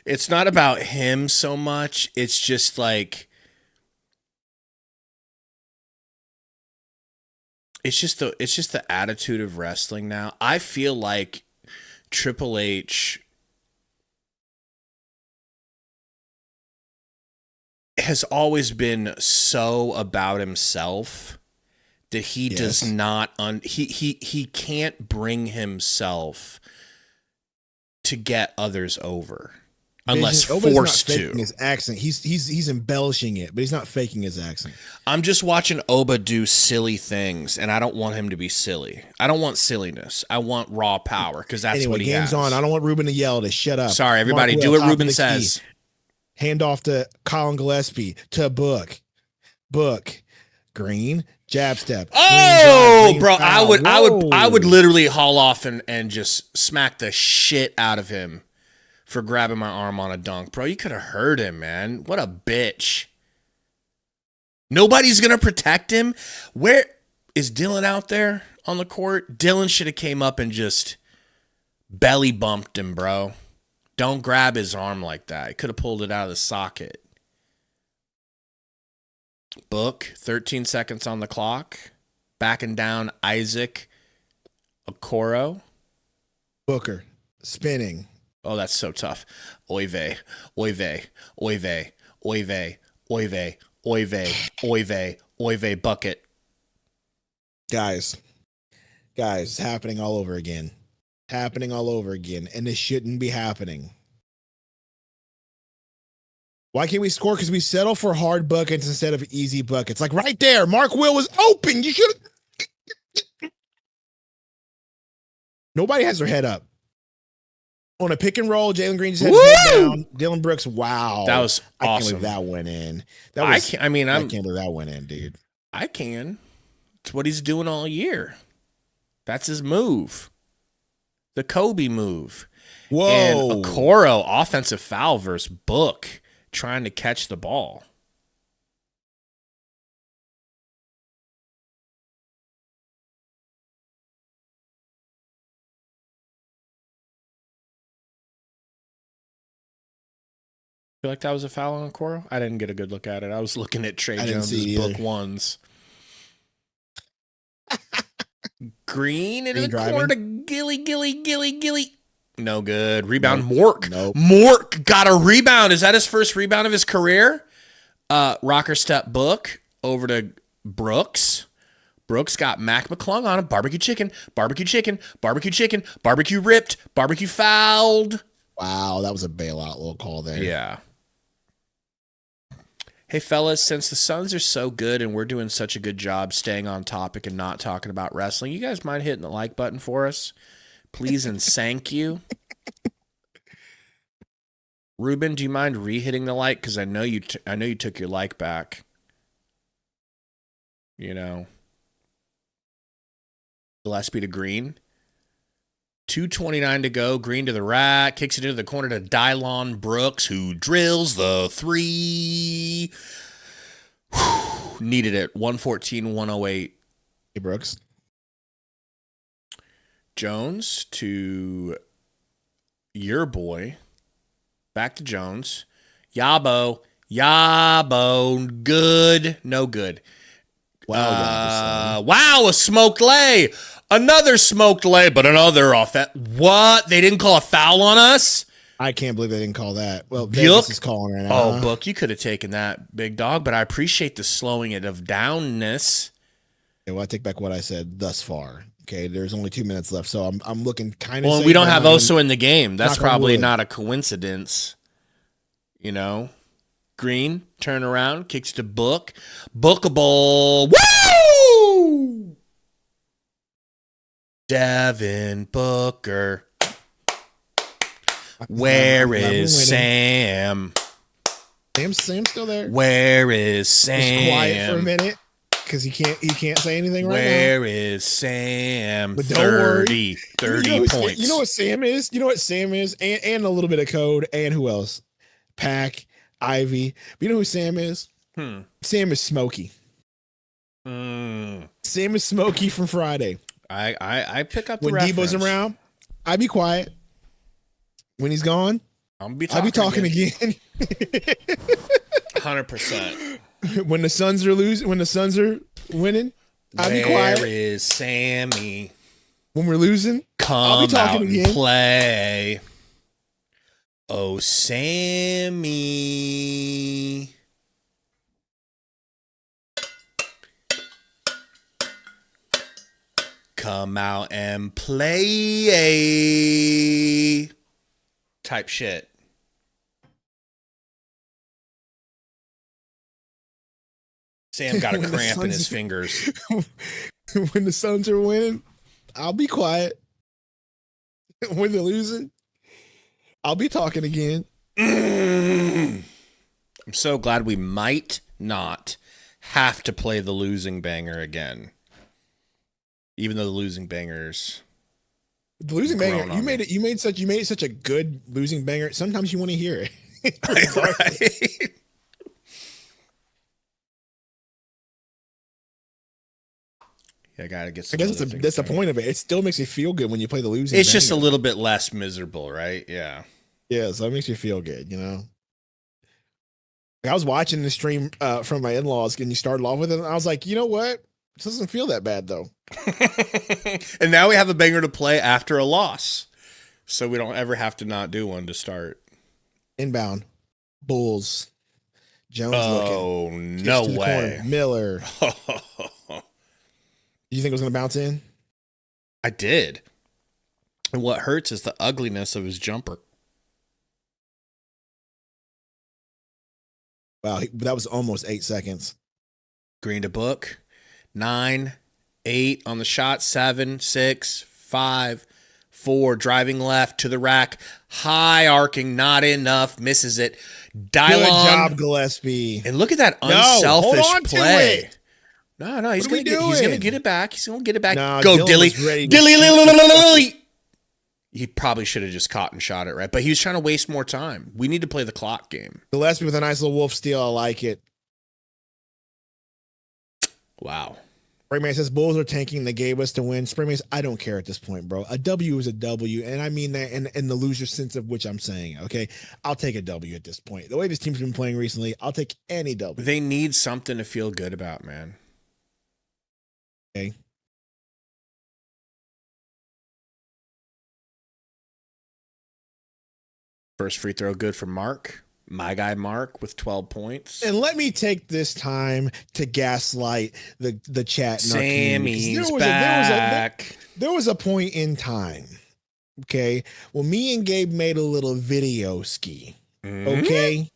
S2: It's not about him so much. It's just like it's just the attitude of wrestling now. I feel like Triple H has always been so about himself that he does not he can't bring himself to get others over unless forced to.
S3: His accent, he's embellishing it, but he's not faking his accent.
S2: I'm just watching Oba do silly things, and I don't want him to be silly. I don't want silliness. I want raw power because that's what he
S3: game's
S2: has.
S3: on. I don't want Ruben to yell to shut up.
S2: Sorry, everybody, do what Ruben says.
S3: Hand off to Colin Gillespie to Book, Green, jab step.
S2: Oh, bro, I would literally haul off and just smack the shit out of him for grabbing my arm on a dunk. Bro, you could have heard him, man. What a bitch. Nobody's going to protect him. Where is Dylan out there on the court? Dylan should have came up and just belly bumped him, bro. Don't grab his arm like that. He could have pulled it out of the socket. Book, 13 seconds on the clock. Backing down Isaac Okoro.
S3: Booker, spinning.
S2: Oh, that's so tough. Oy vey, oy vey, oy vey, oy vey, oy vey, oy vey, oy vey, oy vey, bucket.
S3: Guys, it's happening all over again. And this shouldn't be happening. Why can't we score? Because we settle for hard buckets instead of easy buckets. Like right there, Mark Will was open. You should have. Nobody has their head up. On a pick and roll, Jalen Green just had his head down. Dylan Brooks, wow.
S2: That was awesome.
S3: I can't believe that went in. I can't believe that went in, dude.
S2: I can. It's what he's doing all year. That's his move. The Kobe move.
S3: Whoa.
S2: And Okoro, offensive foul versus Book, trying to catch the ball. Feel like that was a foul on Okoro? I didn't get a good look at it. I was looking at Trey Jones's Book ones. Green into the corner to Gilly. No good. Rebound, Mork.
S3: Nope.
S2: Mork got a rebound. Is that his first rebound of his career? Rocker step Book over to Brooks. Brooks got Mac McClung on him. Barbecue chicken, barbecue ripped, barbecue fouled.
S3: Wow, that was a bailout little call there.
S2: Yeah. Hey, fellas, since the Suns are so good and we're doing such a good job staying on topic and not talking about wrestling, you guys mind hitting the like button for us? Please and thank you. Ruben, do you mind re-hitting the like? Because I know you took your like back. You know. Gillespie to Green. 2:29 to go. Green to the rack. Kicks it into the corner to Dylon Brooks, who drills the three. Whew, needed it. 114-108.
S3: Hey, Brooks.
S2: Jones to your boy. Back to Jones. Yabo. Good. No good. Wow, a smoked lay. Another smoked lay, but another offense. What? They didn't call a foul on us?
S3: I can't believe they didn't call that. Well, Vegas is calling right now.
S2: Oh, Book, you could have taken that, big dog, but I appreciate the slowing it of downness.
S3: Yeah, well, I take back what I said thus far. Okay, there's only 2 minutes left, so I'm looking kind of.
S2: Well, we don't have Oso in the game. That's probably not a coincidence. You know, Green turn around, kicks to Book, Bookable. Woo! Devin Booker. Where is Sam?
S3: Sam's still there.
S2: Where is Sam?
S3: Just quiet for a minute because he can't say anything right now.
S2: Where is Sam?
S3: But don't worry.
S2: 30 points.
S3: You know what Sam is? And a little bit of code. And who else? Pack, Ivy. But you know who Sam is? Sam is Smokey. Sam is Smokey from Friday.
S2: I pick up the
S3: when
S2: reference.
S3: Debo's around, I be quiet. When he's gone,
S2: I'll be
S3: talking again.
S2: 100%.
S3: When the Suns are winning, I'll be quiet.
S2: Where is Sammy?
S3: When we're losing, I'll be talking
S2: out and
S3: again.
S2: Play. Oh, Sammy. Come out and play. Type shit. Sam got a cramp in his fingers.
S3: When the Suns are winning, I'll be quiet. When they're losing, I'll be talking again.
S2: I'm so glad we might not have to play the losing banger again. Even though the losing bangers.
S3: The losing banger, you made such a good losing banger. Sometimes you want to hear it.
S2: Right? I gotta get some.
S3: I guess that's the point of it. It still makes you feel good when you play the losing.
S2: It's just a little bit less miserable, right? Yeah.
S3: Yeah, so it makes you feel good, you know. I was watching the stream from my in-laws, and you started off with it, and I was like, you know what? This doesn't feel that bad though.
S2: And now we have a banger to play after a loss, so we don't ever have to not do one to start.
S3: Inbound, Bulls, Jones looking.
S2: Oh no way,
S3: corner, Miller. You think it was going to bounce in?
S2: I did. And what hurts is the ugliness of his jumper.
S3: Wow, that was almost 8 seconds.
S2: Green to book. 9, 8 on the shot. 7, 6, 5, 4. Driving left to the rack. High arcing, not enough. Misses it. Dial
S3: Good
S2: on.
S3: job, Gillespie.
S2: And look at that unselfish
S3: hold on
S2: play.
S3: to it.
S2: No, he's going to get it back. He's going to get it back.
S3: No,
S2: go, Dilly.
S3: Dilly.
S2: He probably should have just caught and shot it, right? But he was trying to waste more time. We need to play the clock game.
S3: Gillespie with a nice little wolf steal. I like it.
S2: Wow.
S3: Springman says Bulls are tanking. They gave us to win. Springman says, I don't care at this point, bro. A W is a W, and I mean that in the loser sense of which I'm saying, okay? I'll take a W at this point. The way this team's been playing recently, I'll take any W.
S2: They need something to feel good about, man.
S3: Okay.
S2: First free throw good for Mark. My guy Mark with 12 points.
S3: And let me take this time to gaslight the chat.
S2: Sammy's back.
S3: There was a point in time, okay, when me and Gabe made a little video ski, okay?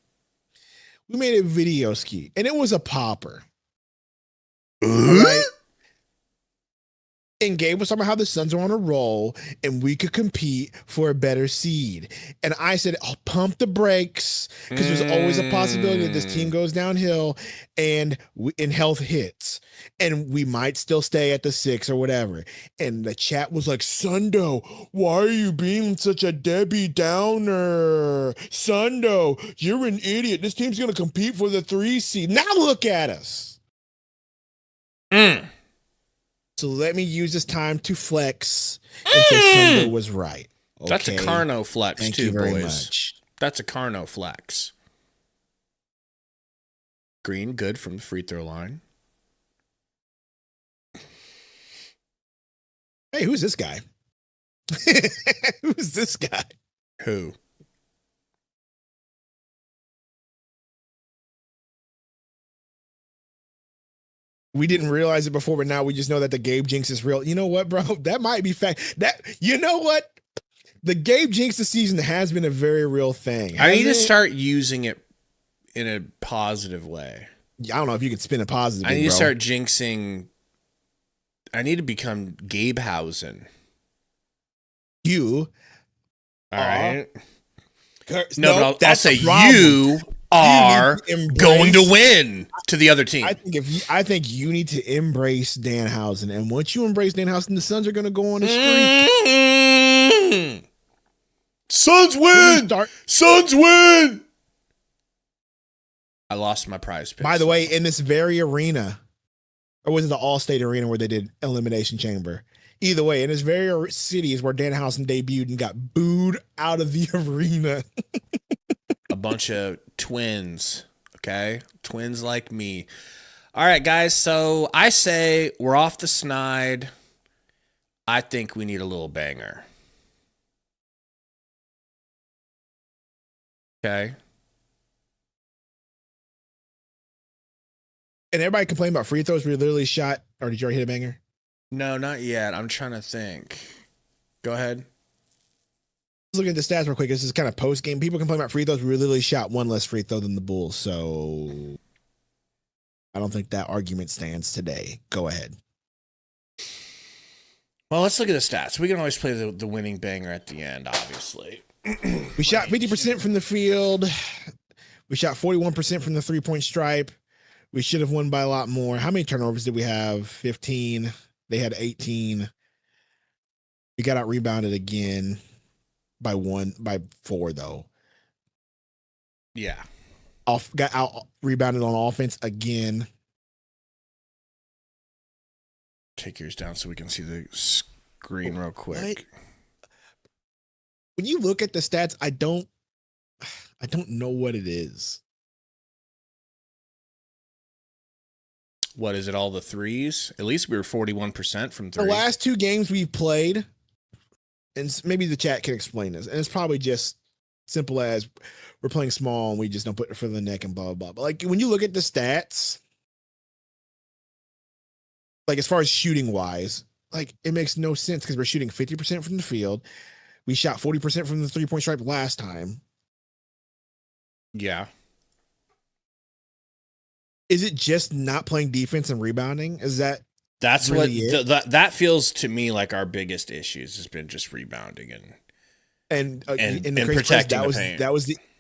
S3: We made a video ski, and it was a popper. Right? And Gabe was talking about how the Suns are on a roll and we could compete for a better seed. And I said, I'll pump the brakes because there's always a possibility that this team goes downhill and health hits. And we might still stay at the 6 or whatever. And the chat was like, Sundo, why are you being such a Debbie Downer? Sundo, you're an idiot. This team's going to compete for the 3 seed. Now look at us. So let me use this time to flex and say Sundo was right. Okay.
S2: That's a Carno flex.
S3: Thank
S2: too,
S3: you very
S2: boys.
S3: much.
S2: That's a Carno flex. Green, good from the free throw line.
S3: Hey, who's this guy? Who's this guy?
S2: Who?
S3: We didn't realize it before, but now we just know that the Gabe jinx is real. You know what, bro? That might be fact. You know what? The Gabe jinx this season has been a very real thing.
S2: I need to start using it in a positive way.
S3: I don't know if you can spin it positive.
S2: I need to start jinxing. I need to become Gabehausen.
S3: You.
S2: All right.
S3: No,
S2: but I'll say you are going to win to the other team.
S3: I think you need to embrace Danhausen, and once you embrace Danhausen, the Suns are going to go on a streak.
S2: Suns win. Suns win. I lost my prize picks.
S3: By the way, in this very arena, or was it the All-State Arena where they did Elimination Chamber? Either way, in his very cities where Danhausen debuted and got booed out of the arena.
S2: A bunch of twins, okay? Twins like me. All right, guys, so I say we're off the snide. I think we need a little banger. Okay.
S3: And everybody complained about free throws. We literally shot, or did you already hit a banger?
S2: No, not yet. I'm trying to think. Go ahead.
S3: Let's look at the stats real quick. This is kind of post game. People complain about free throws. We literally shot one less free throw than the Bulls. So I don't think that argument stands today. Go ahead.
S2: Well, let's look at the stats. We can always play the winning banger at the end, obviously.
S3: We shot 50% from the field. We shot 41% from the 3-point stripe. We should have won by a lot more. How many turnovers did we have? 15. They had 18. We got out rebounded again by 4 though.
S2: Yeah.
S3: Got out rebounded on offense again.
S2: Take yours down so we can see the screen real quick.
S3: When you look at the stats, I don't know what it is.
S2: What is it? All the threes? At least we were 41% from three.
S3: The last 2 games we've played, and maybe the chat can explain this, and it's probably just simple as we're playing small and we just don't put it for the neck and blah, blah, blah. But like when you look at the stats, like as far as shooting wise, like it makes no sense because we're shooting 50% from the field. We shot 40% from the 3-point stripe last time.
S2: Yeah.
S3: Is it just not playing defense and rebounding?
S2: That's
S3: really
S2: what that feels to me like our biggest issues has been just rebounding and protecting the paint.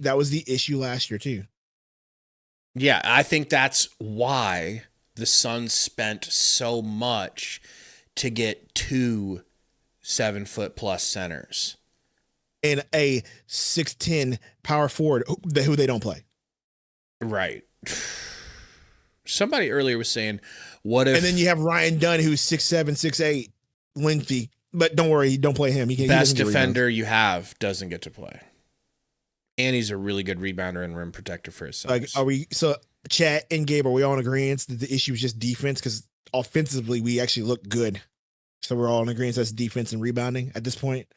S3: That was the issue last year too.
S2: Yeah, I think that's why the Suns spent so much to get 2 7-foot+ centers
S3: and a 6'10" power forward who they don't play.
S2: Right. Somebody earlier was saying, what if...
S3: And then you have Ryan Dunn, who's 6'7", 6'8", lengthy. But don't worry, don't play him.
S2: Best defender you have doesn't get to play. And he's a really good rebounder and rim protector for his size.
S3: So Chat and Gabe, are we all in agreement that the issue is just defense? Because offensively, we actually look good. So we're all in agreement that's defense and rebounding at this point.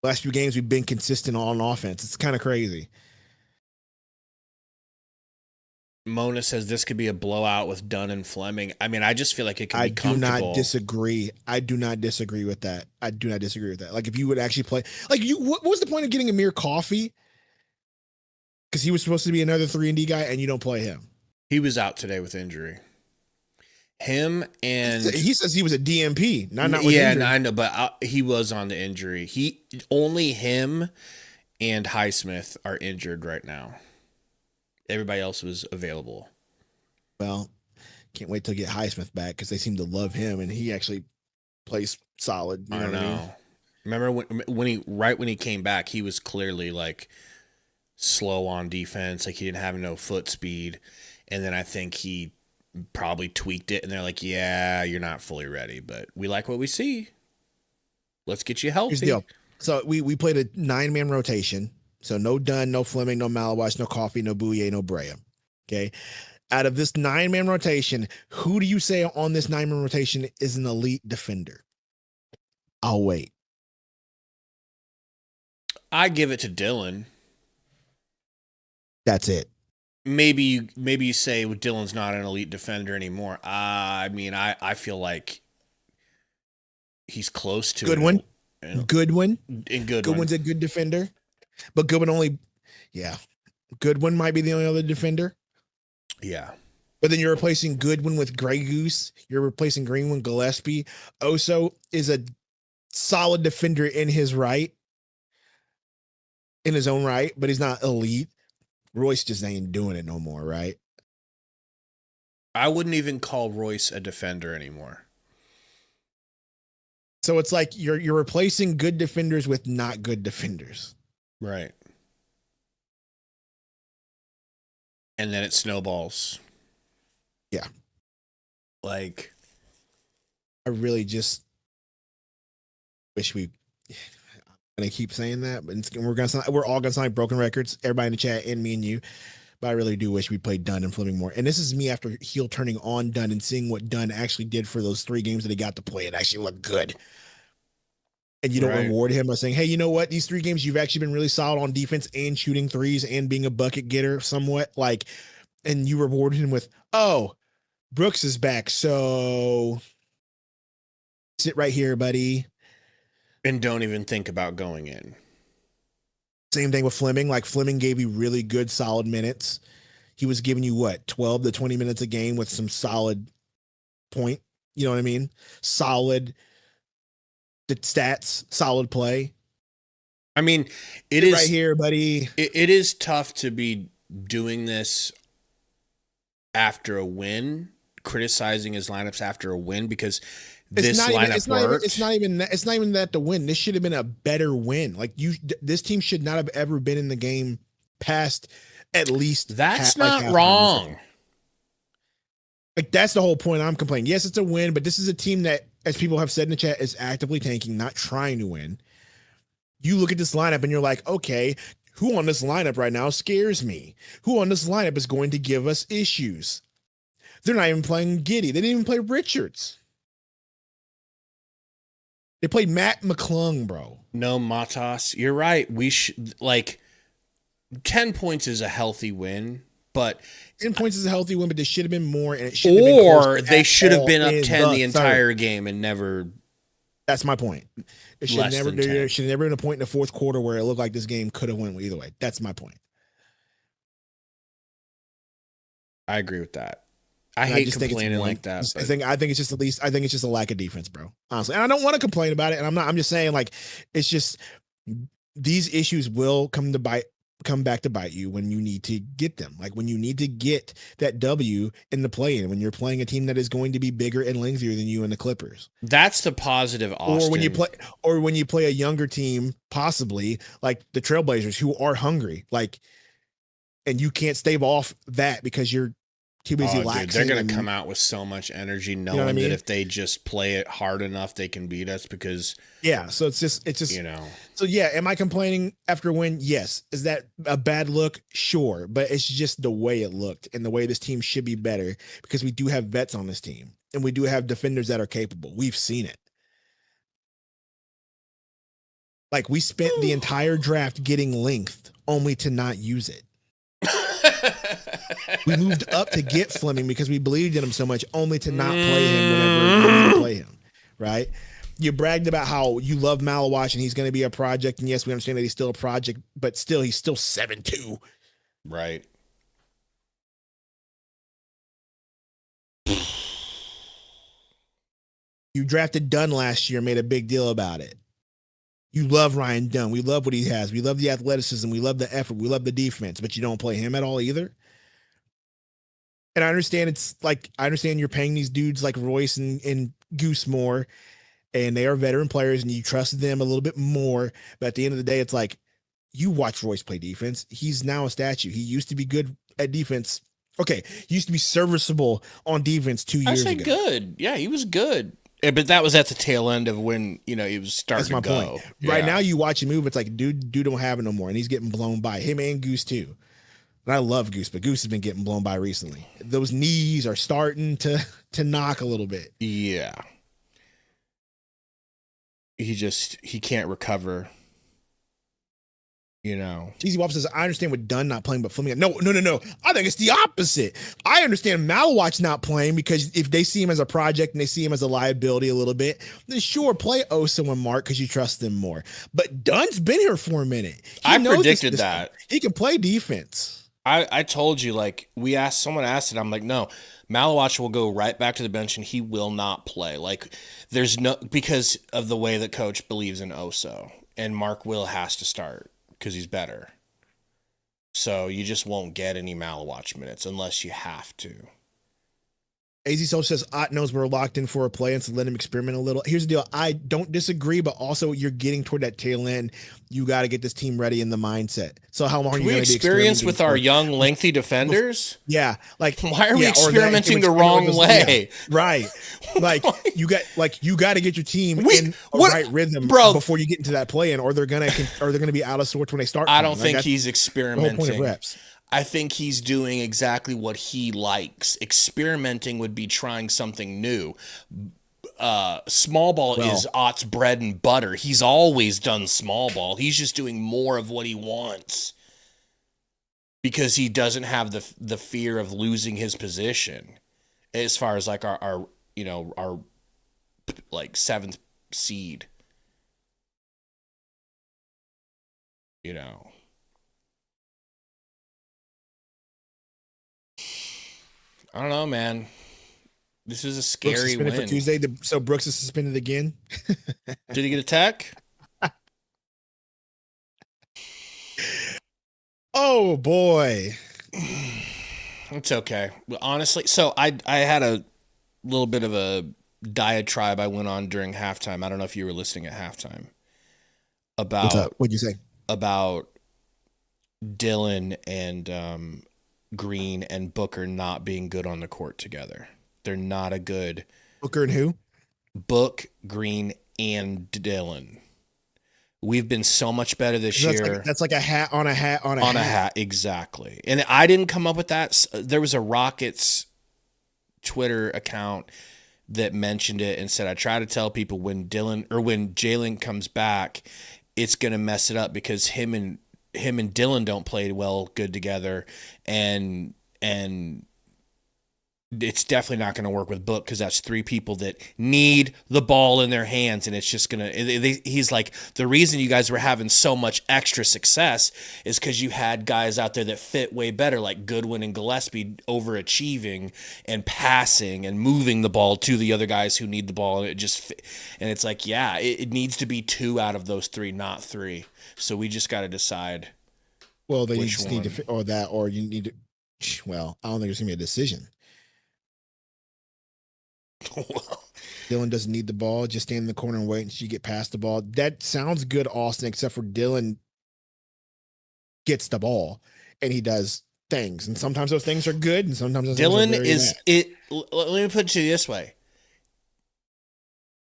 S3: Last few games, we've been consistent on offense. It's kind of crazy.
S2: Mona says this could be a blowout with Dunn and Fleming. I mean, I just feel like it could be comfortable.
S3: I do not disagree. I do not disagree with that. Like if you would actually play, like what was the point of getting Amir Coffey? Because he was supposed to be another 3-and-D guy, and you don't play him.
S2: He was out today with injury. Him and
S3: he says he was a DMP, not with
S2: yeah,
S3: injury.
S2: I know, but he was on the injury. Only him and Highsmith are injured right now. Everybody else was available.
S3: Well, can't wait to get Highsmith back because they seem to love him, and he actually plays solid. You know what I mean?
S2: Remember when he came back, he was clearly like slow on defense, like he didn't have no foot speed, and then I think he probably tweaked it, and they're like, "Yeah, you're not fully ready, but we like what we see. Let's get you healthy."
S3: Here's the deal. So we played a 9-man rotation. So no Dunn, no Fleming, no Malawash, no Coffee, no Bouye, no Brea. Okay. Out of this 9-man rotation, who do you say on this 9-man rotation is an elite defender? I'll wait.
S2: I give it to Dylan.
S3: That's it.
S2: Maybe you say Dylan's not an elite defender anymore. I mean, I feel like he's close to
S3: Goodwin.
S2: Goodwin's
S3: a good defender. But Goodwin Goodwin might be the only other defender.
S2: Yeah.
S3: But then you're replacing Goodwin with Grey Goose. You're replacing Greenwood, Gillespie. Oso is a solid defender in his own right, but he's not elite. Royce just ain't doing it no more, right?
S2: I wouldn't even call Royce a defender anymore.
S3: So it's like you're replacing good defenders with not good defenders.
S2: Right. And then it snowballs.
S3: Yeah.
S2: Like,
S3: I really just wish we. I'm gonna keep saying that, but we're all gonna sound like broken records. Everybody in the chat and me and you. But I really do wish we played Dunn and Fleming more. And this is me after heel turning on Dunn and seeing what Dunn actually did for those 3 games that he got to play. It actually looked good. And you don't reward him by saying, hey, you know what? These 3 games, you've actually been really solid on defense and shooting threes and being a bucket getter somewhat. Like, and you reward him with, oh, Brooks is back. So sit right here, buddy.
S2: And don't even think about going in.
S3: Same thing with Fleming. Like, Fleming gave you really good, solid minutes. He was giving you, 12 to 20 minutes a game with some solid point. You know what I mean? Solid stats, solid play.
S2: I mean, it is
S3: right here, buddy.
S2: It is tough to be doing this after a win, criticizing his lineups after a win, because lineup worked.
S3: It's not even that to win. This should have been a better win. Like, this team should not have ever been in the game past at least.
S2: That's not wrong.
S3: Like, that's the whole point I'm complaining. Yes, it's a win, but this is a team that, as people have said in the chat, is actively tanking, not trying to win. You look at this lineup and you're like, okay, who on this lineup right now scares me? Who on this lineup is going to give us issues? They're not even playing Giddy. They didn't even play Richards. They played Matt McClung, bro.
S2: No, Matas. You're right. We should, 10 points is a healthy win, but
S3: 10 points is a healthy win, but they should have been more, and it should have been
S2: or they should have been up 10 the entire game and never.
S3: That's my point. It should never been a point in the fourth quarter where it looked like this game could have went either way. That's my point.
S2: I agree with that. I hate complaining like that.
S3: I think it's just a lack of defense, bro. Honestly. And I don't want to complain about it. And I'm just saying, like, it's just these issues will come back to bite you when you need to get them. Like, when you need to get that W in the play-in, when you're playing a team that is going to be bigger and lengthier than you and the Clippers.
S2: That's the positive, Austin.
S3: Or when you play a younger team, possibly like the Trailblazers, who are hungry, like, and you can't stave off that because you're too busy
S2: they're going to come out with so much energy, knowing that if they just play it hard enough, they can beat us. Because
S3: so it's just So yeah, am I complaining after a win? Yes. Is that a bad look? Sure, but it's just the way it looked and the way this team should be better, because we do have vets on this team and we do have defenders that are capable. We've seen it. Like, we spent the entire draft getting length only to not use it. We moved up to get Fleming because we believed in him so much, only to not play him whenever we need to play him, right? You bragged about how you love Malawach and he's going to be a project, and yes, we understand that he's still a project, but still, he's still 7'2".
S2: Right.
S3: You drafted Dunn last year, made a big deal about it. You love Ryan Dunn. We love what he has. We love the athleticism. We love the effort. We love the defense, but you don't play him at all either. And I understand you're paying these dudes like Royce and Goose more, and they are veteran players and you trust them a little bit more. But at the end of the day, it's like, you watch Royce play defense. He's now a statue. He used to be good at defense. Okay. He used to be serviceable on defense 2 years ago.
S2: Good. Yeah, he was good. But that was at the tail end of when, he was starting to go. That's my point.
S3: Yeah. Right now, you watch him move, it's like, dude don't have it no more, and he's getting blown by. Him and Goose, too. And I love Goose, but Goose has been getting blown by recently. Those knees are starting to knock a little bit.
S2: Yeah. He can't recover.
S3: Cheesy Wop says, I understand with Dunn not playing, but Fleming. No. I think it's the opposite. I understand Malawach not playing because if they see him as a project and they see him as a liability a little bit, then sure, play Oso and Mark because you trust them more. But Dunn's been here for a minute.
S2: I predicted that.
S3: He can play defense.
S2: I told you, someone asked it. I'm like, no, Malawach will go right back to the bench and he will not play. Because of the way that coach believes in Oso, and Mark Will has to start because he's better. So you just won't get any Malawach minutes unless you have to.
S3: AZ Soul says Ott knows we're locked in for a play, and so let him experiment a little. Here's the deal. I don't disagree, but also you're getting toward that tail end. You got to get this team ready in the mindset. So how long are you going to be
S2: experience with our young, lengthy defenders?
S3: Yeah. Like,
S2: why are we experimenting the wrong way?
S3: Yeah, right. Like you got to get your team in a right rhythm, bro, before you get into that play in, or they're going to be out of sorts when they start.
S2: I don't think he's experimenting.
S3: The whole point of reps.
S2: I think he's doing exactly what he likes. Experimenting would be trying something new. Small ball is Ott's bread and butter. He's always done small ball. He's just doing more of what he wants because he doesn't have the fear of losing his position as far as like our like 7th seed. You know. I don't know, man. This is a scary win.
S3: For Tuesday, so Brooks is suspended again.
S2: Did he get a tech?
S3: Oh boy,
S2: it's okay. Honestly, so I had a little bit of a diatribe I went on during halftime. I don't know if you were listening at halftime. About
S3: what's up? What'd you say
S2: about Dylan and Green and Booker not being good on the court together? They're not a good
S3: Booker and who?
S2: Book, Green, and Dylan. We've been so much better this year.
S3: That's like a hat on a hat on a
S2: hat. On a hat, exactly. And I didn't come up with that. There was a Rockets Twitter account that mentioned it and said, I try to tell people when Jalen comes back, it's going to mess it up because him and Dylan don't play good together, and it's definitely not going to work with Book because that's 3 people that need the ball in their hands, and it's just going to – he's like, the reason you guys were having so much extra success is because you had guys out there that fit way better, like Goodwin and Gillespie overachieving and passing and moving the ball to the other guys who need the ball, and it's like, yeah, it needs to be 2 out of those 3, not 3. So we just got to decide.
S3: Well, they just need to, or you need to. Well, I don't think there's gonna be a decision. Dylan doesn't need the ball. Just stand in the corner and wait until you get past the ball. That sounds good, Austin. Except for Dylan gets the ball and he does things, and sometimes those things are good, and sometimes those
S2: Dylan
S3: things are
S2: is it. Let me put it to you this way: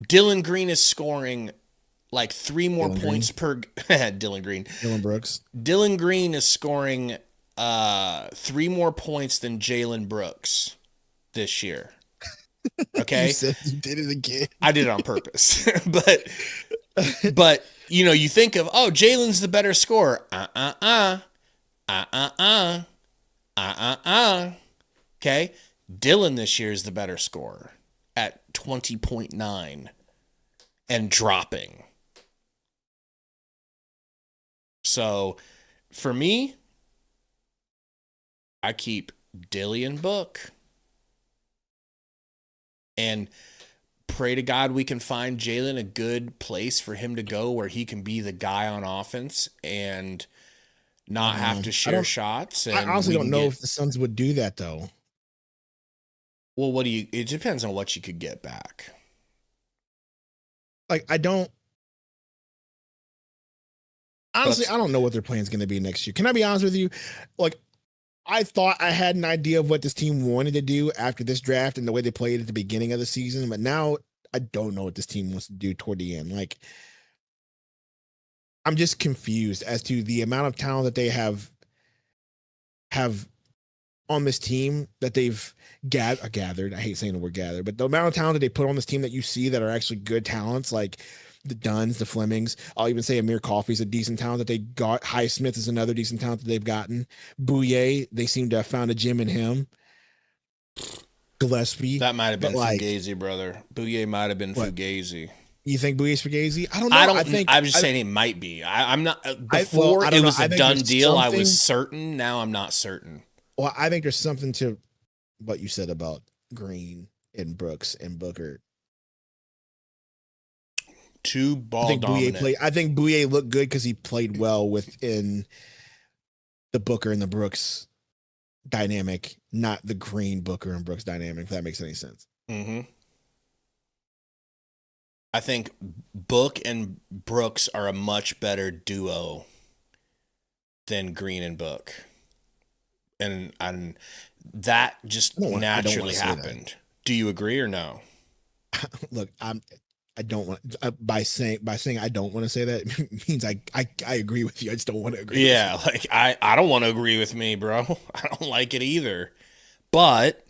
S2: Dylan Green is scoring like 3 more points per Dylan Green.
S3: Dylan Brooks.
S2: Dylan Green is scoring 3 more points than Jalen Brooks this year. Okay.
S3: You said you did it again.
S2: I did it on purpose. but you think of, Jalen's the better scorer. Okay. Dylan this year is the better scorer at 20.9 and dropping. So, for me, I keep Dilly and Book. And pray to God we can find Jalen a good place for him to go where he can be the guy on offense and not have to share shots. And
S3: I honestly don't know if the Suns would do that, though.
S2: Well, it depends on what you could get back.
S3: Like, I don't know what their plan is going to be next year. Can I be honest with you? Like, I thought I had an idea of what this team wanted to do after this draft and the way they played at the beginning of the season, but now I don't know what this team wants to do toward the end. Like, I'm just confused as to the amount of talent that they have on this team that they've gathered. I hate saying the word gathered, but the amount of talent that they put on this team that you see that are actually good talents, like the Dunns, the Flemings. I'll even say Amir Coffey's a decent talent that they got. Highsmith is another decent talent that they've gotten. Bouye, they seem to have found a gem in him. Gillespie.
S2: That might have been Fugazi, brother. Bouye might have been Fugazi.
S3: You think Bouye's Fugazi? I don't know.
S2: I'm just saying it might be. I'm not. Before it was a done deal, I was certain. Now I'm not certain.
S3: Well, I think there's something to what you said about Green and Brooks and Booker.
S2: 2 ball dominant.
S3: I think Bouye looked good because he played well within the Booker and the Brooks dynamic, not the Green, Booker, and Brooks dynamic, if that makes any sense.
S2: Mm-hmm. I think Book and Brooks are a much better duo than Green and Book. And that just naturally happened. Do you agree or no?
S3: Look, I don't want by saying I don't want to say that means I agree with you. I just don't want to agree.
S2: Yeah, like I don't want to agree with me, bro. I don't like it either. But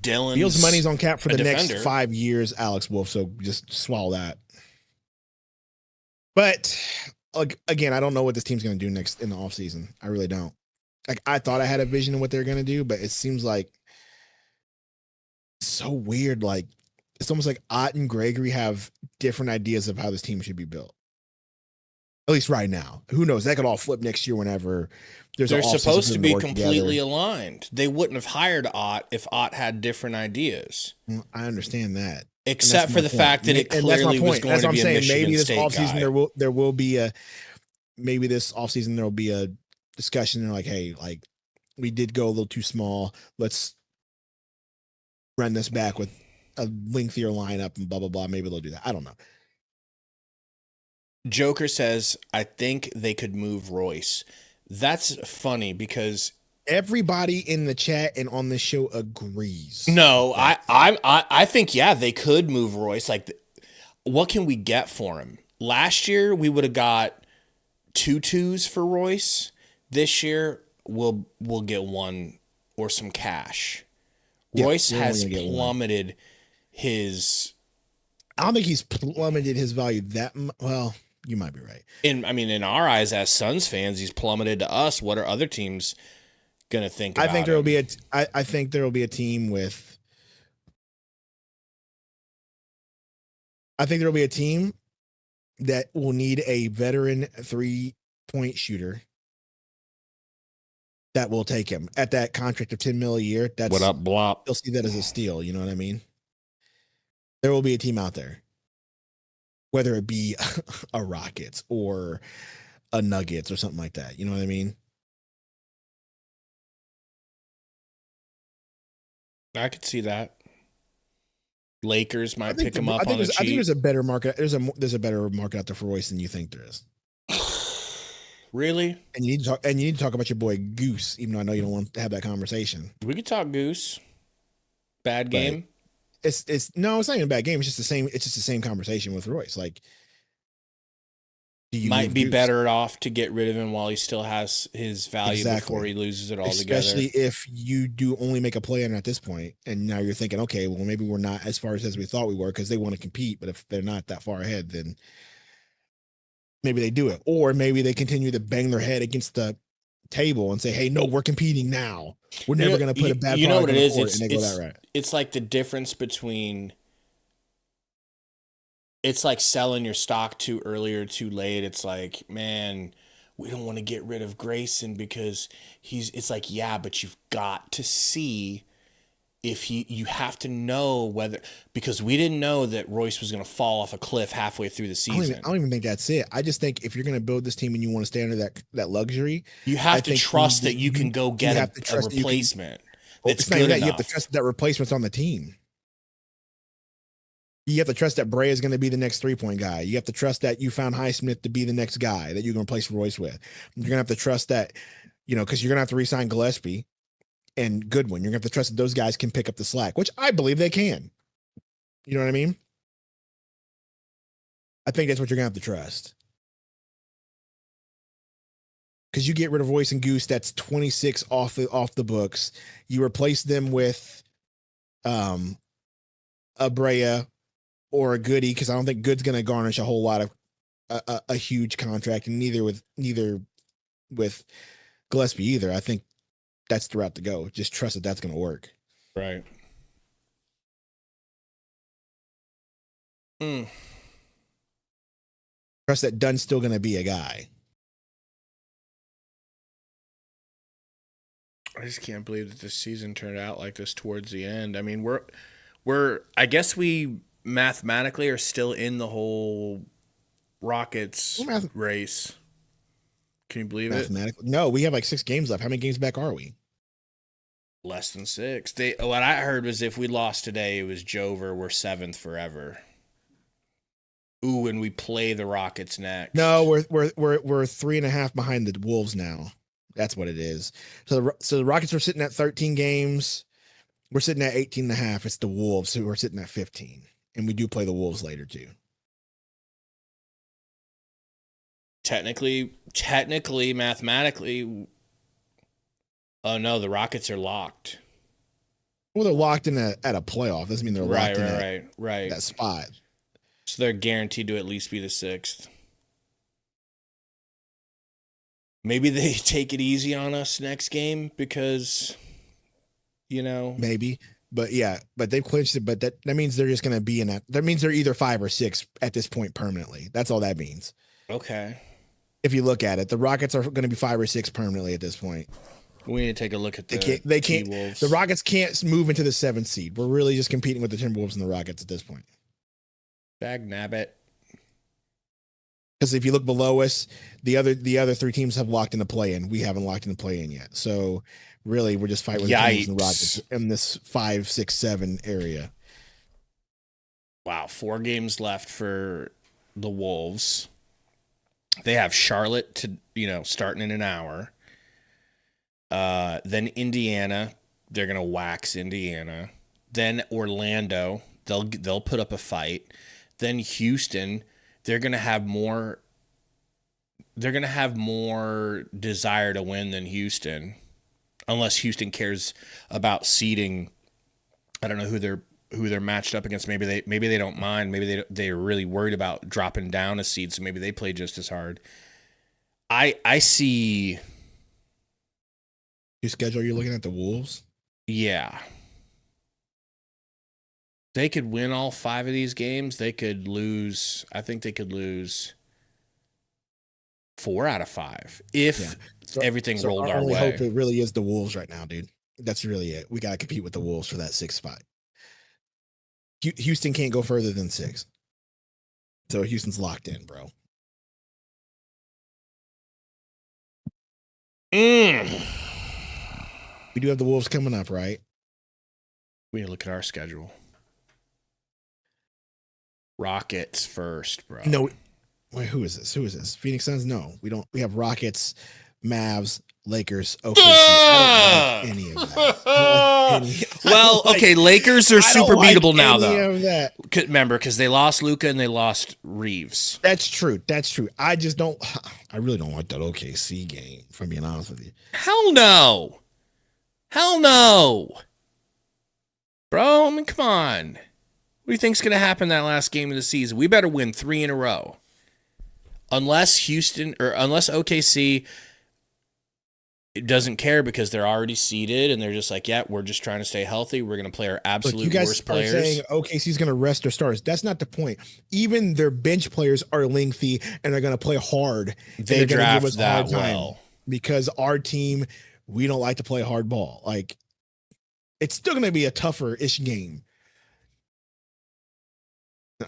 S3: Beal's money's on cap for the next 5 years, Alex Wolf. So just swallow that. But again, I don't know what this team's going to do next in the offseason. I really don't. Like, I thought I had a vision of what they're going to do, but it seems like so weird. Like, it's almost like Ott and Gregory have different ideas of how this team should be built. At least right now. Who knows? That could all flip next year whenever
S2: they're supposed to be completely aligned. They wouldn't have hired Ott if Ott had different ideas.
S3: Well, I understand that.
S2: Except for the fact that it clearly was going to be a Michigan State guy.
S3: There will be a maybe this offseason there will be a discussion. They're like, hey, like we did go a little too small. Let's run this back with a lengthier lineup and blah blah blah. Maybe they'll do that. I don't know.
S2: Joker says, I think they could move Royce. That's funny because
S3: everybody in the chat and on this show agrees.
S2: No, I think, yeah, they could move Royce. Like, what can we get for him? Last year, we would have got 2 2s for Royce. This year, we'll get 1 or some cash. Yeah, Royce has plummeted his...
S3: I don't think he's plummeted his value that well. You might be right.
S2: In our eyes, as Suns fans, he's plummeted to us. What are other teams gonna think about
S3: I think there will be I think there will be a team with. I think there will be a team that will need a veteran 3-point shooter that will take him at that contract of $10 million a year. That's
S2: what up, Blop.
S3: You'll see that as a steal. You know what I mean? There will be a team out there. Whether it be a Rockets or a Nuggets or something like that. You know what I mean?
S2: I could see that. Lakers might pick him up on a cheap.
S3: I think there's a better market. There's a better market out there for Royce than you think there is.
S2: Really?
S3: And you need to talk about your boy Goose, even though I know you don't want to have that conversation.
S2: We could talk Goose. Bad game.
S3: But it's not even a bad game. It's just the same conversation with Royce. Like,
S2: might be better off to get rid of him while he still has his value before he loses it altogether.
S3: Especially if you do only make a play on at this point, and now you're thinking, okay, well maybe we're not as far as we thought we were because they want to compete. But if they're not that far ahead, then maybe they do it, or maybe they continue to bang their head against the table and say, hey, no, we're competing now. We're never going to put a bad product on the court, and they go that route.
S2: It's like the difference between it's like selling your stock too early or too late. It's like, man, we don't want to get rid of Grayson because it's like, yeah, but you've got to see if you have to know whether, because we didn't know that Royce was going to fall off a cliff halfway through the season.
S3: I don't even think that's it. I just think if you're going to build this team and you want to stay under that luxury,
S2: you have to trust that you can go get a replacement. It's good enough.
S3: You have to trust that replacement's on the team. You have to trust that Bray is going to be the next 3-point guy. You have to trust that you found Highsmith to be the next guy that you're going to replace Royce with. You're going to have to trust that, because you're going to have to re-sign Gillespie and Goodwin. You're going to have to trust that those guys can pick up the slack, which I believe they can. You know what I mean? I think that's what you're going to have to trust. Because you get rid of Royce and Goose, that's 26 off the books. You replace them with a Brea or a Goody, because I don't think Good's going to garnish a whole lot of a huge contract, and neither with Gillespie either. I think that's the route to go. Just trust that that's going to work.
S2: Right.
S3: Trust that Dunn's still going to be a guy.
S2: I just can't believe that this season turned out like this towards the end. I mean, we're I guess we mathematically are still in the whole Rockets race. Can you believe it?
S3: No, we have like 6 games left. How many games back are we?
S2: Less than 6. What I heard was if we lost today, it was Jover. We're 7th forever. Ooh, and we play the Rockets next.
S3: No, we're 3.5 behind the Wolves now. That's what it is. So the Rockets are sitting at 13 games. We're sitting at 18.5. It's the Wolves who are sitting at 15. And we do play the Wolves later too.
S2: Technically, mathematically, oh no, the Rockets are locked.
S3: Well, they're locked in at a playoff. Doesn't mean they're locked in that spot.
S2: So they're guaranteed to at least be the 6th. Maybe they take it easy on us next game because,
S3: Maybe. But yeah, but they've clinched it. But that means they're just going to be in that. That means they're either 5 or 6 at this point permanently. That's all that means.
S2: Okay.
S3: If you look at it, the Rockets are going to be 5 or 6 permanently at this point.
S2: We need to take a look at
S3: They can't.
S2: T-Wolves.
S3: The Rockets can't move into the 7th seed. We're really just competing with the Timberwolves and the Rockets at this point.
S2: Dag nabbit.
S3: Because if you look below us, the other 3 teams have locked in the play-in. We haven't locked in the play-in yet. So really, we're just fighting with the Timberwolves and Rockets in this 5, 6, 7 area.
S2: Wow, 4 games left for the Wolves. They have Charlotte to starting in an hour. Then Indiana, they're gonna wax Indiana. Then Orlando, they'll put up a fight. Then Houston, they're gonna have more desire to win than Houston, unless Houston cares about seeding. I don't know who they're matched up against. Maybe they don't mind. Maybe they're really worried about dropping down a seed, so maybe they play just as hard. I see.
S3: Your schedule, you're looking at the Wolves?
S2: Yeah. They could win all 5 of these games. They could lose. I think they could lose 4 out of 5 if everything rolled our way.
S3: I hope it really is the Wolves right now, dude. That's really it. We got to compete with the Wolves for that 6th spot. Houston can't go further than 6. So Houston's locked in, bro. We do have the Wolves coming up, right?
S2: We look at our schedule. Rockets first, bro.
S3: No, wait, who is this? Phoenix Suns? No, we don't. We have Rockets, Mavs, Lakers, OKC. I don't like any of that.
S2: Well, okay, Lakers are super beatable now, though.
S3: Of that.
S2: Remember, because they lost Luka and they lost Reeves.
S3: That's true. I just don't. I really don't like that OKC game, if I'm being honest with you.
S2: Hell no. Bro, I mean, come on. What do you think's going to happen that last game of the season? We better win 3 in a row. Unless OKC doesn't care because they're already seeded and they're just like, yeah, we're just trying to stay healthy. We're going to play our absolute worst players.
S3: You guys are saying OKC's going to rest their stars. That's not the point. Even their bench players are lengthy and they're going to play hard.
S2: They draft that well.
S3: Because our team, we don't like to play hard ball. Like, it's still going to be a tougher-ish game.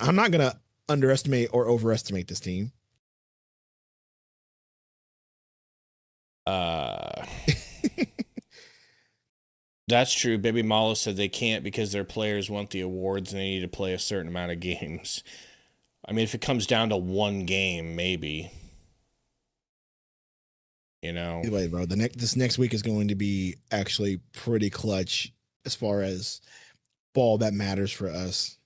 S3: I'm not going to underestimate or overestimate this team.
S2: That's true. Baby Malo said they can't because their players want the awards and they need to play a certain amount of games. I mean, if it comes down to 1 game, maybe.
S3: Anyway, bro, this next week is going to be actually pretty clutch as far as ball that matters for us.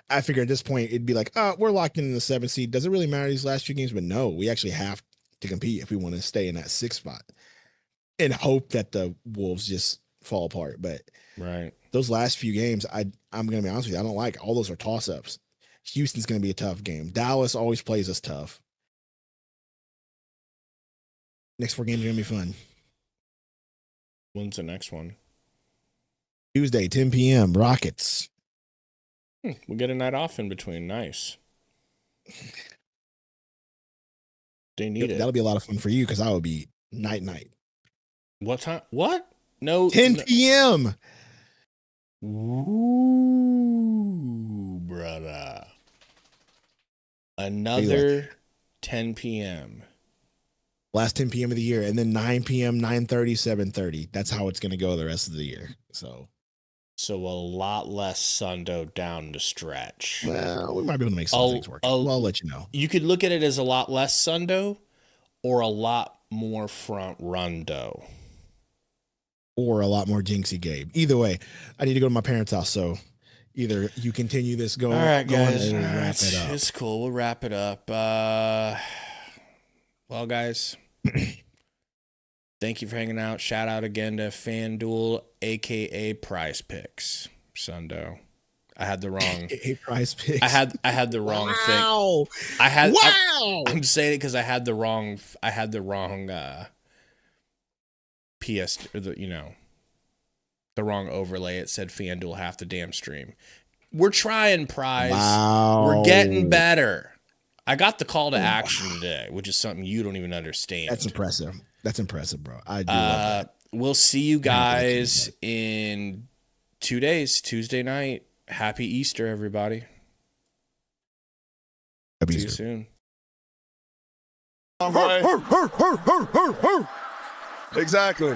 S3: I figure at this point it'd be like, we're locked in the 7th seed. Does it really matter these last few games? But no, we actually have to compete if we want to stay in that 6th spot and hope that the Wolves just fall apart. But
S2: right,
S3: those last few games, I'm going to be honest with you, I don't like. All those are toss-ups. Houston's going to be a tough game. Dallas always plays us tough. Next 4 games are going to be fun.
S2: When's the next one?
S3: Tuesday, 10 p.m., Rockets.
S2: We'll get a night off in between. Nice. They need it.
S3: That'll be a lot of fun for you because I will be night.
S2: What time? What? No.
S3: 10 p.m.
S2: Ooh, brother. Another 10 p.m.
S3: last 10 p.m. of the year, and then 9 p.m., 9:30, 7:30. That's how it's going to go the rest of the year. So
S2: a lot less Sundo down the stretch.
S3: well, we might be able to make some things work. I'll let you know.
S2: You could look at it as a lot less Sundo or a lot more front rundo.
S3: Or a lot more jinxy Gabe. Either way, I need to go to my parents' house, so either you continue this going.
S2: All right, guys.
S3: Wrap it up.
S2: It's cool. We'll wrap it up. Well, guys, thank you for hanging out. Shout out again to FanDuel, aka Prize Picks. Sundo. I had the wrong
S3: Prize Picks.
S2: I had the wrong
S3: wow.
S2: thing.
S3: Wow.
S2: I'm saying it because I had the wrong PS or the wrong overlay. It said FanDuel half the damn stream. We're trying, Prize.
S3: Wow.
S2: We're getting better. I got the call to action today, which is something you don't even understand.
S3: That's impressive, bro. I do love that.
S2: We'll see you guys in 2 days, Tuesday night. Happy Easter, everybody.
S3: Happy
S2: See you
S3: Easter.
S2: soon.
S1: Exactly.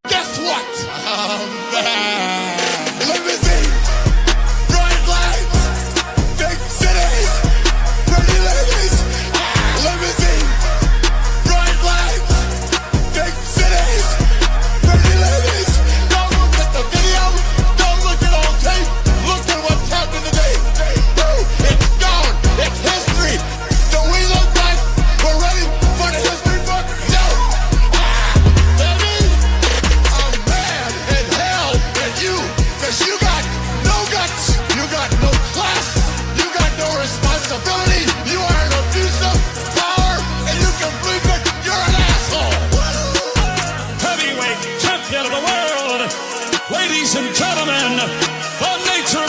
S1: Guess what? I'm back. Limousine, bright lights, big cities, pretty ladies. Limousine, bright lights, big cities, pretty ladies. Don't look at the video, don't look at all tape. Look at what's happened today. It's gone. It's history. Do we look like we're ready for the history book? No. Baby, I'm mad at hell at you, cause you got no guts, you got no class, you got no responsibility, you are an abuse of power, and you can believe it, you're an asshole.
S4: Heavyweight champion of the world, ladies and gentlemen, the nature